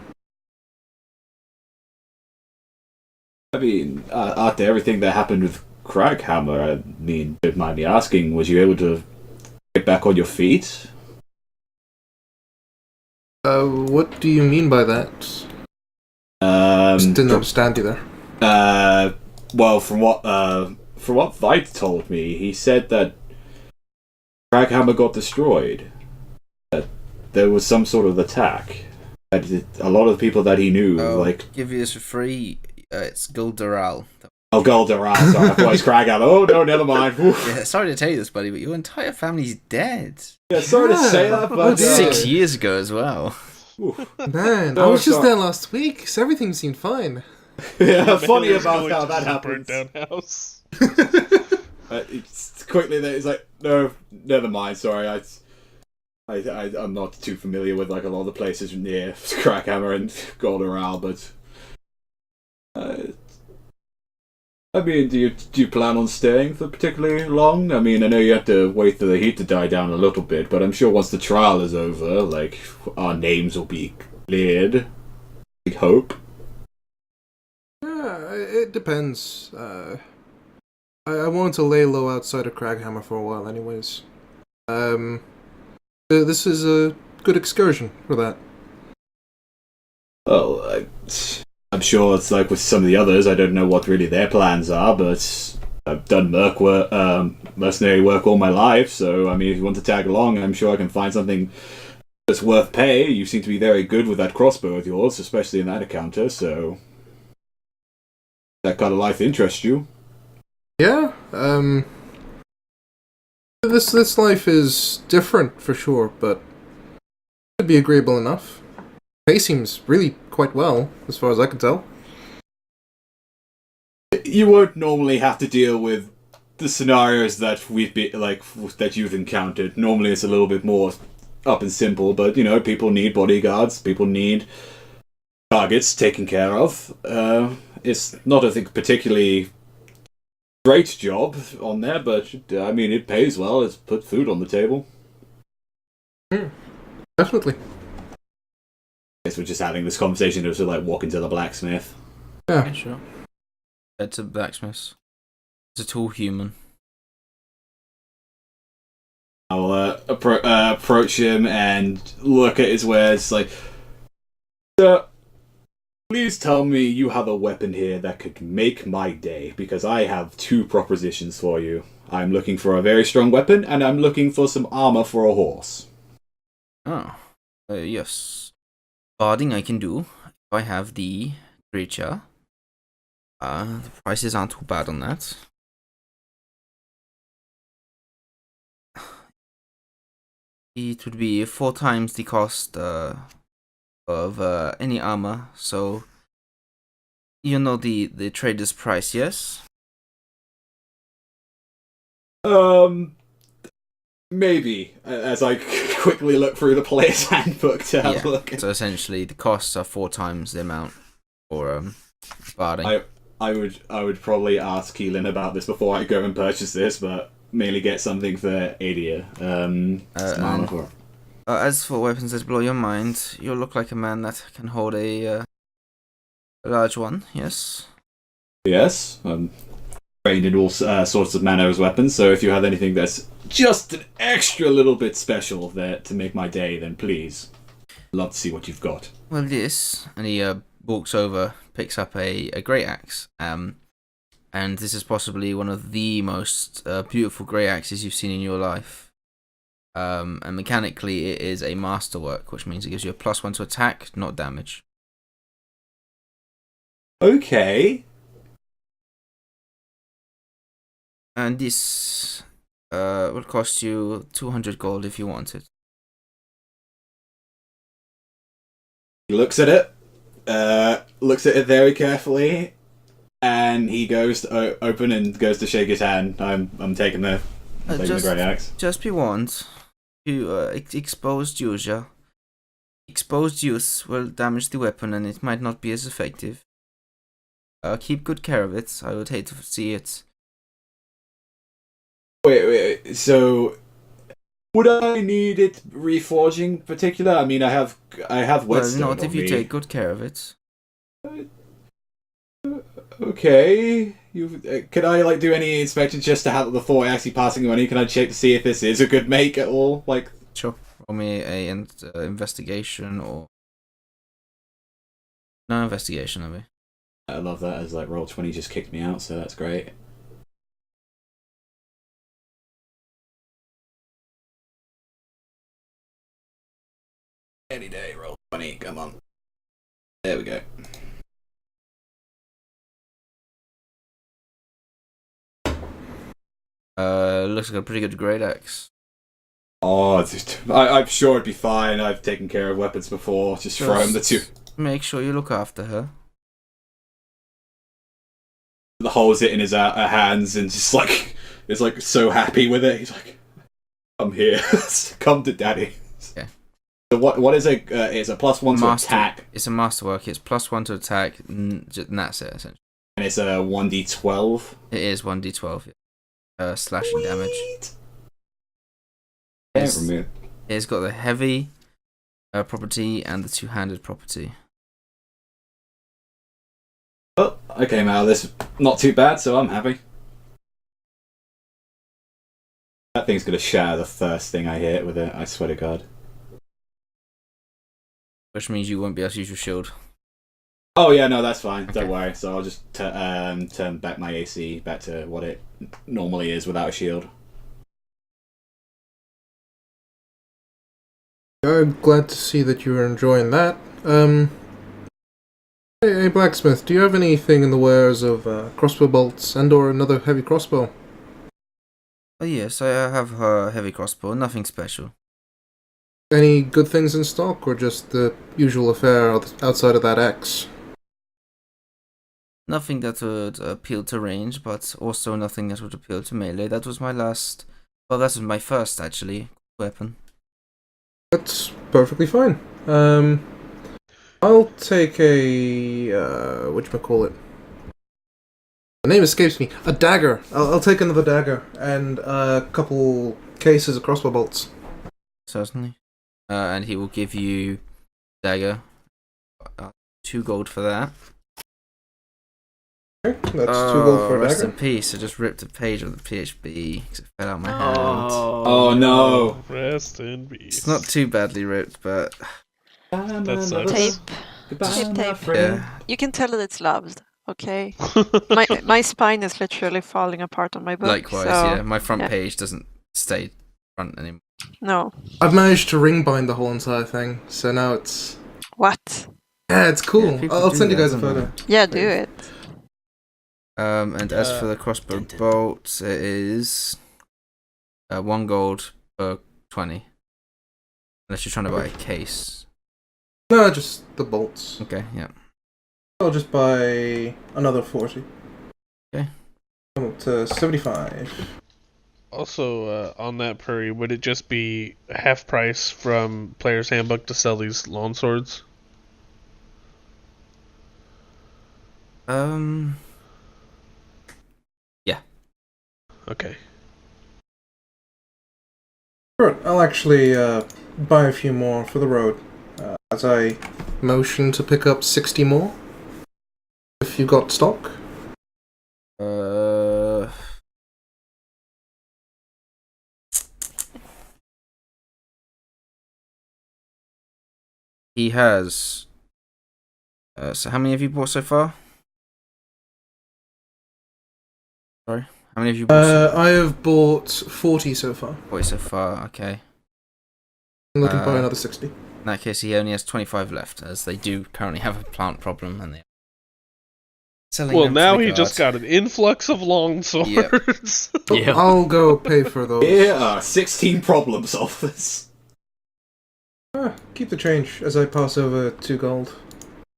[SPEAKER 3] I mean, after everything that happened with Craghammer, I mean, don't mind me asking, was you able to get back on your feet?
[SPEAKER 6] What do you mean by that? Just didn't understand you there.
[SPEAKER 3] Well, from what Vite told me, he said that Craghammer got destroyed. That there was some sort of attack. That a lot of people that he knew, like...
[SPEAKER 1] Give you this for free. It's Guldural.
[SPEAKER 3] Oh, Goldoran, sorry, I thought it was Craghammer. Oh, no, never mind.
[SPEAKER 1] Yeah, sorry to tell you this, buddy, but your entire family's dead.
[SPEAKER 3] Yeah, sorry to say that, but...
[SPEAKER 1] 6 years ago as well.
[SPEAKER 6] Man, I
[SPEAKER 3] No,
[SPEAKER 6] was just
[SPEAKER 3] sorry.
[SPEAKER 6] there last week, so everything seemed fine.
[SPEAKER 3] Yeah, funny
[SPEAKER 2] Man's
[SPEAKER 3] about
[SPEAKER 2] going
[SPEAKER 3] how
[SPEAKER 2] to
[SPEAKER 3] that
[SPEAKER 2] the
[SPEAKER 3] happened.
[SPEAKER 2] burnt down house.
[SPEAKER 3] It's quickly that it's like, no, never mind. Sorry, I'm not too familiar with like a lot of the places near Crackhammer and Goldoral, but I mean, do you plan on staying for particularly long? I mean, I know you have to wait for the heat to die down a little bit, but I'm sure once the trial is over, like our names will be cleared. I hope.
[SPEAKER 6] Yeah, it depends. I wanted to lay low outside of Craghammer for a while anyways. This is a good excursion for that.
[SPEAKER 3] Well, I'm sure it's like with some of the others, I don't know what really their plans are, but I've done mercenary work all my life, so I mean, if you want to tag along, I'm sure I can find something that's worth pay. You seem to be very good with that crossbow of yours, especially in that encounter, so... That kind of life interests you?
[SPEAKER 6] Yeah, this life is different for sure, but could be agreeable enough. Pay seems really quite well, as far as I can tell.
[SPEAKER 3] You won't normally have to deal with the scenarios that that you've encountered. Normally it's a little bit more up and simple, but you know, people need bodyguards, people need targets taken care of. It's not a particularly great job on there, but I mean, it pays well. It's put food on the table.
[SPEAKER 6] Definitely.
[SPEAKER 3] I guess we're just having this conversation to like walk into the blacksmith.
[SPEAKER 6] Yeah.
[SPEAKER 1] Yeah, sure. It's a blacksmith. It's a tall human.
[SPEAKER 3] I'll approach him and look at his wares. Like, sir, please tell me you have a weapon here that could make my day, because I have two propositions for you. I'm looking for a very strong weapon, and I'm looking for some armor for a horse.
[SPEAKER 1] Oh, yes. Barding I can do. If I have the creature. The prices aren't too bad on that. It would be 4 times the cost of any armor, so you know the trader's price, yes?
[SPEAKER 3] Maybe, as I quickly look through the player's handbook to have a look.
[SPEAKER 1] So essentially the costs are 4 times the amount for barding.
[SPEAKER 3] I would probably ask Keelan about this before I go and purchase this, but mainly get something for Adia. Some armor for her.
[SPEAKER 1] As for weapons that blow your mind, you look like a man that can hold a large one, yes?
[SPEAKER 3] Yes, I'm trained in all sorts of manner as weapons, so if you have anything that's just an extra little bit special there to make my day, then please. Love to see what you've got.
[SPEAKER 1] Well, this, and he walks over, picks up a great axe, and this is possibly one of the most beautiful great axes you've seen in your life. And mechanically, it is a masterwork, which means it gives you a +1 to attack, not damage.
[SPEAKER 3] Okay.
[SPEAKER 1] And this will cost you 200 gold if you want it.
[SPEAKER 3] He looks at it, very carefully, and he goes to open and goes to shake his hand. I'm taking the great axe.
[SPEAKER 1] Just be warned, you exposed user. Exposed use will damage the weapon and it might not be as effective. Keep good care of it. I would hate to see it.
[SPEAKER 3] Wait, so would I need it reforging in particular? I mean, I have whetstone.
[SPEAKER 1] Well, not if you take good care of it.
[SPEAKER 3] Okay. Could I do any inspections just to have before actually passing money? Can I check to see if this is a good make at all?
[SPEAKER 1] Sure. Roll me a investigation or no investigation, maybe.
[SPEAKER 3] I love that as roll 20 just kicked me out, so that's great. Any day, roll 20, come on. There we go.
[SPEAKER 1] Looks like a pretty good great axe.
[SPEAKER 3] Oh, I'm sure it'd be fine. I've taken care of weapons before. Just throw him the two.
[SPEAKER 1] Make sure you look after her.
[SPEAKER 3] Holds it in his hands and just is so happy with it. He's like, "I'm here. Come to daddy."
[SPEAKER 1] Yeah.
[SPEAKER 3] So what is a it's a +1 to attack.
[SPEAKER 1] It's a masterwork. It's +1 to attack, and that's it essentially.
[SPEAKER 3] And it's a 1d12.
[SPEAKER 1] It is 1d12. Slashing damage. It's got the heavy property and the two-handed property.
[SPEAKER 3] Oh, okay, Mal. This is not too bad, so I'm happy. That thing's gonna shatter the first thing I hit with it. I swear to God.
[SPEAKER 1] Which means you won't be able to use your shield.
[SPEAKER 3] Oh yeah, no, that's fine.
[SPEAKER 1] Okay.
[SPEAKER 3] Don't worry. So I'll just turn back my AC back to what it normally is without a shield.
[SPEAKER 6] I'm glad to see that you're enjoying that. Hey, blacksmith, do you have anything in the wares of crossbow bolts and/or another heavy crossbow?
[SPEAKER 1] Oh yes, I have a heavy crossbow. Nothing special.
[SPEAKER 6] Any good things in stock, or just the usual affair outside of that axe?
[SPEAKER 1] Nothing that would appeal to range, but also nothing that would appeal to melee. That was my last. Well, that was my first actually weapon.
[SPEAKER 6] That's perfectly fine. I'll take a whatchamacallit. The name escapes me. A dagger. I'll take another dagger and a couple cases of crossbow bolts.
[SPEAKER 1] Certainly. And he will give you dagger. 2 gold for that.
[SPEAKER 6] Okay, that's 2 gold for a
[SPEAKER 1] rest
[SPEAKER 6] dagger.
[SPEAKER 1] in peace. I just ripped a page of the PHB because it fell out of my hand.
[SPEAKER 3] Oh no!
[SPEAKER 2] Rest in peace.
[SPEAKER 1] It's not too badly ripped, but
[SPEAKER 2] That sucks.
[SPEAKER 4] Tape.
[SPEAKER 3] Goodbye,
[SPEAKER 4] Tape.
[SPEAKER 3] friend.
[SPEAKER 1] yeah.
[SPEAKER 4] You can tell that it's loved. Okay. my spine is literally falling apart on my book.
[SPEAKER 1] Likewise,
[SPEAKER 4] so,
[SPEAKER 1] yeah. My front
[SPEAKER 4] yeah.
[SPEAKER 1] page doesn't stay front anymore.
[SPEAKER 4] No.
[SPEAKER 6] I've managed to ring bind the whole entire thing, so now it's...
[SPEAKER 4] What?
[SPEAKER 6] Yeah, it's cool.
[SPEAKER 1] Yeah, people
[SPEAKER 6] I'll
[SPEAKER 1] do
[SPEAKER 6] send you
[SPEAKER 1] that,
[SPEAKER 6] guys a
[SPEAKER 1] don't they?
[SPEAKER 6] photo.
[SPEAKER 4] Yeah, do it.
[SPEAKER 1] And as for the crossbow bolts, it is 1 gold per 20. Unless you're trying to buy a case.
[SPEAKER 6] No, just the bolts.
[SPEAKER 1] Okay, yeah.
[SPEAKER 6] I'll just buy another 40.
[SPEAKER 1] Okay.
[SPEAKER 6] I'm up to 75.
[SPEAKER 2] Also, on that Purry, would it just be half price from Player's Handbook to sell these long swords?
[SPEAKER 1] Yeah.
[SPEAKER 2] Okay.
[SPEAKER 6] Sure, I'll actually buy a few more for the road. As I motion to pick up 60 more. If you got stock.
[SPEAKER 1] He has. So how many have you bought so far? Sorry, how many have you bought?
[SPEAKER 6] I have bought 40 so far.
[SPEAKER 1] 40 so far. Okay.
[SPEAKER 6] I'm looking to buy another 60.
[SPEAKER 1] In that case, he only has 25 left, as they do currently have a plant problem, and they.
[SPEAKER 2] Well, now he just got an influx of longswords.
[SPEAKER 5] Yeah.
[SPEAKER 6] I'll go pay for those.
[SPEAKER 3] Here are 16 problem solvers.
[SPEAKER 6] Keep the change as I pass over 2 gold.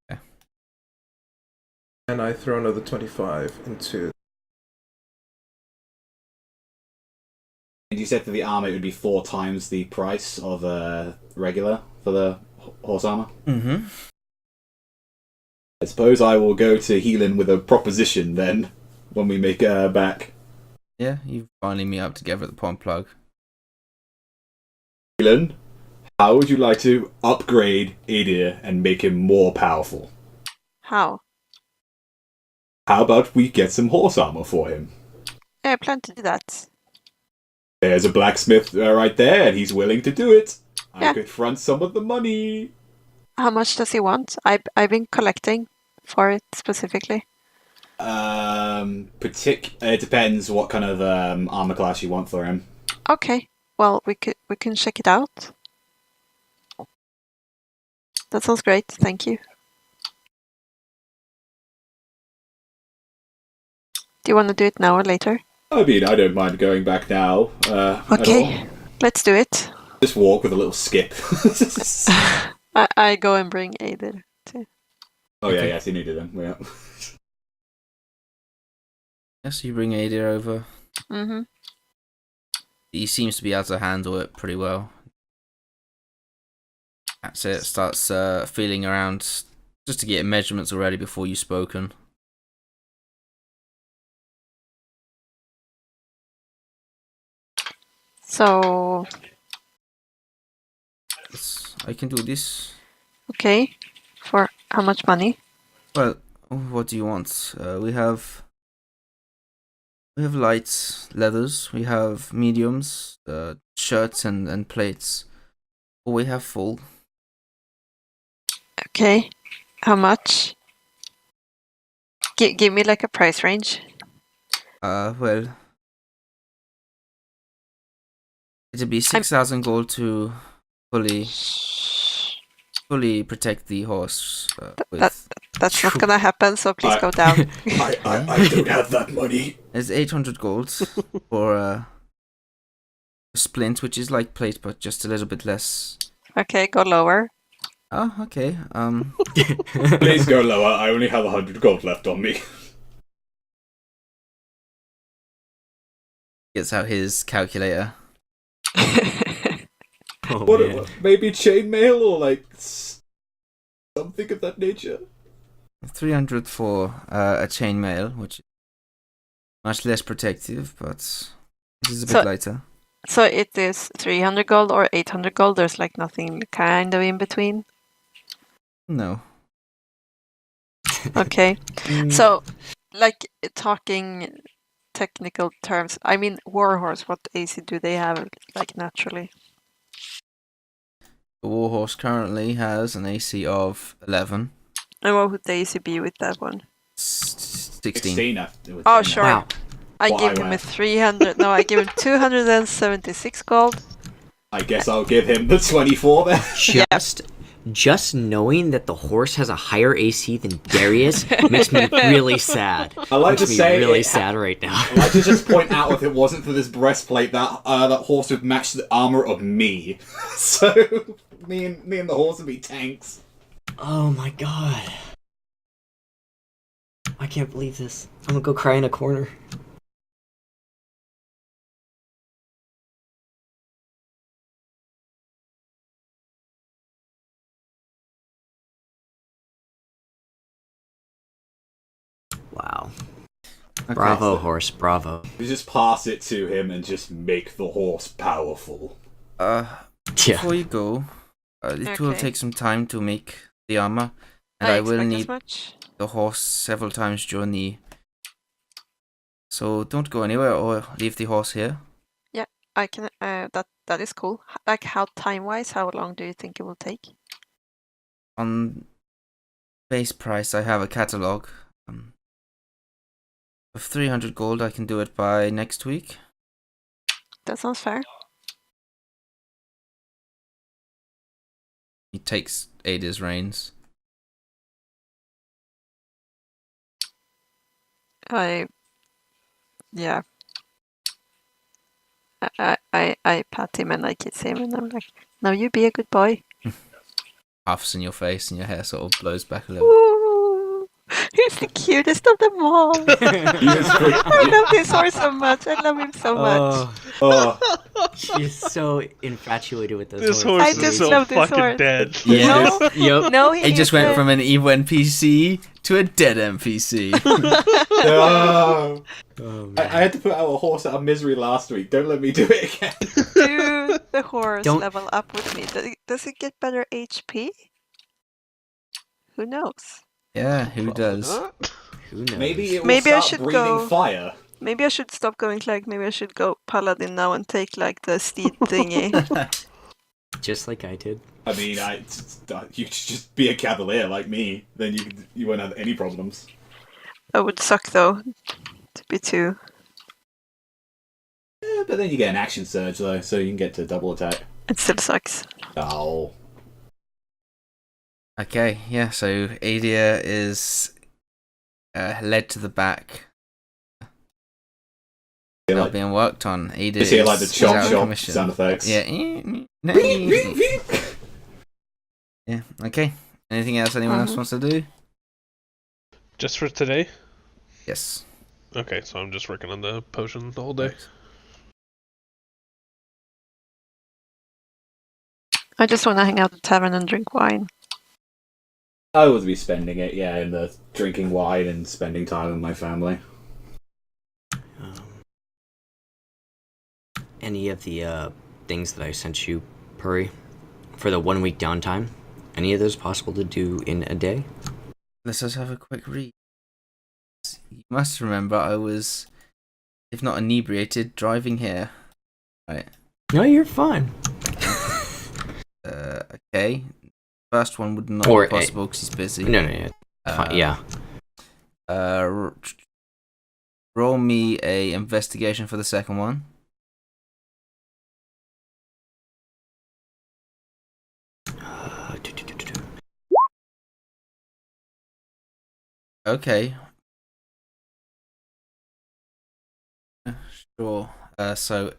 [SPEAKER 1] Okay.
[SPEAKER 6] And I throw another 25 into...
[SPEAKER 3] And you said for the armor it would be 4 times the price of regular for the horse armor?
[SPEAKER 1] Mm-hmm.
[SPEAKER 3] I suppose I will go to Healing with a proposition then, when we make back.
[SPEAKER 1] Yeah, you finally meet up together at the pond plug.
[SPEAKER 3] Healing, how would you like to upgrade Adir and make him more powerful?
[SPEAKER 4] How?
[SPEAKER 3] How about we get some horse armor for him?
[SPEAKER 4] Yeah, I plan to do that.
[SPEAKER 3] There's a blacksmith right there, and he's willing to do it.
[SPEAKER 4] Yeah.
[SPEAKER 3] I could front some of the money.
[SPEAKER 4] How much does he want? I've been collecting for it specifically.
[SPEAKER 3] It depends what kind of armor class you want for him.
[SPEAKER 4] Okay. Well, we can check it out. That sounds great. Thank you. Do you want to do it now or later?
[SPEAKER 3] I mean, I don't mind going back now. At
[SPEAKER 4] Okay.
[SPEAKER 3] all.
[SPEAKER 4] Let's do it.
[SPEAKER 3] Just walk with a little skip.
[SPEAKER 4] I go and bring Ader too.
[SPEAKER 3] Oh yeah, yes, he needed him. Yeah.
[SPEAKER 1] Yes, you bring Adir over.
[SPEAKER 4] Mm-hmm.
[SPEAKER 1] He seems to be able to handle it pretty well. That's it. Starts feeling around just to get measurements already before you've spoken.
[SPEAKER 4] So,
[SPEAKER 1] I can do this.
[SPEAKER 4] okay. For how much money?
[SPEAKER 1] Well, what do you want? We have light leathers. We have mediums, shirts and plates. Or we have full.
[SPEAKER 4] Okay. How much? Give me like a price range.
[SPEAKER 1] Well, it'd be 6,000 gold to fully protect the horse.
[SPEAKER 4] That's not gonna happen, so please go down.
[SPEAKER 3] I don't have that money.
[SPEAKER 1] There's 800 gold for a splint, which is like plate, but just a little bit less.
[SPEAKER 4] Okay, go lower.
[SPEAKER 1] Oh, okay.
[SPEAKER 3] Please go lower. I only have 100 gold left on me.
[SPEAKER 1] Gets out his calculator.
[SPEAKER 5] Oh,
[SPEAKER 3] What?
[SPEAKER 5] man.
[SPEAKER 3] Maybe chainmail or like something of that nature.
[SPEAKER 1] 300 for a chainmail, which is much less protective, but this is a bit lighter.
[SPEAKER 4] So it is 300 gold or 800 gold. There's like nothing kind of in between.
[SPEAKER 1] No.
[SPEAKER 4] Okay. So, like talking technical terms, I mean, warhorse. What AC do they have like naturally?
[SPEAKER 1] The warhorse currently has an AC of 11.
[SPEAKER 4] And what would the AC be with that one?
[SPEAKER 1] 16.
[SPEAKER 4] Oh, sure.
[SPEAKER 5] Wow.
[SPEAKER 4] I
[SPEAKER 3] Well,
[SPEAKER 4] give
[SPEAKER 3] I
[SPEAKER 4] him a
[SPEAKER 3] went.
[SPEAKER 4] 300. No, I give him 276 gold.
[SPEAKER 3] I guess I'll give him the 24 then.
[SPEAKER 5] Just knowing that the horse has a higher AC than Darius makes me really sad.
[SPEAKER 3] I like
[SPEAKER 5] Makes
[SPEAKER 3] to
[SPEAKER 5] me
[SPEAKER 3] say
[SPEAKER 5] really sad right now.
[SPEAKER 3] I'd like to just point out, if it wasn't for this breastplate, that horse would match the armor of me. So me and the horse would be tanks.
[SPEAKER 5] Oh my god. I can't believe this. I'm gonna go cry in a corner. Wow.
[SPEAKER 1] Okay.
[SPEAKER 5] Bravo, horse, bravo.
[SPEAKER 3] You just pass it to him and just make the horse powerful.
[SPEAKER 5] Yeah.
[SPEAKER 1] Before you go, it will
[SPEAKER 4] Okay.
[SPEAKER 1] take some time to make the armor, and I will
[SPEAKER 4] expect as
[SPEAKER 1] need
[SPEAKER 4] much.
[SPEAKER 1] the horse several times during the. So don't go anywhere or leave the horse here.
[SPEAKER 4] I can. That is cool. Like how time wise, how long do you think it will take?
[SPEAKER 1] on base price, I have a catalog. With 300 gold, I can do it by next week.
[SPEAKER 4] That sounds fair.
[SPEAKER 1] He takes Ada's reins.
[SPEAKER 4] Yeah. I pat him and I kiss him and I'm like, now you be a good boy.
[SPEAKER 1] Puffs in your face and your hair sort of blows back a little.
[SPEAKER 4] Ooh, he's the cutest of them all. I love this horse so much. I love him so much.
[SPEAKER 3] Oh,
[SPEAKER 5] She's so infatuated with
[SPEAKER 2] This
[SPEAKER 5] horse.
[SPEAKER 4] I
[SPEAKER 2] horse is
[SPEAKER 4] just
[SPEAKER 2] so
[SPEAKER 4] love this
[SPEAKER 2] fucking
[SPEAKER 4] horse.
[SPEAKER 2] dead.
[SPEAKER 1] Yeah.
[SPEAKER 5] Yep.
[SPEAKER 4] No,
[SPEAKER 1] It just went from an evil NPC to a dead NPC.
[SPEAKER 3] no.
[SPEAKER 5] Oh, man.
[SPEAKER 3] I had to put out a horse out of misery last week. Don't let me do it again.
[SPEAKER 4] Do the horse
[SPEAKER 5] Don't-
[SPEAKER 4] level up with me? Does it get better HP? Who knows?
[SPEAKER 1] Yeah, who does?
[SPEAKER 2] Not.
[SPEAKER 5] Who knows?
[SPEAKER 3] Maybe it will
[SPEAKER 4] Maybe I
[SPEAKER 3] start
[SPEAKER 4] should
[SPEAKER 3] breathing
[SPEAKER 4] go-
[SPEAKER 3] fire.
[SPEAKER 4] Maybe I should stop going Clegg. Maybe I should go Paladin now and take like the steed thingy.
[SPEAKER 5] Just like I did.
[SPEAKER 3] I mean, you should just be a cavalier like me. Then you won't have any problems.
[SPEAKER 4] That would suck though. To be too.
[SPEAKER 3] Yeah, but then you get an action surge though, so you can get to double attack.
[SPEAKER 4] It still sucks.
[SPEAKER 3] Oh.
[SPEAKER 1] Okay, yeah, so Adia is led to the back.
[SPEAKER 3] Yeah,
[SPEAKER 1] Not
[SPEAKER 3] like,
[SPEAKER 1] being worked on. Adia
[SPEAKER 3] just hear like the
[SPEAKER 1] is
[SPEAKER 3] chomp
[SPEAKER 1] out of
[SPEAKER 3] chomp
[SPEAKER 1] commission.
[SPEAKER 3] sound effects.
[SPEAKER 1] Yeah. Yeah, okay. Anything else anyone else wants to do?
[SPEAKER 2] Just for today?
[SPEAKER 1] Yes.
[SPEAKER 2] Okay, so I'm just working on the potion the whole day.
[SPEAKER 4] I just want to hang out at the tavern and drink wine.
[SPEAKER 3] I would be spending it, yeah, in the drinking wine and spending time with my family.
[SPEAKER 5] Any of the things that I sent you, Purry, for the 1 week downtime, any of those possible to do in a day?
[SPEAKER 1] Let's just have a quick read. You must remember I was, if not inebriated, driving here. Right.
[SPEAKER 5] No, you're fine.
[SPEAKER 1] Okay. First one would not
[SPEAKER 5] Or
[SPEAKER 1] be possible because he's busy.
[SPEAKER 5] No, yeah. Fine, yeah.
[SPEAKER 1] Roll me a investigation for the second one. Okay. Sure. So,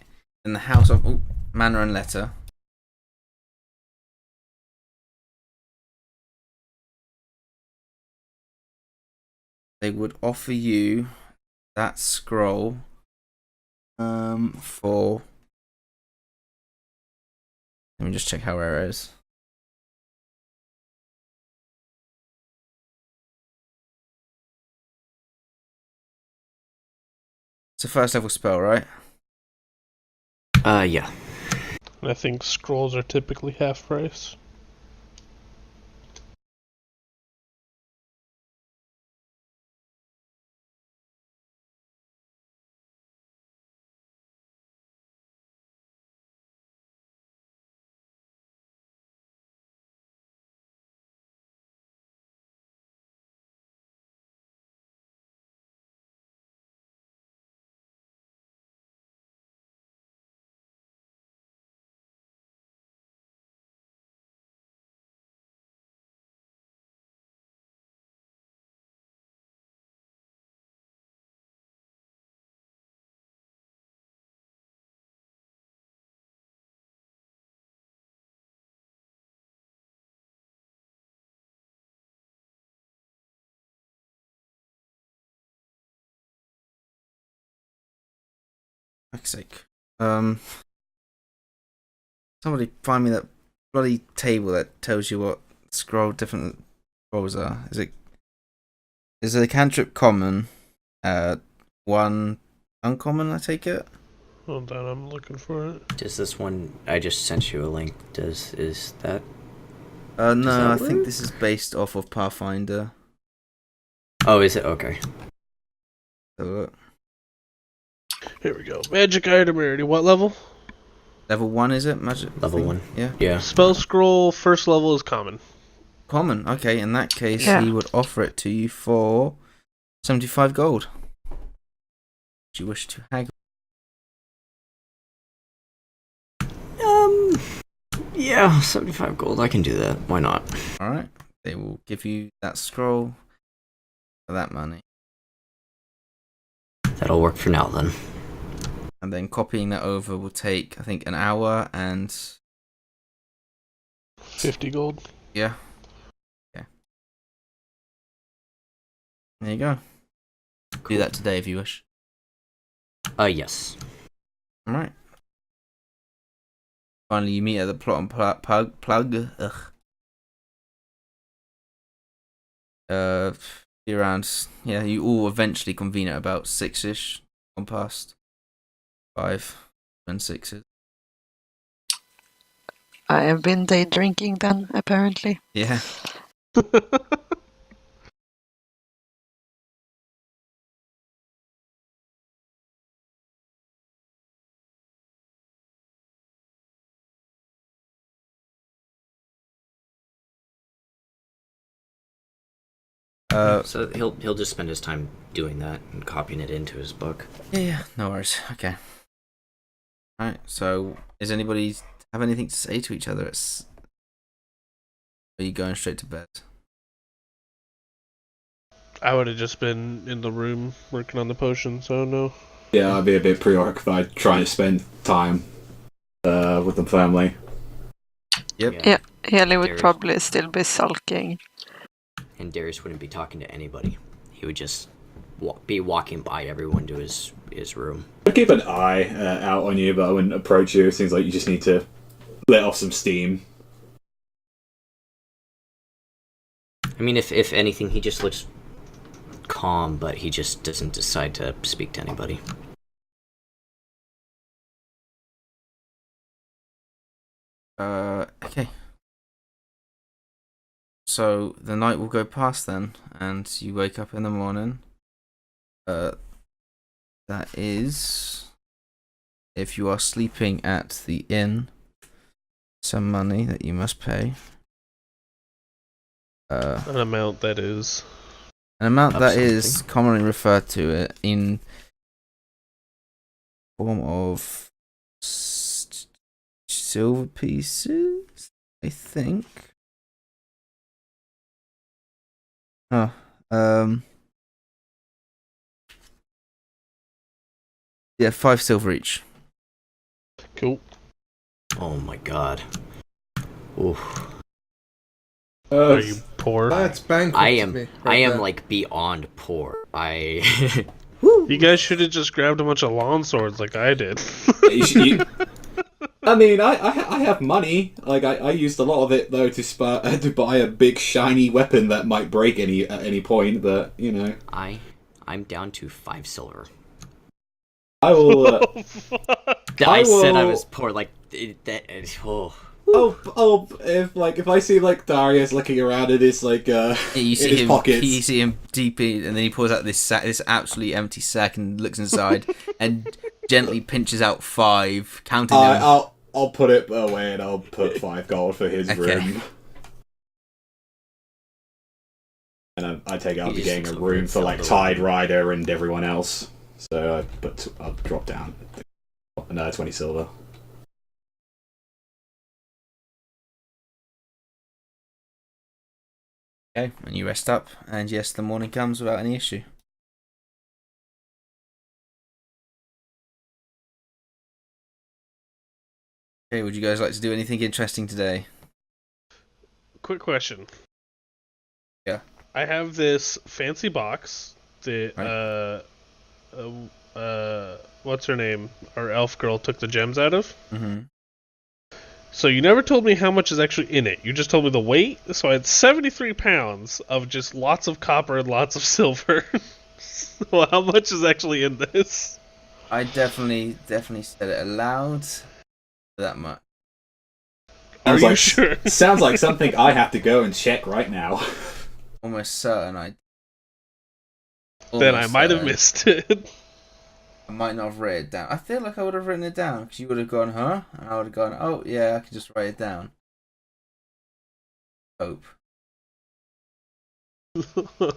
[SPEAKER 1] in the house of Manor and Letter. They would offer you that scroll for. Let me just check how rare it is. It's a first level spell, right?
[SPEAKER 5] Yeah.
[SPEAKER 2] And I think scrolls are typically half price.
[SPEAKER 1] Fuck's sake. Somebody find me that bloody table that tells you what different scrolls are. Is a cantrip common? One uncommon, I take it?
[SPEAKER 2] Hold on, I'm looking for it.
[SPEAKER 5] Does this one I just sent you a link? Is that?
[SPEAKER 1] No,
[SPEAKER 5] that
[SPEAKER 1] I think
[SPEAKER 5] work?
[SPEAKER 1] this is based off of Pathfinder.
[SPEAKER 5] Oh, is it? Okay.
[SPEAKER 1] So,
[SPEAKER 2] Here we go. Magic item rarity. What level?
[SPEAKER 1] level 1 is it? Magic
[SPEAKER 5] Level
[SPEAKER 1] thing?
[SPEAKER 5] 1.
[SPEAKER 1] Yeah.
[SPEAKER 5] Yeah.
[SPEAKER 2] Spell scroll, first level is common.
[SPEAKER 1] Common. Okay, in that case,
[SPEAKER 4] Yeah.
[SPEAKER 1] he would offer it to you for 75 gold. Do you wish to haggle?
[SPEAKER 5] Yeah, 75 gold. I can do that. Why not?
[SPEAKER 1] All right. They will give you that scroll for that money.
[SPEAKER 5] That'll work for now then.
[SPEAKER 1] And then copying that over will take, I think, an hour and...
[SPEAKER 2] 50 gold.
[SPEAKER 1] Yeah. Yeah. There you go. Do that today if you wish.
[SPEAKER 5] Yes.
[SPEAKER 1] All right. Finally, you meet at the plot and plug. Around, yeah, you all eventually convene at about 6ish, on past 5 and 6s.
[SPEAKER 4] I have been day drinking then, apparently.
[SPEAKER 1] Yeah.
[SPEAKER 5] So he'll just spend his time doing that and copying it into his book.
[SPEAKER 1] Yeah, no worries. Okay. Alright, so does anybody have anything to say to each other? Are you going straight to bed?
[SPEAKER 2] I would have just been in the room working on the potion, so no.
[SPEAKER 3] Yeah, I'd be a bit preoccupied trying to spend time with the family.
[SPEAKER 1] Yep.
[SPEAKER 4] Yeah, Haley would
[SPEAKER 5] Darius.
[SPEAKER 4] probably still be sulking.
[SPEAKER 5] And Darius wouldn't be talking to anybody. He would just be walking by everyone to his room.
[SPEAKER 3] I'd keep an eye out on you, but I wouldn't approach you. It seems like you just need to let off some steam.
[SPEAKER 5] I mean, if anything, he just looks calm, but he just doesn't decide to speak to anybody.
[SPEAKER 1] Okay. So the night will go past then, and you wake up in the morning. That is, if you are sleeping at the inn, some money that you must pay.
[SPEAKER 2] An amount that is.
[SPEAKER 1] An amount
[SPEAKER 5] Of
[SPEAKER 1] that is
[SPEAKER 5] something.
[SPEAKER 1] commonly referred to it in form of silver pieces, I think. Oh, yeah, 5 silver each.
[SPEAKER 2] Cool.
[SPEAKER 5] Oh my god. Oof.
[SPEAKER 2] Are you poor?
[SPEAKER 6] That's bankrupt
[SPEAKER 5] I am
[SPEAKER 6] me.
[SPEAKER 5] I
[SPEAKER 6] right
[SPEAKER 5] am
[SPEAKER 6] there.
[SPEAKER 5] like beyond poor.
[SPEAKER 2] You guys should have just grabbed a bunch of lawn swords like I did.
[SPEAKER 3] I mean, I have money. Like I used a lot of it though to buy a big shiny weapon that might break at any point. But you know,
[SPEAKER 5] I'm down to 5 silver.
[SPEAKER 3] I will.
[SPEAKER 2] Oh, fuck.
[SPEAKER 5] I said I
[SPEAKER 3] will-
[SPEAKER 5] was poor. Like oh.
[SPEAKER 3] If I see like Darius looking around in his like
[SPEAKER 1] Yeah, you
[SPEAKER 3] in
[SPEAKER 1] see
[SPEAKER 3] his
[SPEAKER 1] him.
[SPEAKER 3] pockets.
[SPEAKER 1] You see him deep in, and then he pulls out this sack, this absolutely empty sack, and looks inside, and gently pinches out 5, counting them.
[SPEAKER 3] I'll put it away and I'll put 5 gold for his
[SPEAKER 1] Okay.
[SPEAKER 3] room. And I take it I'll
[SPEAKER 5] He
[SPEAKER 3] be
[SPEAKER 5] just
[SPEAKER 3] getting a
[SPEAKER 5] looks
[SPEAKER 3] room
[SPEAKER 5] over
[SPEAKER 3] for
[SPEAKER 5] at
[SPEAKER 3] like
[SPEAKER 5] Tal'Dorei.
[SPEAKER 3] Tide Rider and everyone else. So I'll drop down another 20 silver.
[SPEAKER 1] Okay, and you rest up, and yes, the morning comes without any issue. Okay, would you guys like to do anything interesting today?
[SPEAKER 2] Quick question.
[SPEAKER 1] Yeah.
[SPEAKER 2] I have this fancy box that what's her name? Our elf girl took the gems out of.
[SPEAKER 1] Mm-hmm.
[SPEAKER 2] So you never told me how much is actually in it. You just told me the weight. So I had 73 pounds of just lots of copper and lots of silver. So how much is actually in this?
[SPEAKER 1] I definitely said it aloud. That much.
[SPEAKER 2] Are
[SPEAKER 3] Sounds
[SPEAKER 2] you
[SPEAKER 3] like-
[SPEAKER 2] sure?
[SPEAKER 3] Sounds like something I have to go and check right now.
[SPEAKER 1] Almost certain I.
[SPEAKER 2] Then I
[SPEAKER 1] almost
[SPEAKER 2] might have
[SPEAKER 1] certain.
[SPEAKER 2] missed it.
[SPEAKER 1] I might not have written it down. I feel like I would have written it down because you would have gone, huh? And I would have gone, oh yeah, I can just write it down. Hope.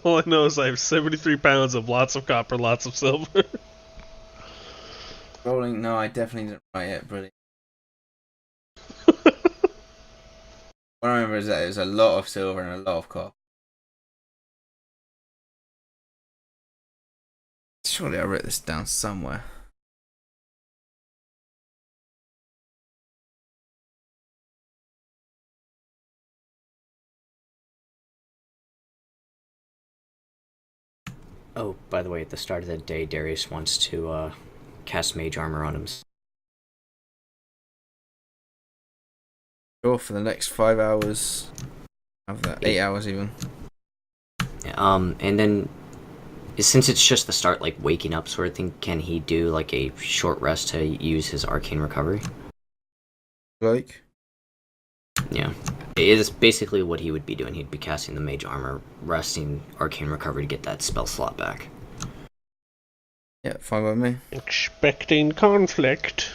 [SPEAKER 2] All I know is I have 73 pounds of lots of copper, lots of silver.
[SPEAKER 1] Rolling. No, I definitely didn't write it. Brilliant. What I remember is that it was a lot of silver and a lot of copper. Surely I wrote this down somewhere.
[SPEAKER 5] Oh, by the way, at the start of the day, Darius wants to cast mage armor on him.
[SPEAKER 1] Sure, for the next 5 hours. Have that 8 hours even.
[SPEAKER 5] And then, since it's just the start, like waking up sort of thing, can he do like a short rest to use his arcane recovery?
[SPEAKER 1] Like?
[SPEAKER 5] Yeah. It is basically what he would be doing. He'd be casting the mage armor, resting arcane recovery to get that spell slot back.
[SPEAKER 1] Yeah, fine by me.
[SPEAKER 2] Expecting conflict.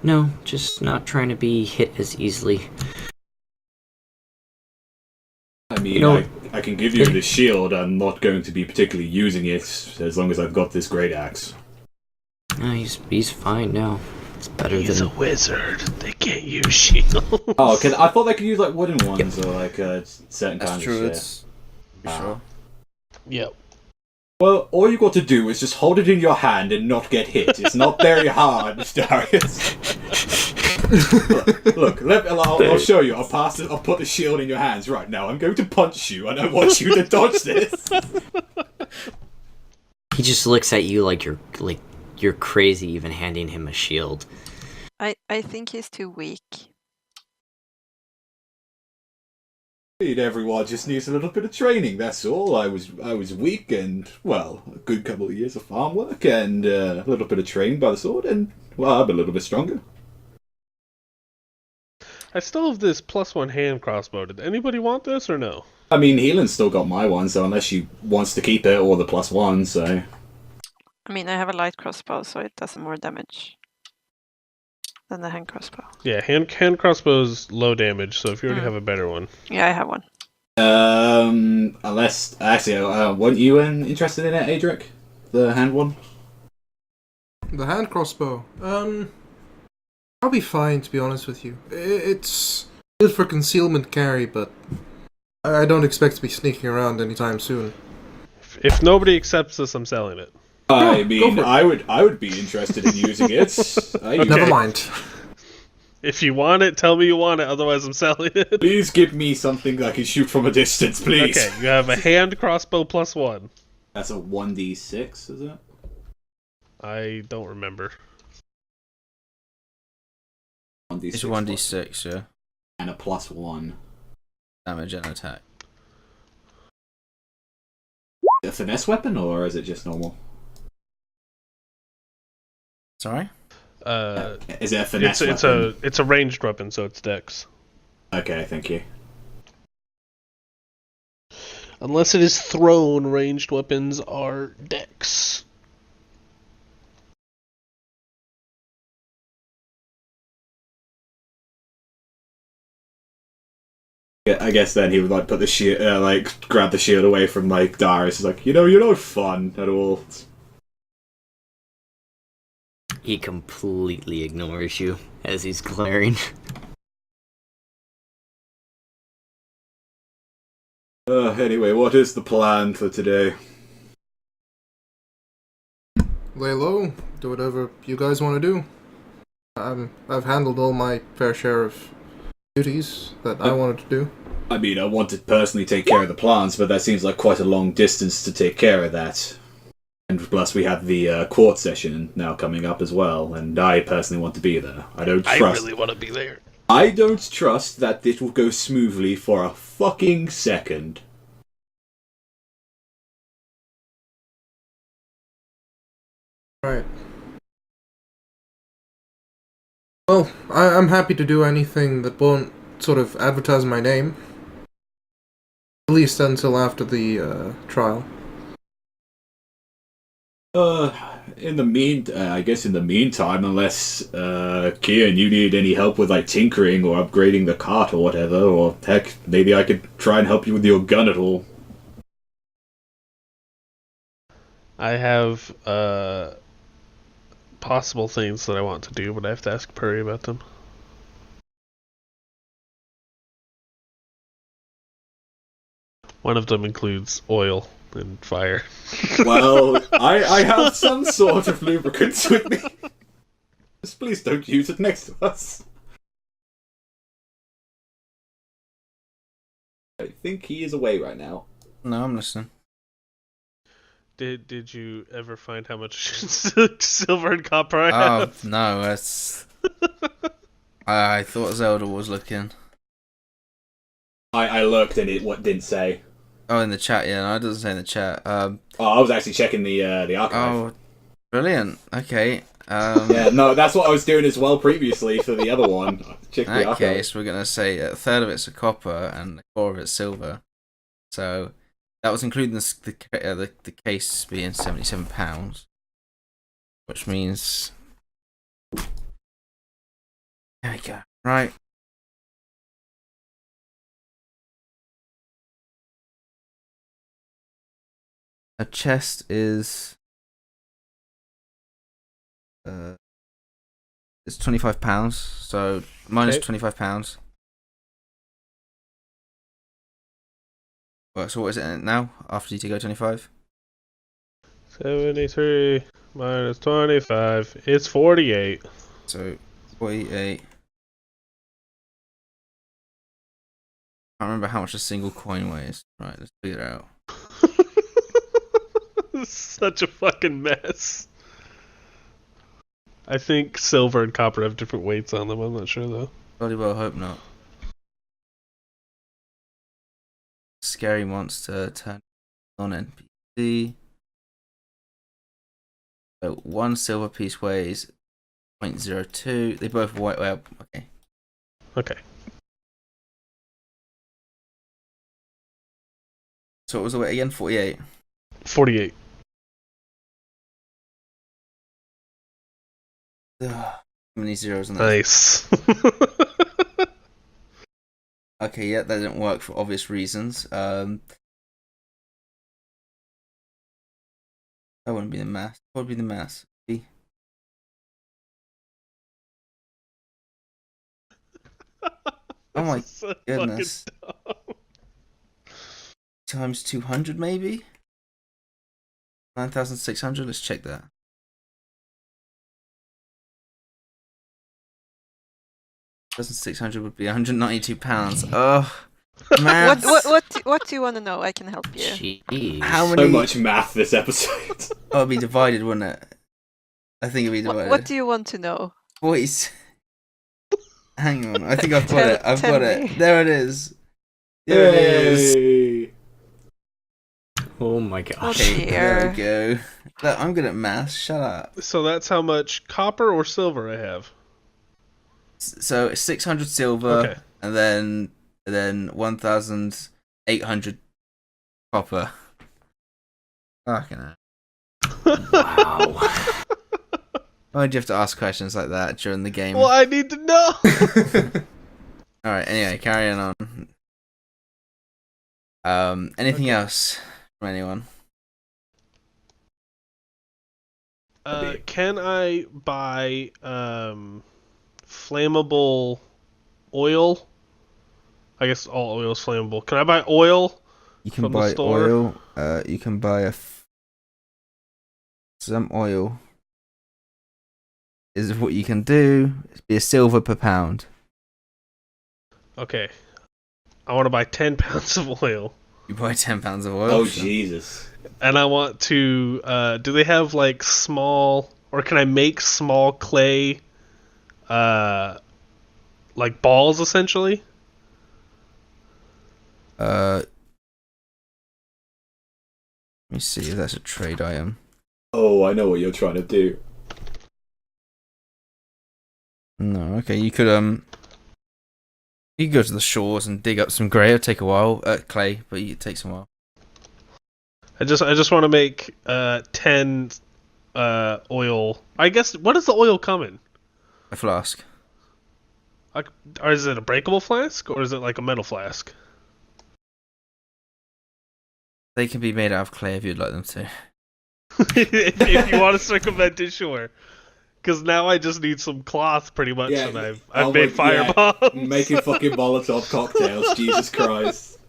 [SPEAKER 5] No, just not trying to be hit as easily.
[SPEAKER 3] I mean,
[SPEAKER 5] You know-
[SPEAKER 3] I can give you the shield. I'm not going to be particularly using it as long as I've got this great axe.
[SPEAKER 5] No, he's fine now. It's better
[SPEAKER 2] He's
[SPEAKER 5] than...
[SPEAKER 2] a wizard. They can't use shields.
[SPEAKER 3] Oh, I thought they could use like wooden ones or like certain
[SPEAKER 1] That's
[SPEAKER 3] kinds
[SPEAKER 1] true,
[SPEAKER 3] of shit.
[SPEAKER 1] it's... For sure.
[SPEAKER 2] Yep.
[SPEAKER 3] Well, all you got to do is just hold it in your hand and not get hit. It's not very hard, Darius. Look, I'll show you. I'll put the shield in your hands right now. I'm going to punch you, and I want you to dodge this.
[SPEAKER 5] He just looks at you like you're crazy even handing him a shield.
[SPEAKER 4] I think he's too weak.
[SPEAKER 3] Everyone just needs a little bit of training. That's all. I was weak, and well, a good couple of years of farm work, and a little bit of training by the sword, and well, I'm a little bit stronger.
[SPEAKER 2] I still have this +1 hand crossbow. Did anybody want this or no?
[SPEAKER 3] I mean, Healen's still got my one, so unless she wants to keep it or the +1, so.
[SPEAKER 4] I mean, I have a light crossbow, so it does more damage than the hand crossbow.
[SPEAKER 2] Yeah, hand crossbow's low damage, so if you already have a better one.
[SPEAKER 4] Yeah, I have one.
[SPEAKER 3] Unless actually, weren't you interested in it, Adric? The hand one.
[SPEAKER 6] The hand crossbow. I'll be fine, to be honest with you. It's good for concealment carry, but I don't expect to be sneaking around anytime soon.
[SPEAKER 2] If nobody accepts this, I'm selling it.
[SPEAKER 3] I
[SPEAKER 6] go
[SPEAKER 3] mean,
[SPEAKER 6] for it.
[SPEAKER 3] I would be interested in using it.
[SPEAKER 6] Never mind.
[SPEAKER 2] If you want it, tell me you want it, otherwise I'm selling it.
[SPEAKER 3] Please give me something I can shoot from a distance, please.
[SPEAKER 2] Okay, you have a hand crossbow +1.
[SPEAKER 3] That's a 1d6, is it?
[SPEAKER 2] I don't remember.
[SPEAKER 3] 1d6
[SPEAKER 1] It's 1d6, yeah.
[SPEAKER 3] and a +1.
[SPEAKER 1] Damage and attack.
[SPEAKER 3] A finesse weapon, or is it just normal?
[SPEAKER 1] Sorry?
[SPEAKER 3] Is it a finesse weapon?
[SPEAKER 2] It's a ranged weapon, so it's dex.
[SPEAKER 3] Okay, thank you.
[SPEAKER 2] Unless it is thrown, ranged weapons are dex.
[SPEAKER 3] Yeah, I guess then he would like put the shield, grab the shield away from like Darius. He's like, you're no fun at all.
[SPEAKER 5] He completely ignores you as he's glaring.
[SPEAKER 3] Anyway, what is the plan for today?
[SPEAKER 6] Lay low, do whatever you guys want to do. I've handled all my fair share of duties that I wanted to do.
[SPEAKER 3] I mean, I want to personally take care of the plants, but that seems like quite a long distance to take care of that. And plus, we have the court session now coming up as well, and I personally want to be there. I
[SPEAKER 2] really want to be there.
[SPEAKER 3] I don't trust that this will go smoothly for a fucking second.
[SPEAKER 6] Right. Well, I'm happy to do anything that won't sort of advertise my name. At least until after the trial.
[SPEAKER 3] I guess in the meantime, unless Kian, you need any help with like tinkering or upgrading the cart or whatever, or heck, maybe I could try and help you with your gun at all.
[SPEAKER 2] I have possible things that I want to do, but I have to ask Purry about them. One of them includes oil and fire.
[SPEAKER 3] Well, I have some sort of lubricants with me. Just please don't use it next to us. I think he is away right now.
[SPEAKER 1] No, I'm listening.
[SPEAKER 2] Did you ever find how much silver and copper I
[SPEAKER 1] Oh
[SPEAKER 2] have?
[SPEAKER 1] no, that's. I thought Zelda was looking.
[SPEAKER 3] I looked and it didn't say.
[SPEAKER 1] Oh, in the chat, yeah. No, it doesn't say in the chat.
[SPEAKER 3] I was actually checking the archive.
[SPEAKER 1] Oh, brilliant. Okay.
[SPEAKER 3] Yeah, no, that's what I was doing as well previously for the other one. Check
[SPEAKER 1] In
[SPEAKER 3] the
[SPEAKER 1] that
[SPEAKER 3] archive.
[SPEAKER 1] case, we're gonna say a third of it's a copper and a quarter of it's silver. So that was including the case being £77, which means there we go. Right. A chest is it's £25, so minus
[SPEAKER 2] Okay.
[SPEAKER 1] £25. Well, so what is it now after you go 25?
[SPEAKER 2] 73 minus 25. It's 48.
[SPEAKER 1] So 48. I can't remember how much a single coin weighs. Right, let's figure it out.
[SPEAKER 2] This is such a fucking mess. I think silver and copper have different weights on them. I'm not sure though.
[SPEAKER 1] Bloody well hope not. Scary monster turn on NPC. So one silver piece weighs 0.02. They both weigh. Well, okay.
[SPEAKER 2] Okay.
[SPEAKER 1] So what was the weight again? 48.
[SPEAKER 2] 48.
[SPEAKER 1] Ugh, how many zeros on that?
[SPEAKER 2] Nice.
[SPEAKER 1] Okay, yeah, that didn't work for obvious reasons. That wouldn't be the mass. What would be the mass? Oh my
[SPEAKER 2] This is so
[SPEAKER 1] goodness.
[SPEAKER 2] fucking dumb.
[SPEAKER 1] Times 200 maybe? 9,600? Let's check that. 9,600 would be £192. Oh, man.
[SPEAKER 4] What do you want to know? I can help you.
[SPEAKER 5] Jeez.
[SPEAKER 1] How
[SPEAKER 3] So
[SPEAKER 1] many?
[SPEAKER 3] much math this episode.
[SPEAKER 1] Oh, it'd be divided, wouldn't it? I think it'd be divided.
[SPEAKER 4] What do you want to know?
[SPEAKER 1] Boys. Hang on, I think I've got it. I've
[SPEAKER 4] Tell
[SPEAKER 1] got
[SPEAKER 4] me.
[SPEAKER 1] it. There it is. There it is.
[SPEAKER 3] Yay.
[SPEAKER 5] Oh my
[SPEAKER 4] Oh
[SPEAKER 5] gosh.
[SPEAKER 1] Okay, there we
[SPEAKER 4] dear.
[SPEAKER 1] go. Look, I'm good at maths. Shut up.
[SPEAKER 2] So that's how much copper or silver I have.
[SPEAKER 1] So 600 silver,
[SPEAKER 2] Okay.
[SPEAKER 1] and then 1,800 copper. Fucking hell.
[SPEAKER 5] Wow.
[SPEAKER 1] Why'd you have to ask questions like that during the game?
[SPEAKER 2] Well, I need to know.
[SPEAKER 1] Alright, anyway, carrying on. Anything else from anyone?
[SPEAKER 2] Can I buy flammable oil? I guess all oil is flammable. Can I buy oil?
[SPEAKER 1] You can
[SPEAKER 2] From the
[SPEAKER 1] buy
[SPEAKER 2] store?
[SPEAKER 1] oil. You can buy some oil. Is what you can do. It'd be a silver per pound.
[SPEAKER 2] Okay. I want to buy 10 pounds of oil.
[SPEAKER 1] You buy £10 of oil.
[SPEAKER 3] Oh,
[SPEAKER 1] sure.
[SPEAKER 3] Jesus.
[SPEAKER 2] And I want to, do they have like small, or can I make small clay, like balls essentially?
[SPEAKER 1] Let me see if that's a trade item.
[SPEAKER 3] Oh, I know what you're trying to do.
[SPEAKER 1] No, okay, you could go to the shores and dig up some grey. It'll take a while, clay, but it takes a while.
[SPEAKER 2] I just want to make 10 oil. I guess, what does the oil come in?
[SPEAKER 1] A flask.
[SPEAKER 2] Like, or is it a breakable flask, or is it like a metal flask?
[SPEAKER 1] They can be made out of clay if you'd like them to.
[SPEAKER 2] If you want to circumvent it, sure. Because now I just need some cloth, pretty much,
[SPEAKER 3] Yeah,
[SPEAKER 2] and I've made fire
[SPEAKER 3] yeah,
[SPEAKER 2] bombs.
[SPEAKER 3] making fucking Molotov cocktails, Jesus Christ.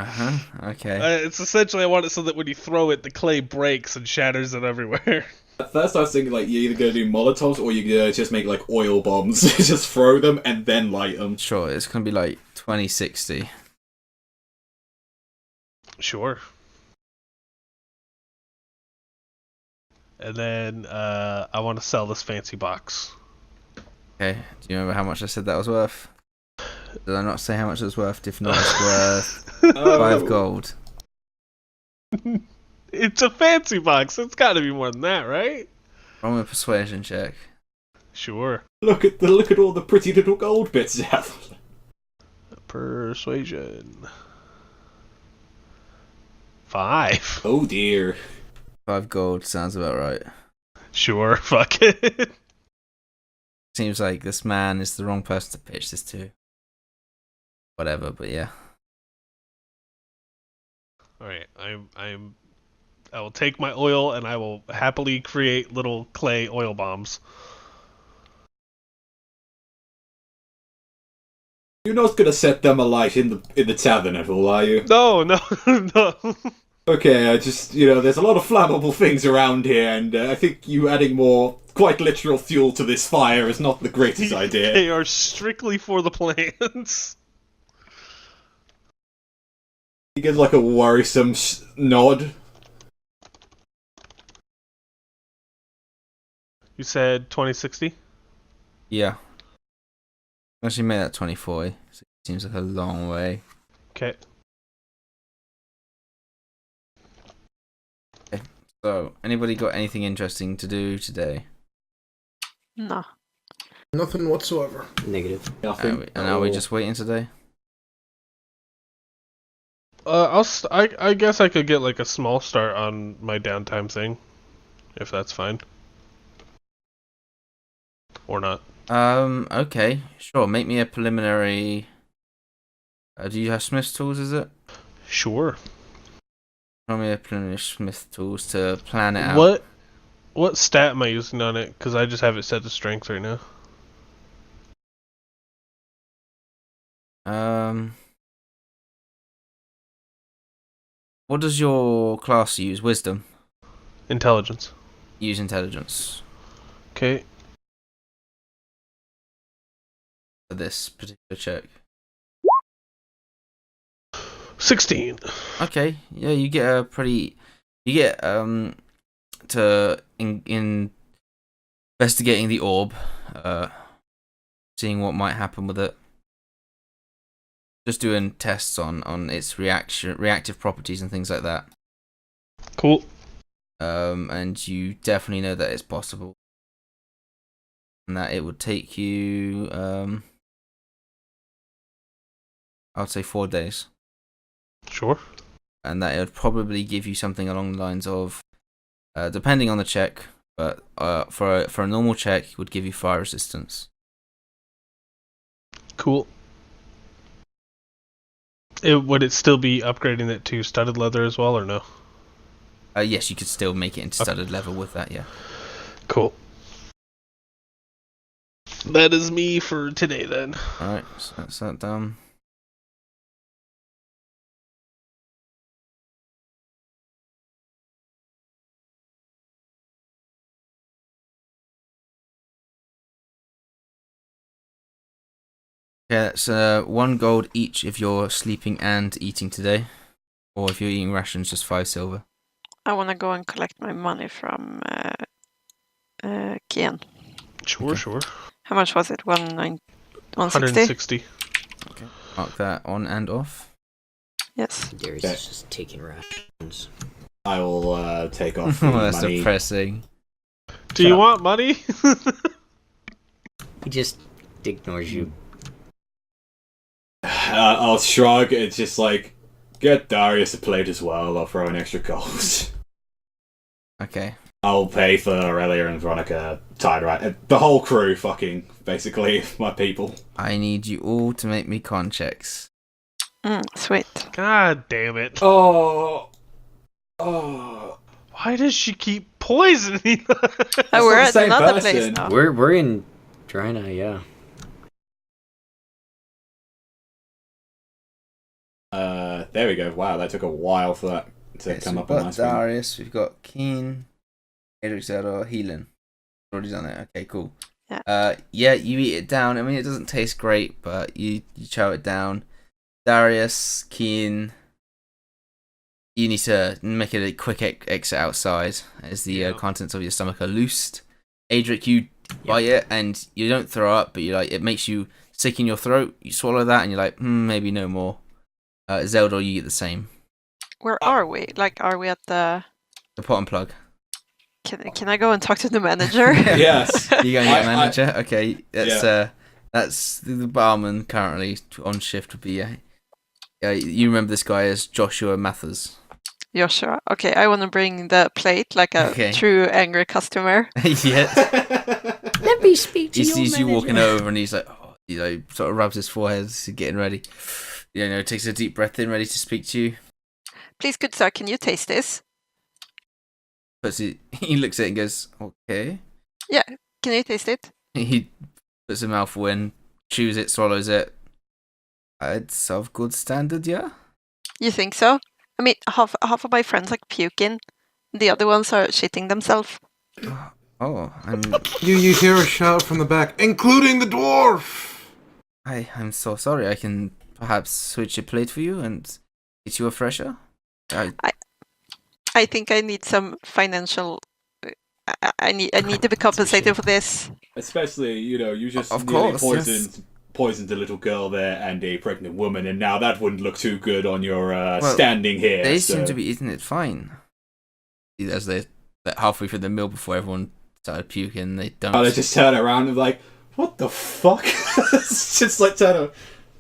[SPEAKER 1] Okay.
[SPEAKER 2] It's essentially, I want it so that when you throw it, the clay breaks and shatters it everywhere.
[SPEAKER 3] At first I was thinking, like, you're either gonna do Molotovs or you're gonna just make, like, oil bombs. Just throw them and then light them.
[SPEAKER 1] Sure, it's gonna be like 2060.
[SPEAKER 2] Sure. And then I want to sell this fancy box.
[SPEAKER 1] Okay. Do you remember how much I said that was worth? Did I not say how much it was worth? If not, it's worth 5 gold.
[SPEAKER 2] It's a fancy box. It's got to be more than that, right?
[SPEAKER 1] Roll me a persuasion check.
[SPEAKER 2] Sure.
[SPEAKER 3] Look at all the pretty little gold bits you have.
[SPEAKER 2] Persuasion. 5.
[SPEAKER 3] Oh dear.
[SPEAKER 1] 5 gold sounds about right.
[SPEAKER 2] Sure, fuck it.
[SPEAKER 1] Seems like this man is the wrong person to pitch this to. Whatever, but yeah.
[SPEAKER 2] Alright, I will take my oil and I will happily create little clay oil bombs.
[SPEAKER 3] You're not gonna set them alight in the tavern at all, are you?
[SPEAKER 2] No, no, no.
[SPEAKER 3] Okay, there's a lot of flammable things around here, and I think you adding more quite literal fuel to this fire is not the greatest idea.
[SPEAKER 2] They are strictly for the plants.
[SPEAKER 3] He gives like a worrisome nod.
[SPEAKER 2] You said 2060?
[SPEAKER 1] Yeah. Actually made that 2040. So it seems like a long way.
[SPEAKER 2] Okay.
[SPEAKER 1] So, anybody got anything interesting to do today?
[SPEAKER 4] No.
[SPEAKER 6] Nothing whatsoever.
[SPEAKER 5] Negative.
[SPEAKER 1] Are we just waiting today?
[SPEAKER 2] I guess I could get like a small start on my downtime thing, if that's fine. Or not.
[SPEAKER 1] Okay. Sure, make me a preliminary... do you have Smith's tools, is it?
[SPEAKER 2] Sure.
[SPEAKER 1] Show me a preliminary Smith tools to plan it out.
[SPEAKER 2] What stat am I using on it? Because I just have it set to strength right now.
[SPEAKER 1] What does your class use? Wisdom?
[SPEAKER 2] Intelligence.
[SPEAKER 1] Use intelligence
[SPEAKER 2] Okay.
[SPEAKER 1] for this particular check.
[SPEAKER 2] 16.
[SPEAKER 1] Okay, yeah, you get a pretty... You get, to investigating the orb, seeing what might happen with it. Just doing tests on its reactive properties and things like that.
[SPEAKER 2] Cool.
[SPEAKER 1] And you definitely know that it's possible. And that it would take you, I would say 4 days.
[SPEAKER 2] Sure.
[SPEAKER 1] And that it would probably give you something along the lines of, depending on the check, but for a normal check, it would give you fire resistance.
[SPEAKER 2] Cool. Would it still be upgrading it to studded leather as well, or no?
[SPEAKER 1] Yes, you could still make it into studded leather with that, yeah.
[SPEAKER 2] Cool. That is me for today, then.
[SPEAKER 1] Alright, so that's that done. Yeah, that's 1 gold each if you're sleeping and eating today. Or if you're eating rations, just 5 silver.
[SPEAKER 4] I want to go and collect my money from Kian.
[SPEAKER 2] Sure,
[SPEAKER 1] Okay.
[SPEAKER 2] sure.
[SPEAKER 4] How much was it? 160?
[SPEAKER 2] 160.
[SPEAKER 1] Okay. Mark that on and off.
[SPEAKER 4] Yes.
[SPEAKER 5] Darius
[SPEAKER 3] Okay.
[SPEAKER 5] is just taking rations.
[SPEAKER 3] I will take off the
[SPEAKER 1] Oh, that's
[SPEAKER 3] money.
[SPEAKER 1] depressing.
[SPEAKER 2] Do you want money?
[SPEAKER 5] He just ignores you.
[SPEAKER 3] I'll shrug. It's just like, get Darius a plate as well. I'll throw an extra gold.
[SPEAKER 1] Okay.
[SPEAKER 3] I'll pay for Aurelia and Veronica, Tal'Dorei, the whole crew, fucking, basically, my people.
[SPEAKER 1] I need you all to make me con checks.
[SPEAKER 4] Sweet.
[SPEAKER 2] God damn it.
[SPEAKER 3] Oh.
[SPEAKER 2] Why does she keep poisoning us?
[SPEAKER 4] Oh, we're
[SPEAKER 3] not the
[SPEAKER 4] at
[SPEAKER 3] same
[SPEAKER 4] another
[SPEAKER 3] person.
[SPEAKER 4] place now.
[SPEAKER 5] We're in Drynna, yeah.
[SPEAKER 3] There we go. Wow, that took a while for that to come up on my
[SPEAKER 1] We've got
[SPEAKER 3] screen.
[SPEAKER 1] Darius, we've got Keen, Edric Zero, Healing. Already done it. Okay, cool.
[SPEAKER 4] Yeah.
[SPEAKER 1] Yeah, you eat it down. I mean, it doesn't taste great, but you chow it down. Darius, Keen, you need to make it a quick exit outside as the contents of your stomach are loosed. Adric, you bite it and you don't throw up, but you like it makes you sick in your throat. You swallow that and you're like, maybe no more. Zeldor, you get the same.
[SPEAKER 4] Where are we? Like, are we at the...
[SPEAKER 1] The pot and plug.
[SPEAKER 4] Can I go and talk to the manager?
[SPEAKER 3] Yes.
[SPEAKER 1] You going to get a manager? Okay, that's the barman currently on shift would be. You remember this guy as Joshua Mathers.
[SPEAKER 4] Joshua. Okay, I want to bring the plate like a true angry customer.
[SPEAKER 1] Yes.
[SPEAKER 5] Let me speak to
[SPEAKER 1] He
[SPEAKER 5] your
[SPEAKER 1] sees you
[SPEAKER 5] manager.
[SPEAKER 1] walking over and he's like, sort of rubs his forehead, getting ready. Takes a deep breath in, ready to speak to you.
[SPEAKER 4] Please, good sir, can you taste this?
[SPEAKER 1] He looks at it and goes, okay.
[SPEAKER 4] Yeah, can you taste it?
[SPEAKER 1] He puts a mouthful in, chews it, swallows it. It's of good standard, yeah?
[SPEAKER 4] You think so? I mean, half of my friends like puking. The other ones are shitting themselves.
[SPEAKER 1] Oh,
[SPEAKER 6] You hear a shout from the back, including the dwarf!
[SPEAKER 1] I'm so sorry. I can perhaps switch a plate for you and get you a fresher?
[SPEAKER 4] I think I need some financial... I need to be compensated for this.
[SPEAKER 3] Especially, you just
[SPEAKER 1] Of
[SPEAKER 3] nearly
[SPEAKER 1] course,
[SPEAKER 3] poisoned a little girl there and a pregnant woman, and now that wouldn't look too good on your standing here.
[SPEAKER 1] They seem to be eating it fine. As they're halfway through the meal before everyone started puking, they don't...
[SPEAKER 3] Oh, they just turn around and like, what the fuck? It's just like turn around.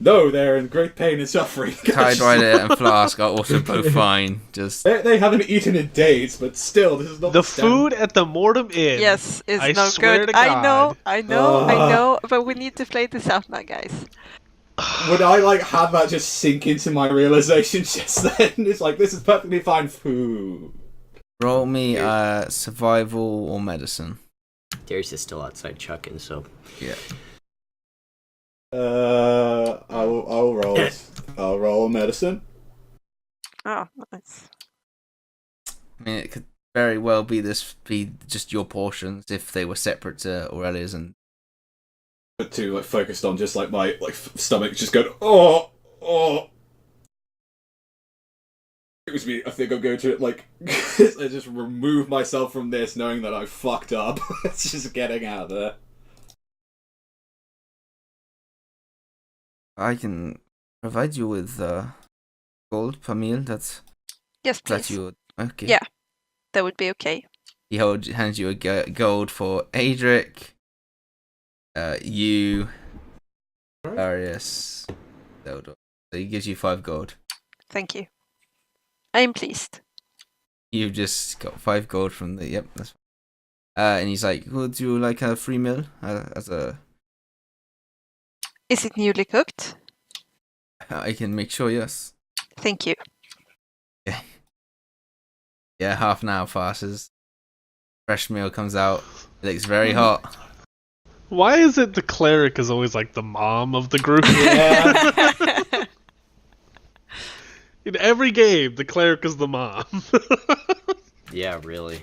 [SPEAKER 3] No, they're in great pain and suffering.
[SPEAKER 1] Tal'Dorei and Flask are also both fine. Just
[SPEAKER 3] they haven't eaten in days, but still, this is not
[SPEAKER 2] The food at the Mortem Inn.
[SPEAKER 4] Yes, it's
[SPEAKER 2] I
[SPEAKER 4] not
[SPEAKER 2] swear
[SPEAKER 4] good.
[SPEAKER 2] to God.
[SPEAKER 4] I know, but we need to play this out now, guys.
[SPEAKER 3] Would I have that just sink into my realization just then? It's like, this is perfectly fine food.
[SPEAKER 1] roll me survival or medicine.
[SPEAKER 5] Darius is still outside chucking, so...
[SPEAKER 1] Yeah.
[SPEAKER 3] I'll roll it. I'll roll medicine.
[SPEAKER 4] Oh, nice.
[SPEAKER 1] I mean, it could very well be just your portions if they were separate to Aurelia's and...
[SPEAKER 3] But too focused on just my stomach just going, oh. Excuse me, I think I'm going to I just remove myself from this knowing that I fucked up. It's just getting out of there.
[SPEAKER 1] I can provide you with gold per meal. That's
[SPEAKER 4] Yes,
[SPEAKER 1] that
[SPEAKER 4] please.
[SPEAKER 1] you... Okay.
[SPEAKER 4] Yeah. That would be okay.
[SPEAKER 1] He hands you a gold for Adric, you, Darius, Zeldor. So he gives you 5 gold.
[SPEAKER 4] Thank you. I am pleased.
[SPEAKER 1] You've just got 5 gold from the... Yep, that's fine. And he's like, would you like a free meal as a...
[SPEAKER 4] Is it newly cooked?
[SPEAKER 1] I can make sure, yes.
[SPEAKER 4] Thank you.
[SPEAKER 1] Yeah, half an hour passes. Fresh meal comes out. It looks very hot.
[SPEAKER 2] Why is it the cleric is always like the mom of the group?
[SPEAKER 3] Yeah.
[SPEAKER 2] In every game, the cleric is the mom.
[SPEAKER 5] Yeah, really.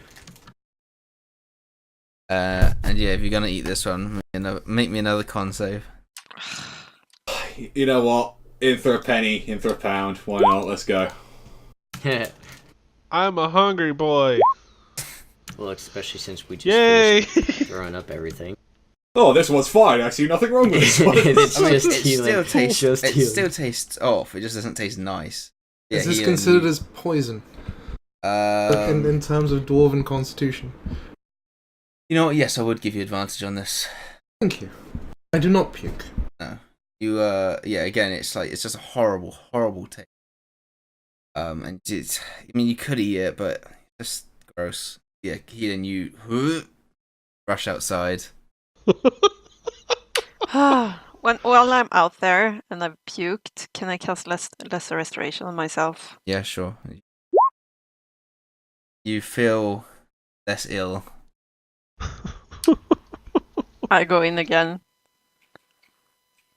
[SPEAKER 1] And yeah, if you're gonna eat this one, make me another con save.
[SPEAKER 3] You know what? In for a penny, in for a pound. Why not? Let's go.
[SPEAKER 2] I'm a hungry boy.
[SPEAKER 5] Well, especially since we just
[SPEAKER 2] Yay!
[SPEAKER 5] finished throwing up everything.
[SPEAKER 3] Oh, this one's fine. I see nothing wrong with this one.
[SPEAKER 5] It's
[SPEAKER 1] I mean,
[SPEAKER 5] just
[SPEAKER 1] it
[SPEAKER 5] healing.
[SPEAKER 1] still tastes.
[SPEAKER 5] Just
[SPEAKER 1] It
[SPEAKER 5] healing.
[SPEAKER 1] still tastes off. It just doesn't taste nice. Yeah,
[SPEAKER 6] Is this
[SPEAKER 1] healing.
[SPEAKER 6] considered as poison? In terms of dwarven constitution?
[SPEAKER 1] You know what? Yes, I would give you advantage on this.
[SPEAKER 6] Thank you. I do not puke.
[SPEAKER 1] No, you. Yeah. Again, it's just a horrible, horrible taste. And I mean, you could eat it, but it's just gross. healing you rush outside.
[SPEAKER 4] While I'm out there and I've puked, can I cast lesser restoration on myself?
[SPEAKER 1] Yeah, sure. You feel less ill.
[SPEAKER 4] I go in again.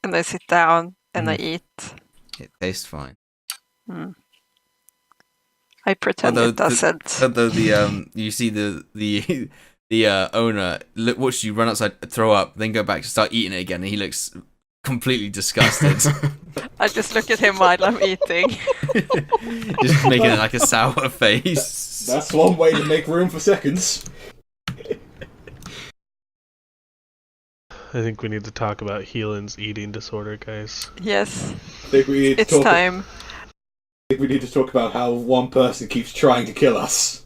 [SPEAKER 4] And I sit down and I eat.
[SPEAKER 1] It tastes fine.
[SPEAKER 4] I pretend it doesn't.
[SPEAKER 1] Although the you see the owner watch you run outside, throw up, then go back to start eating it again, and he looks completely disgusted.
[SPEAKER 4] I just look at him while I'm eating.
[SPEAKER 1] Just making like a sour face.
[SPEAKER 3] That's one way to make room for seconds.
[SPEAKER 2] I think we need to talk about Heelan's eating disorder, guys.
[SPEAKER 4] Yes.
[SPEAKER 3] I think we need to
[SPEAKER 4] It's time.
[SPEAKER 3] I think we need to talk about how one person keeps trying to kill us.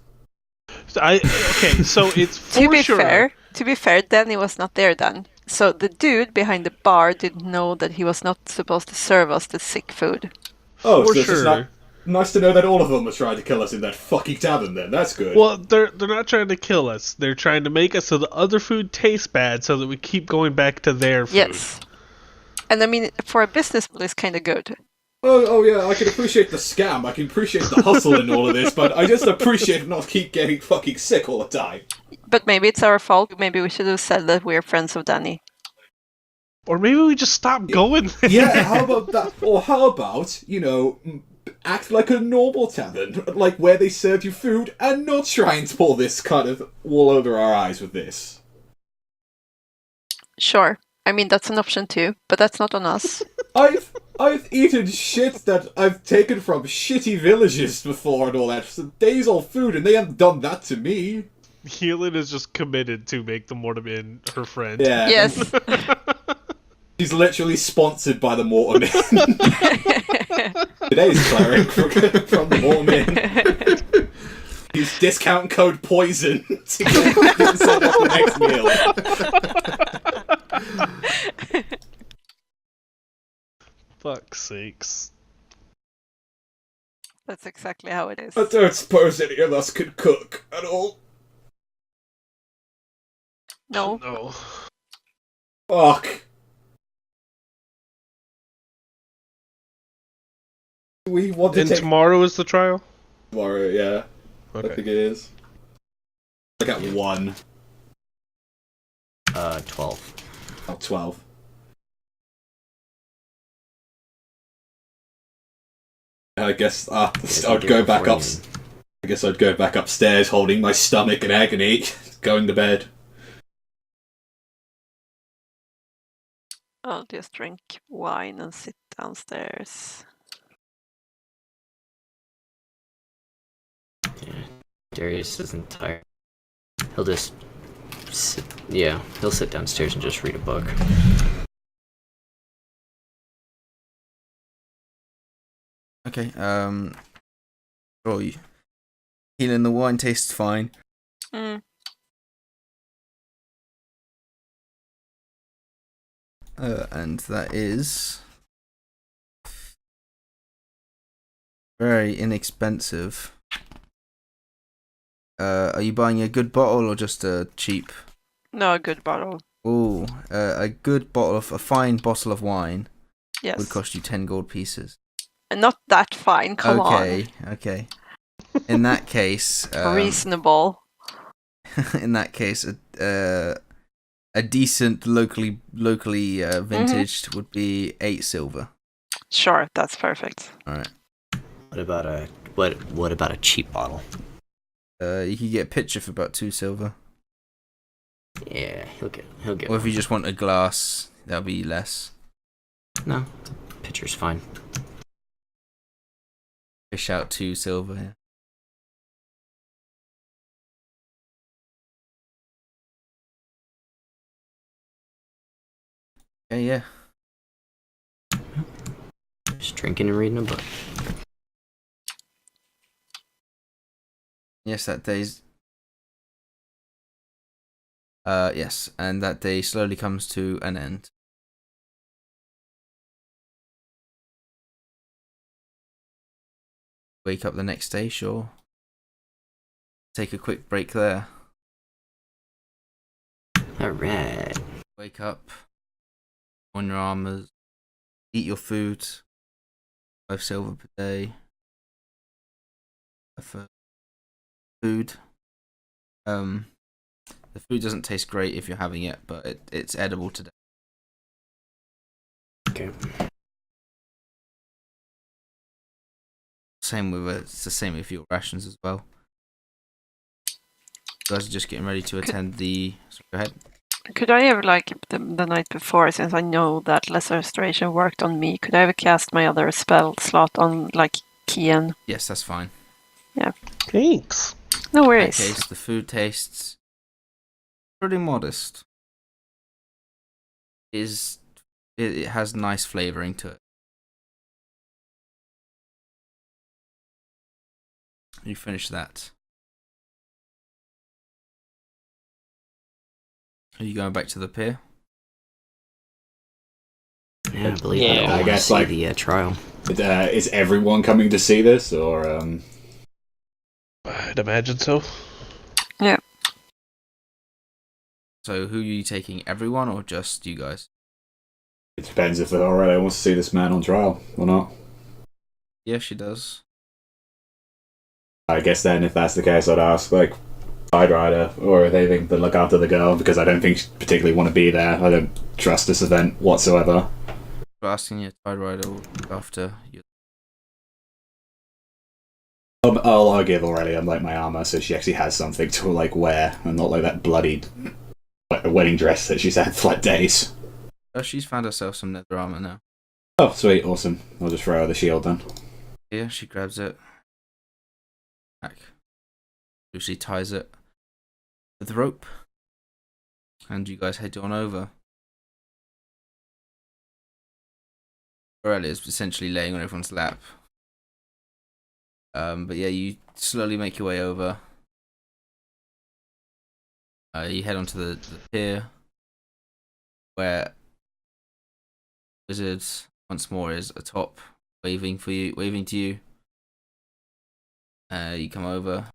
[SPEAKER 2] Okay, so it's for
[SPEAKER 4] To be fair, Danny was not there then. So the dude behind the bar didn't know that he was not supposed to serve us the sick food.
[SPEAKER 3] Oh,
[SPEAKER 2] For
[SPEAKER 3] so it's just
[SPEAKER 2] sure.
[SPEAKER 3] nice to know that all of them are trying to kill us in that fucking tavern then. That's good.
[SPEAKER 2] Well, they're not trying to kill us. They're trying to make us so the other food tastes bad so that we keep going back to their food.
[SPEAKER 4] Yes. And I mean, for a business, it's kind of good.
[SPEAKER 3] Oh yeah, I can appreciate the scam, I can appreciate the hustle in all of this, but I just appreciate not keep getting fucking sick all the time.
[SPEAKER 4] But maybe it's our fault. Maybe we should have said that we're friends of Danny.
[SPEAKER 2] Or maybe we just stop going there.
[SPEAKER 3] Yeah, how about that? Or how about, act like a normal tavern, like where they serve you food and not try and pull this kind of wool over our eyes with this.
[SPEAKER 4] Sure. I mean, that's an option too, but that's not on us.
[SPEAKER 3] I've eaten shit that I've taken from shitty villages before and all that. It's days old food, and they haven't done that to me.
[SPEAKER 2] Heelan is just committed to make the Mortimer her friend.
[SPEAKER 3] Yeah.
[SPEAKER 4] Yes.
[SPEAKER 3] He's literally sponsored by the Mortimer. Today's cleric from the Mortimer. Use discount code POISON to get sent us the next meal.
[SPEAKER 2] Fuck's sakes.
[SPEAKER 4] That's exactly how it is.
[SPEAKER 3] I don't suppose any of us could cook at all.
[SPEAKER 4] No.
[SPEAKER 2] No.
[SPEAKER 3] Fuck. We want to
[SPEAKER 2] And
[SPEAKER 3] take
[SPEAKER 2] tomorrow is the trial?
[SPEAKER 3] tomorrow, yeah. I
[SPEAKER 2] Okay.
[SPEAKER 3] think it is. I got 1.
[SPEAKER 5] 12.
[SPEAKER 3] Oh, 12. I guess I'd go back up. I guess I'd go back upstairs, holding my stomach in agony, going to bed.
[SPEAKER 4] I'll just drink wine and sit downstairs.
[SPEAKER 5] Yeah, Darius isn't tired. He'll just sit. Yeah, he'll sit downstairs and just read a book.
[SPEAKER 1] Okay. Healing, the wine tastes fine.
[SPEAKER 4] Mm.
[SPEAKER 1] And that is very inexpensive. Are you buying a good bottle or just a cheap?
[SPEAKER 4] No, a good bottle.
[SPEAKER 1] Ooh, a fine bottle of wine
[SPEAKER 4] Yes.
[SPEAKER 1] would cost you 10 gold pieces.
[SPEAKER 4] And not that fine, come
[SPEAKER 1] Okay. In that case,
[SPEAKER 4] on. Reasonable.
[SPEAKER 1] in that case, a decent locally vintaged would be 8 silver.
[SPEAKER 4] Sure, that's perfect.
[SPEAKER 1] All right.
[SPEAKER 5] What about a cheap bottle?
[SPEAKER 1] You could get a pitcher for about 2 silver.
[SPEAKER 5] Yeah, he'll get.
[SPEAKER 1] Or if
[SPEAKER 5] one.
[SPEAKER 1] you just want a glass, that'll be less.
[SPEAKER 5] No, pitcher's fine.
[SPEAKER 1] Fish out 2 silver. Yeah. Yeah.
[SPEAKER 5] Just drinking and reading a book.
[SPEAKER 1] Yes, that day's. Yes, and that day slowly comes to an end. Wake up the next day, sure. take a quick break there.
[SPEAKER 5] Alright.
[SPEAKER 1] Wake up, on your armors, eat your food, 5 silver per day. For food. The food doesn't taste great if you're having it, but it's edible today.
[SPEAKER 5] Okay.
[SPEAKER 1] It's the same with your rations as well. You guys are just getting ready to attend the. So go ahead.
[SPEAKER 4] Could I have, like, the night before, since I know that Lesser Restoration worked on me, could I have cast my other spell slot on, like, Kian?
[SPEAKER 1] Yes, that's fine.
[SPEAKER 2] Thanks.
[SPEAKER 4] No
[SPEAKER 1] In that
[SPEAKER 4] worries.
[SPEAKER 1] case, the food tastes pretty modest. It has nice flavoring to it. You finish that. Are you going back to the pier?
[SPEAKER 5] Yeah, I believe
[SPEAKER 2] Yeah.
[SPEAKER 5] I
[SPEAKER 3] I guess,
[SPEAKER 5] see
[SPEAKER 3] like-
[SPEAKER 5] the trial.
[SPEAKER 3] Is everyone coming to see this, or
[SPEAKER 2] I'd imagine so.
[SPEAKER 1] So who are you taking? Everyone or just you guys?
[SPEAKER 3] it depends if Aurelia wants to see this man on trial or not.
[SPEAKER 1] Yeah, she does.
[SPEAKER 3] I guess then, if that's the case, I'd ask like Tide Rider or anything to look after the girl, because I don't think she particularly want to be there. I don't trust this event whatsoever.
[SPEAKER 1] For asking your Tide Rider after you.
[SPEAKER 3] I'll give Aurelia like my armor, so she actually has something to like wear, and not like that bloodied wedding dress that she's had for like days.
[SPEAKER 1] Oh, she's found herself some nether armor now.
[SPEAKER 3] Oh, sweet, awesome. I'll just throw her the shield then.
[SPEAKER 1] Yeah, she grabs it. Back. Lucy ties it with the rope. And you guys head on over. Aurelia is essentially laying on everyone's lap. But yeah, you slowly make your way over. You head onto the pier, where Wizard once more is atop, waving to you. You come over.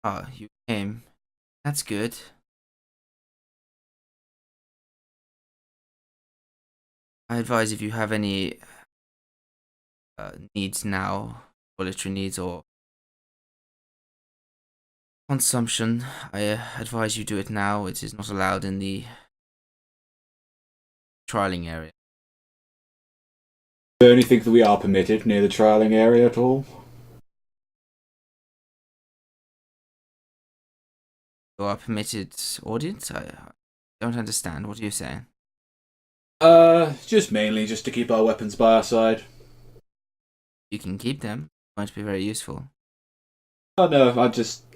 [SPEAKER 1] Ah, you came. That's good. I advise if you have any needs now, toiletry needs or consumption, I advise you do it now. It is not allowed in the trialing area.
[SPEAKER 3] Is there anything that we are permitted near the trialing area at all?
[SPEAKER 1] You are permitted audience? I don't understand. What are you saying?
[SPEAKER 3] Just mainly just to keep our weapons by our side.
[SPEAKER 1] You can keep them. Might be very useful.
[SPEAKER 3] Oh no,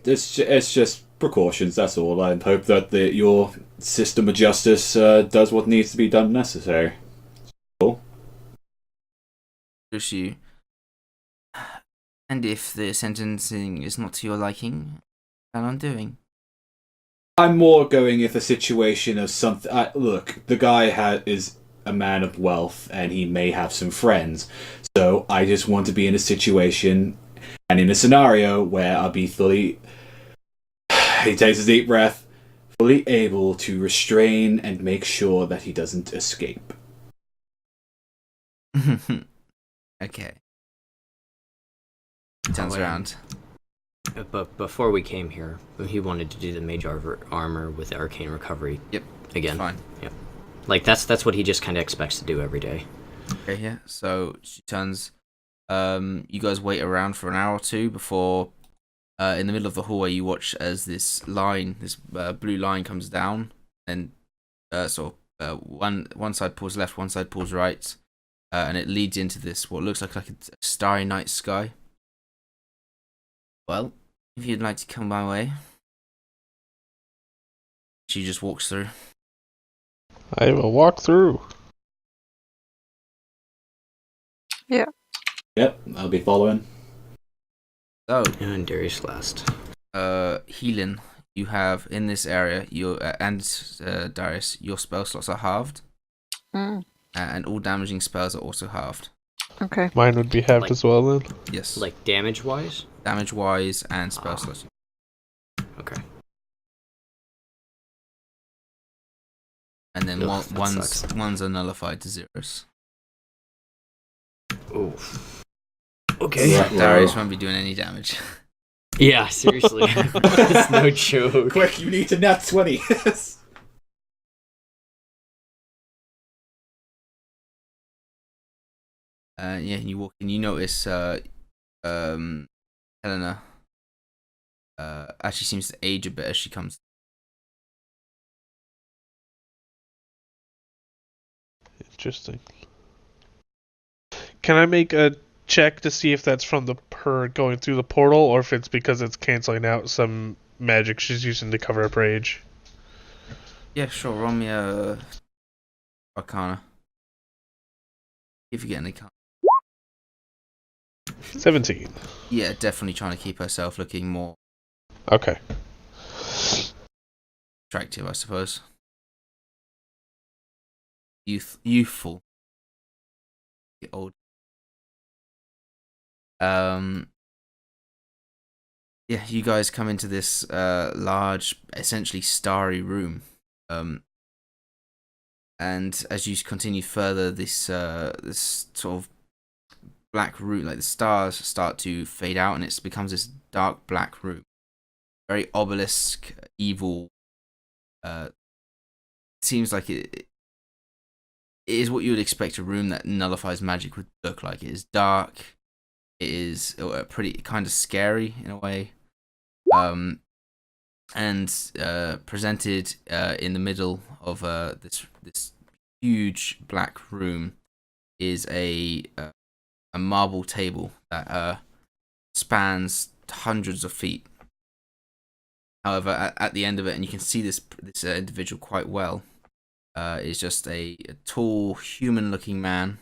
[SPEAKER 3] it's just precautions, that's all. I hope that your system of justice does what needs to be done necessary. Cool.
[SPEAKER 1] Push you. And if the sentencing is not to your liking, what I'm doing.
[SPEAKER 3] I'm more going if a situation of something. Look, the guy is a man of wealth, and he may have some friends. So I just want to be in a situation and in a scenario where I'll be fully. He takes a deep breath, fully able to restrain and make sure that he doesn't escape.
[SPEAKER 1] Okay. He turns around.
[SPEAKER 5] But before we came here, he wanted to do the mage armor with arcane recovery.
[SPEAKER 1] Yep.
[SPEAKER 5] Again.
[SPEAKER 1] Fine.
[SPEAKER 5] Yep. Like that's what he just kind of expects to do every day.
[SPEAKER 1] Okay, yeah. So she turns. You guys wait around for an hour or two before, in the middle of the hallway, you watch as this blue line comes down, and one side pulls left, one side pulls right, and it leads into this what looks like a starry night sky. Well, if you'd like to come my way, she just walks through.
[SPEAKER 2] I will walk through.
[SPEAKER 3] Yep, I'll be following.
[SPEAKER 1] So,
[SPEAKER 5] And Darius last.
[SPEAKER 1] healing. You have in this area, and Darius, your spell slots are halved, and all damaging spells are also halved.
[SPEAKER 4] Okay.
[SPEAKER 2] Mine would be halved
[SPEAKER 5] Like-
[SPEAKER 2] as well then.
[SPEAKER 1] Yes.
[SPEAKER 5] Like damage wise?
[SPEAKER 1] damage wise and spell slots.
[SPEAKER 5] Okay.
[SPEAKER 1] And then
[SPEAKER 5] Ugh, that sucks.
[SPEAKER 1] one's are nullified to zeros.
[SPEAKER 5] Oof. Okay.
[SPEAKER 3] Yeah.
[SPEAKER 1] Darius won't be doing any damage.
[SPEAKER 5] Yeah, seriously. It's no joke.
[SPEAKER 3] Quick, you need to nat 20.
[SPEAKER 1] Yeah, you walk in. You notice Helena actually seems to age a bit as she comes.
[SPEAKER 2] Interesting. Can I make a check to see if that's from her going through the portal, or if it's because it's canceling out some magic she's using to cover up rage?
[SPEAKER 1] Yeah, sure. Roll me a Arcana. If you get any.
[SPEAKER 2] 17.
[SPEAKER 1] Yeah, definitely trying to keep herself looking more
[SPEAKER 2] Okay.
[SPEAKER 1] attractive, I suppose. Youthful. Get old. Yeah, you guys come into this large, essentially starry room. And as you continue further, this sort of black room, like the stars start to fade out, and it becomes this dark black room. Very obelisk, evil. Seems like it is what you would expect a room that nullifies magic would look like. It is dark. It is pretty kind of scary in a way. And presented in the middle of this huge black room is a marble table that spans hundreds of feet. However, at the end of it, and you can see this individual quite well, is just a tall, human-looking man.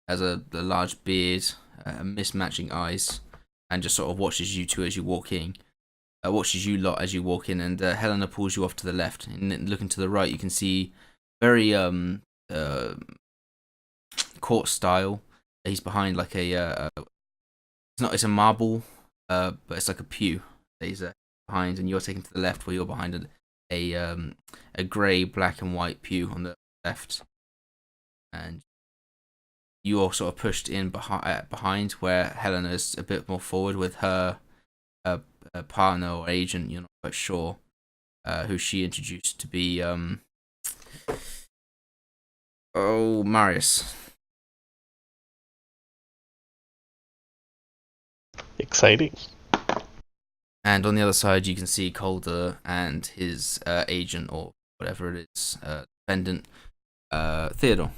[SPEAKER 1] Has a large beard, mismatching eyes, and just sort of watches you two as you walk in. Watches you lot as you walk in, and Helena pulls you off to the left. And looking to the right, you can see very court style. He's behind like it's a marble, but it's like a pew. He's behind, and you're taken to the left, where you're behind a grey, black and white pew on the left, and you're sort of pushed in behind where Helena's a bit more forward with her partner or agent. You're not quite sure who she introduced to be. Marius.
[SPEAKER 2] Exciting.
[SPEAKER 1] And on the other side, you can see Calder and his agent, or whatever it is, defendant, Theodore.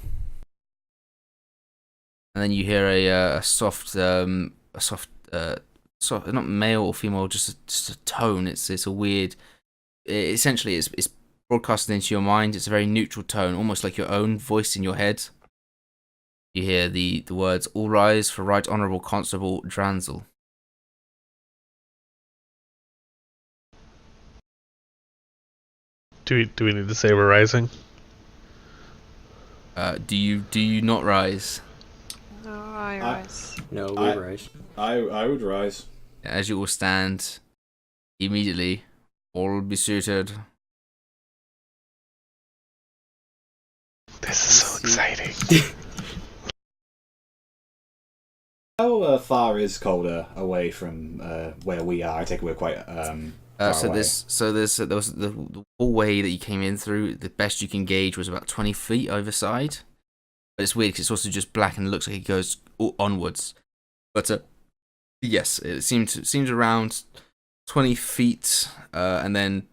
[SPEAKER 1] And then you hear a soft, not male or female, just a tone. It's a weird. Essentially, it's broadcasted into your mind. It's a very neutral tone, almost like your own voice in your head. You hear the words, "All rise for Right Honourable Constable Dranzel."
[SPEAKER 2] Do we need to say we're rising?
[SPEAKER 1] Do you not rise?
[SPEAKER 4] No, I rise.
[SPEAKER 5] No, we rise.
[SPEAKER 3] I would rise.
[SPEAKER 1] As you all stand, immediately, all be suited.
[SPEAKER 2] This is so exciting.
[SPEAKER 3] How far is Calder away from where we are? I take it we're quite
[SPEAKER 1] So there was the hallway that you came in through. The best you can gauge was about 20 feet over side, but it's weird because it's also just black and it looks like it goes onwards. But yes, it seems around 20 feet, and then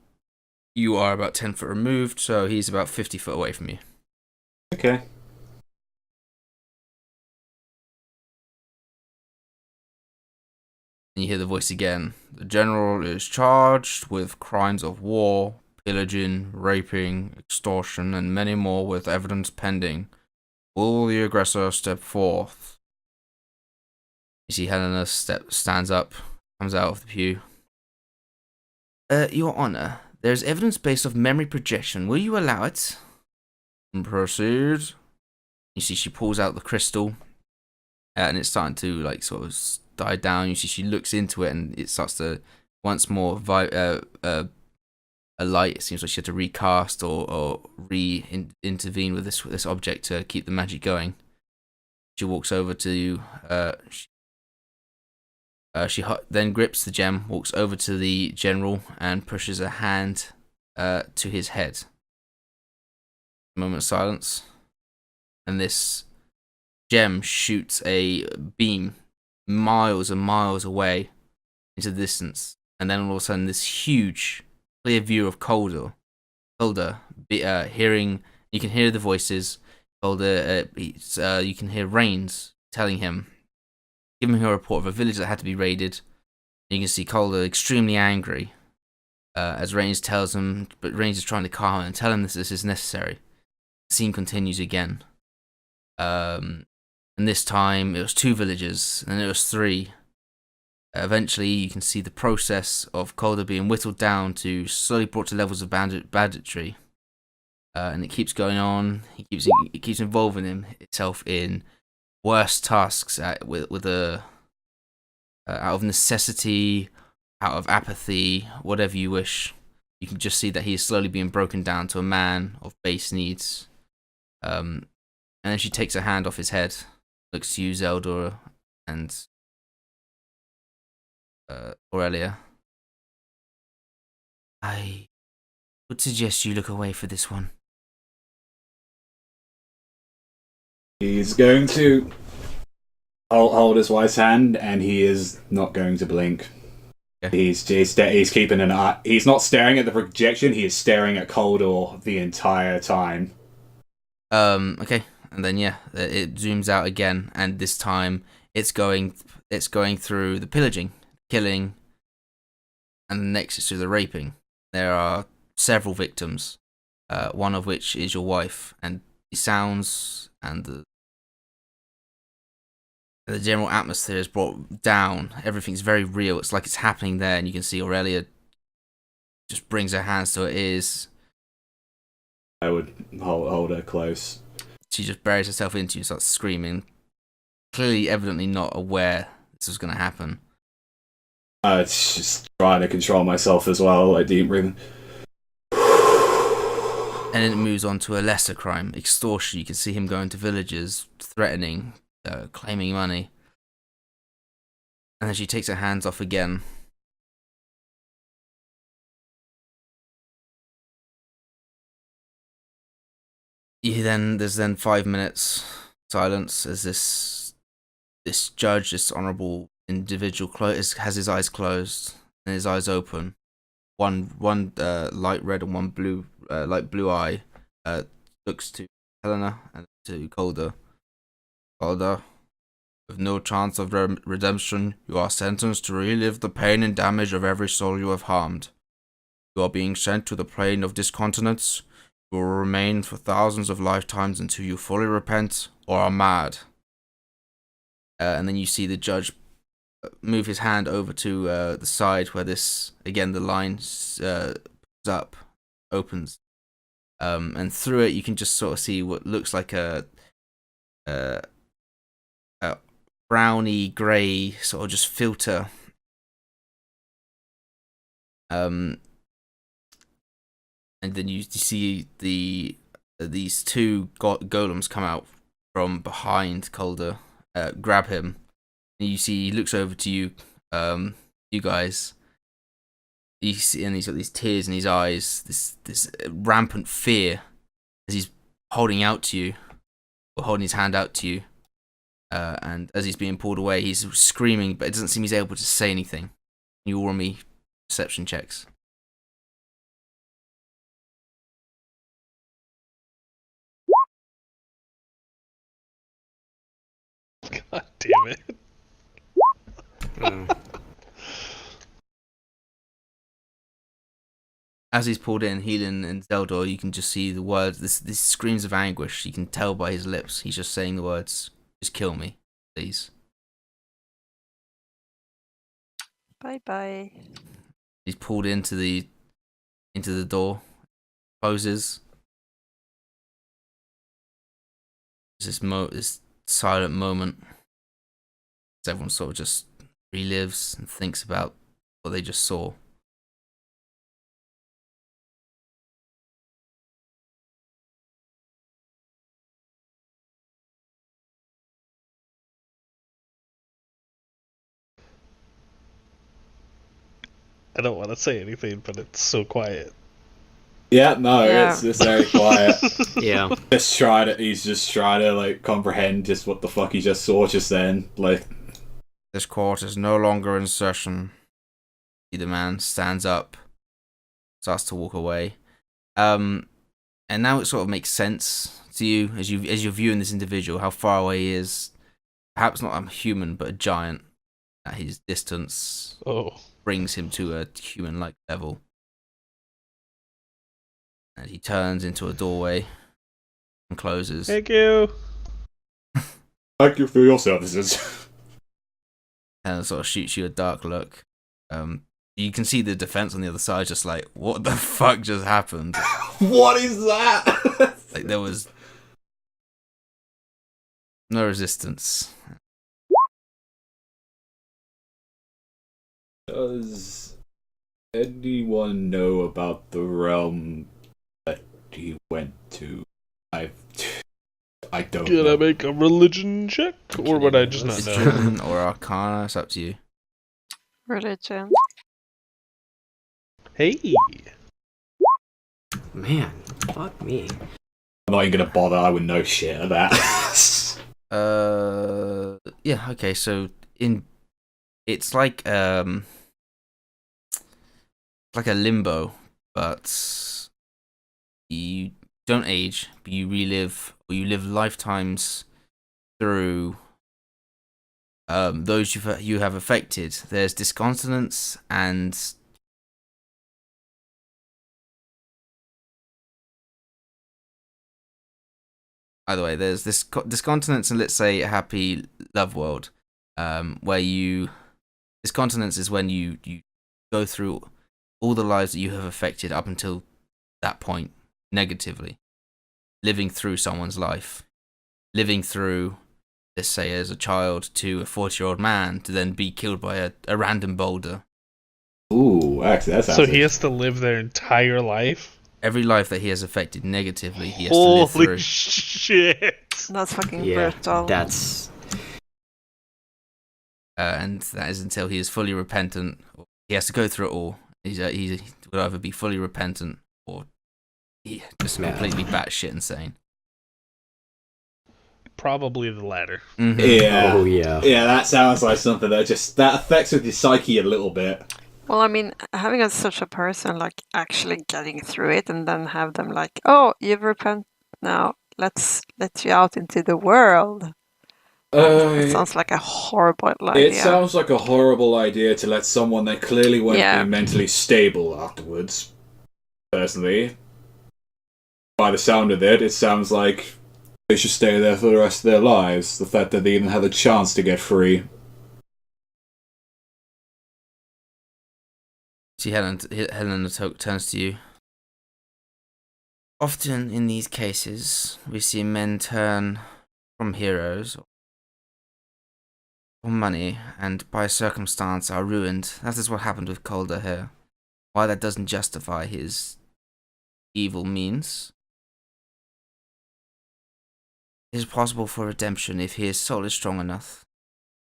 [SPEAKER 1] you are about 10 foot removed, so he's about 50 foot away from you.
[SPEAKER 3] Okay.
[SPEAKER 1] And you hear the voice again. The general is charged with crimes of war, pillaging, raping, extortion, and many more with evidence pending. Will the aggressor step forth? You see Helena stands up, comes out of the pew. Your Honor, there is evidence based off memory projection. Will you allow it? Proceed. You see she pulls out the crystal and it's starting to like sort of die down. You see, she looks into it, and it starts to once more a light. It seems like she had to recast or intervene with this object to keep the magic going. She walks over to she then grips the gem, walks over to the general, and pushes a hand to his head. A moment of silence, and this gem shoots a beam miles and miles away into the distance, and then all of a sudden this huge clear view of Calder hearing, you can hear the voices. Calder, you can hear Rains telling him, giving him a report of a village that had to be raided. And you can see Calder extremely angry as Rains tells him, but Rains is trying to calm him and tell him this is necessary. The scene continues again. And this time it was 2 villages, and then it was 3. Eventually, you can see the process of Calder being whittled down to slowly brought to levels of banditry, and it keeps going on. It keeps involving itself in worse tasks with out of necessity, out of apathy, whatever you wish. You can just see that he is slowly being broken down to a man of base needs. And then she takes her hand off his head, looks to you, Zeldor, and Aurelia. I would suggest you look away for this one.
[SPEAKER 3] He's going to hold his wife's hand, and he is not going to blink. Okay. He's keeping an eye. He's not staring at the projection. He is staring at Calder the entire time.
[SPEAKER 1] Okay, and then it zooms out again, and this time it's going through the pillaging, killing, and next it's through the raping. There are several victims, one of which is your wife, and the sounds and the general atmosphere is brought down. Everything's very real. It's like it's happening there, and you can see Aurelia just brings her hands to her ears.
[SPEAKER 3] I would hold her close.
[SPEAKER 1] She just buries herself into you and starts screaming, clearly, evidently not aware this was going to happen.
[SPEAKER 3] It's just trying to control myself as well, like deep breathing.
[SPEAKER 1] And then it moves on to a lesser crime, extortion. You can see him going to villages, threatening, claiming money. And then she takes her hands off again. There's 5 minutes silence as this judge, this honourable individual, has his eyes closed and his eyes open. One light red and one blue, light blue eye looks to Helena and to Calder. Calder, with no chance of redemption, you are sentenced to relive the pain and damage of every soul you have harmed. You are being sent to the plane of discontinence. You will remain for thousands of lifetimes until you fully repent or are mad. And then you see the judge move his hand over to the side where this, again, the line opens. And through it you can just sort of see what looks like a browny grey sort of just filter. And then you see these 2 golems come out from behind Calder, grab him. And you see he looks over to you, you guys. You see, and he's got these tears in his eyes, this rampant fear as he's holding his hand out to you. And as he's being pulled away, he's screaming, but it doesn't seem he's able to say anything. You all roll me perception checks.
[SPEAKER 2] God damn it.
[SPEAKER 1] As he's pulled in, Healing and Zeldor, you can just see the words, these screams of anguish. You can tell by his lips. He's just saying the words, "Just kill me, please."
[SPEAKER 4] Bye.
[SPEAKER 1] He's pulled into the door, closes. There's this silent moment. Everyone sort of just relives and thinks about what they just saw.
[SPEAKER 2] I don't want to say anything, but it's so quiet.
[SPEAKER 3] Yeah, no,
[SPEAKER 4] Yeah.
[SPEAKER 3] it's very quiet.
[SPEAKER 5] Yeah.
[SPEAKER 3] He's just trying to like comprehend just what the fuck he just saw just then. Like,
[SPEAKER 1] This court is no longer in session. The man stands up, starts to walk away. And now it sort of makes sense to you as you're viewing this individual, how far away he is. Perhaps not a human, but a giant. At his distance brings him to a human-like level. And he turns into a doorway and closes.
[SPEAKER 2] Thank you.
[SPEAKER 3] thank you for your services.
[SPEAKER 1] And sort of shoots you a dark look. You can see the defense on the other side, just like, what the fuck just happened?
[SPEAKER 3] What is that?
[SPEAKER 1] Like, there was no resistance.
[SPEAKER 3] Does anyone know about the realm that he went to? I don't
[SPEAKER 2] Can
[SPEAKER 3] know.
[SPEAKER 2] I make a religion check? Or would I just not know?
[SPEAKER 1] Religion or Arcana, it's up to you.
[SPEAKER 4] Religion.
[SPEAKER 2] Hey!
[SPEAKER 5] Man, fuck me.
[SPEAKER 3] I'm not even gonna bother. I would know shit of that.
[SPEAKER 1] Yeah, okay, so it's like a limbo, but you don't age, but you relive, or you live lifetimes through those you have affected. There's discontinence and either way, there's this discontinence and, let's say, a happy love world, where discontinence is when you go through all the lives that you have affected up until that point negatively, living through someone's life, living through, let's say, as a child to a 40-year-old man to then be killed by a random boulder.
[SPEAKER 3] Ooh, actually, that sounds.
[SPEAKER 2] So he has to live their entire life?
[SPEAKER 1] Every life that he has affected negatively, he has to live
[SPEAKER 2] Holy
[SPEAKER 1] through.
[SPEAKER 2] shit!
[SPEAKER 4] That's fucking
[SPEAKER 5] Yeah,
[SPEAKER 4] brutal.
[SPEAKER 5] that's...
[SPEAKER 1] And that is until he is fully repentant. He has to go through it all. He would either be fully repentant or he just
[SPEAKER 5] Man.
[SPEAKER 1] completely batshit insane.
[SPEAKER 2] Probably the latter.
[SPEAKER 1] Mm-hmm.
[SPEAKER 3] Yeah.
[SPEAKER 5] Oh, yeah.
[SPEAKER 3] Yeah, that sounds like something that affects with your psyche a little bit.
[SPEAKER 4] Well, I mean, having such a person like actually getting through it and then have them like, oh, you've repented now. Let's let you out into the world. It sounds like a horrible idea.
[SPEAKER 3] It sounds like a horrible idea to let someone that clearly won't
[SPEAKER 4] Yeah.
[SPEAKER 3] be mentally stable afterwards. Personally, by the sound of it, it sounds like they should stay there for the rest of their lives. The fact that they even had a chance to get free.
[SPEAKER 1] See, Helena turns to you. Often in these cases, we see men turn from heroes or money, and by circumstance are ruined. That is what happened with Tal'Dorei. Why that doesn't justify his evil means. It is possible for redemption if his soul is strong enough.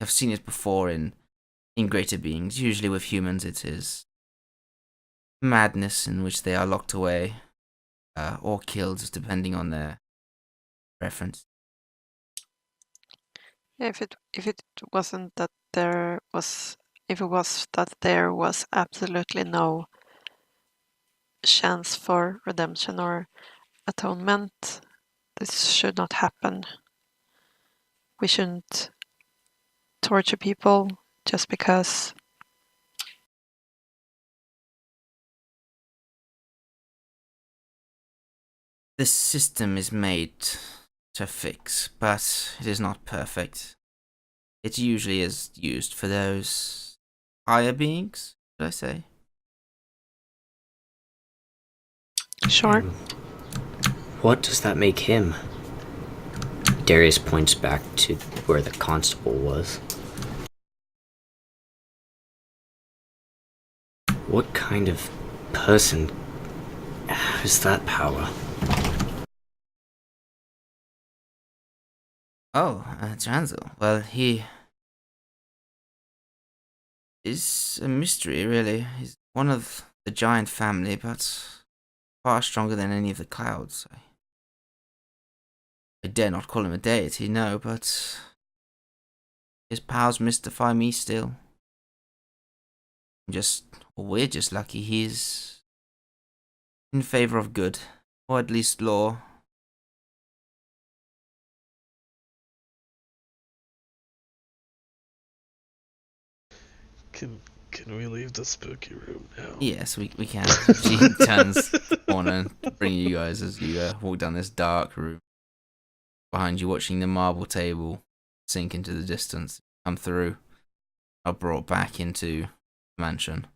[SPEAKER 1] I've seen it before in greater beings. Usually with humans it is madness in which they are locked away or killed, depending on their preference.
[SPEAKER 4] If it wasn't that there was, if it was that there was absolutely no chance for redemption or atonement, this should not happen. We shouldn't torture people just because.
[SPEAKER 1] This system is made to fix, but it is not perfect. It usually is used for those higher beings, should I say?
[SPEAKER 4] Sure.
[SPEAKER 5] What does that make him? Darius points back to where the constable was. What kind of person has that power?
[SPEAKER 1] Oh, Janzel. Well, he is a mystery, really. He's one of the giant family, but far stronger than any of the clouds. I dare not call him a deity, no, but his powers mystify me still. We're just lucky he's in favor of good, or at least law.
[SPEAKER 2] Can we leave the spooky room now?
[SPEAKER 1] Yes, we can. She turns the corner and bring you guys as you walk down this dark room. Behind you, watching the marble table sink into the distance, come through, are brought back into the mansion.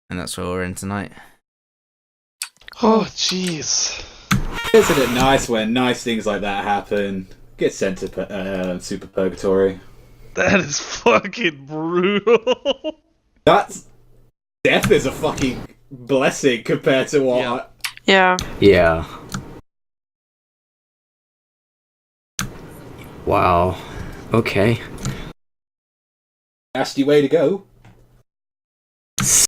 [SPEAKER 1] And that's where we're in tonight.
[SPEAKER 2] Oh, jeez.
[SPEAKER 3] Isn't it nice when nice things like that happen? Get sent to Super Purgatory.
[SPEAKER 2] That is fucking brutal.
[SPEAKER 3] That's... Death is a fucking blessing compared to what...
[SPEAKER 4] Yeah.
[SPEAKER 5] Yeah. Wow. Okay.
[SPEAKER 3] Nasty way to go.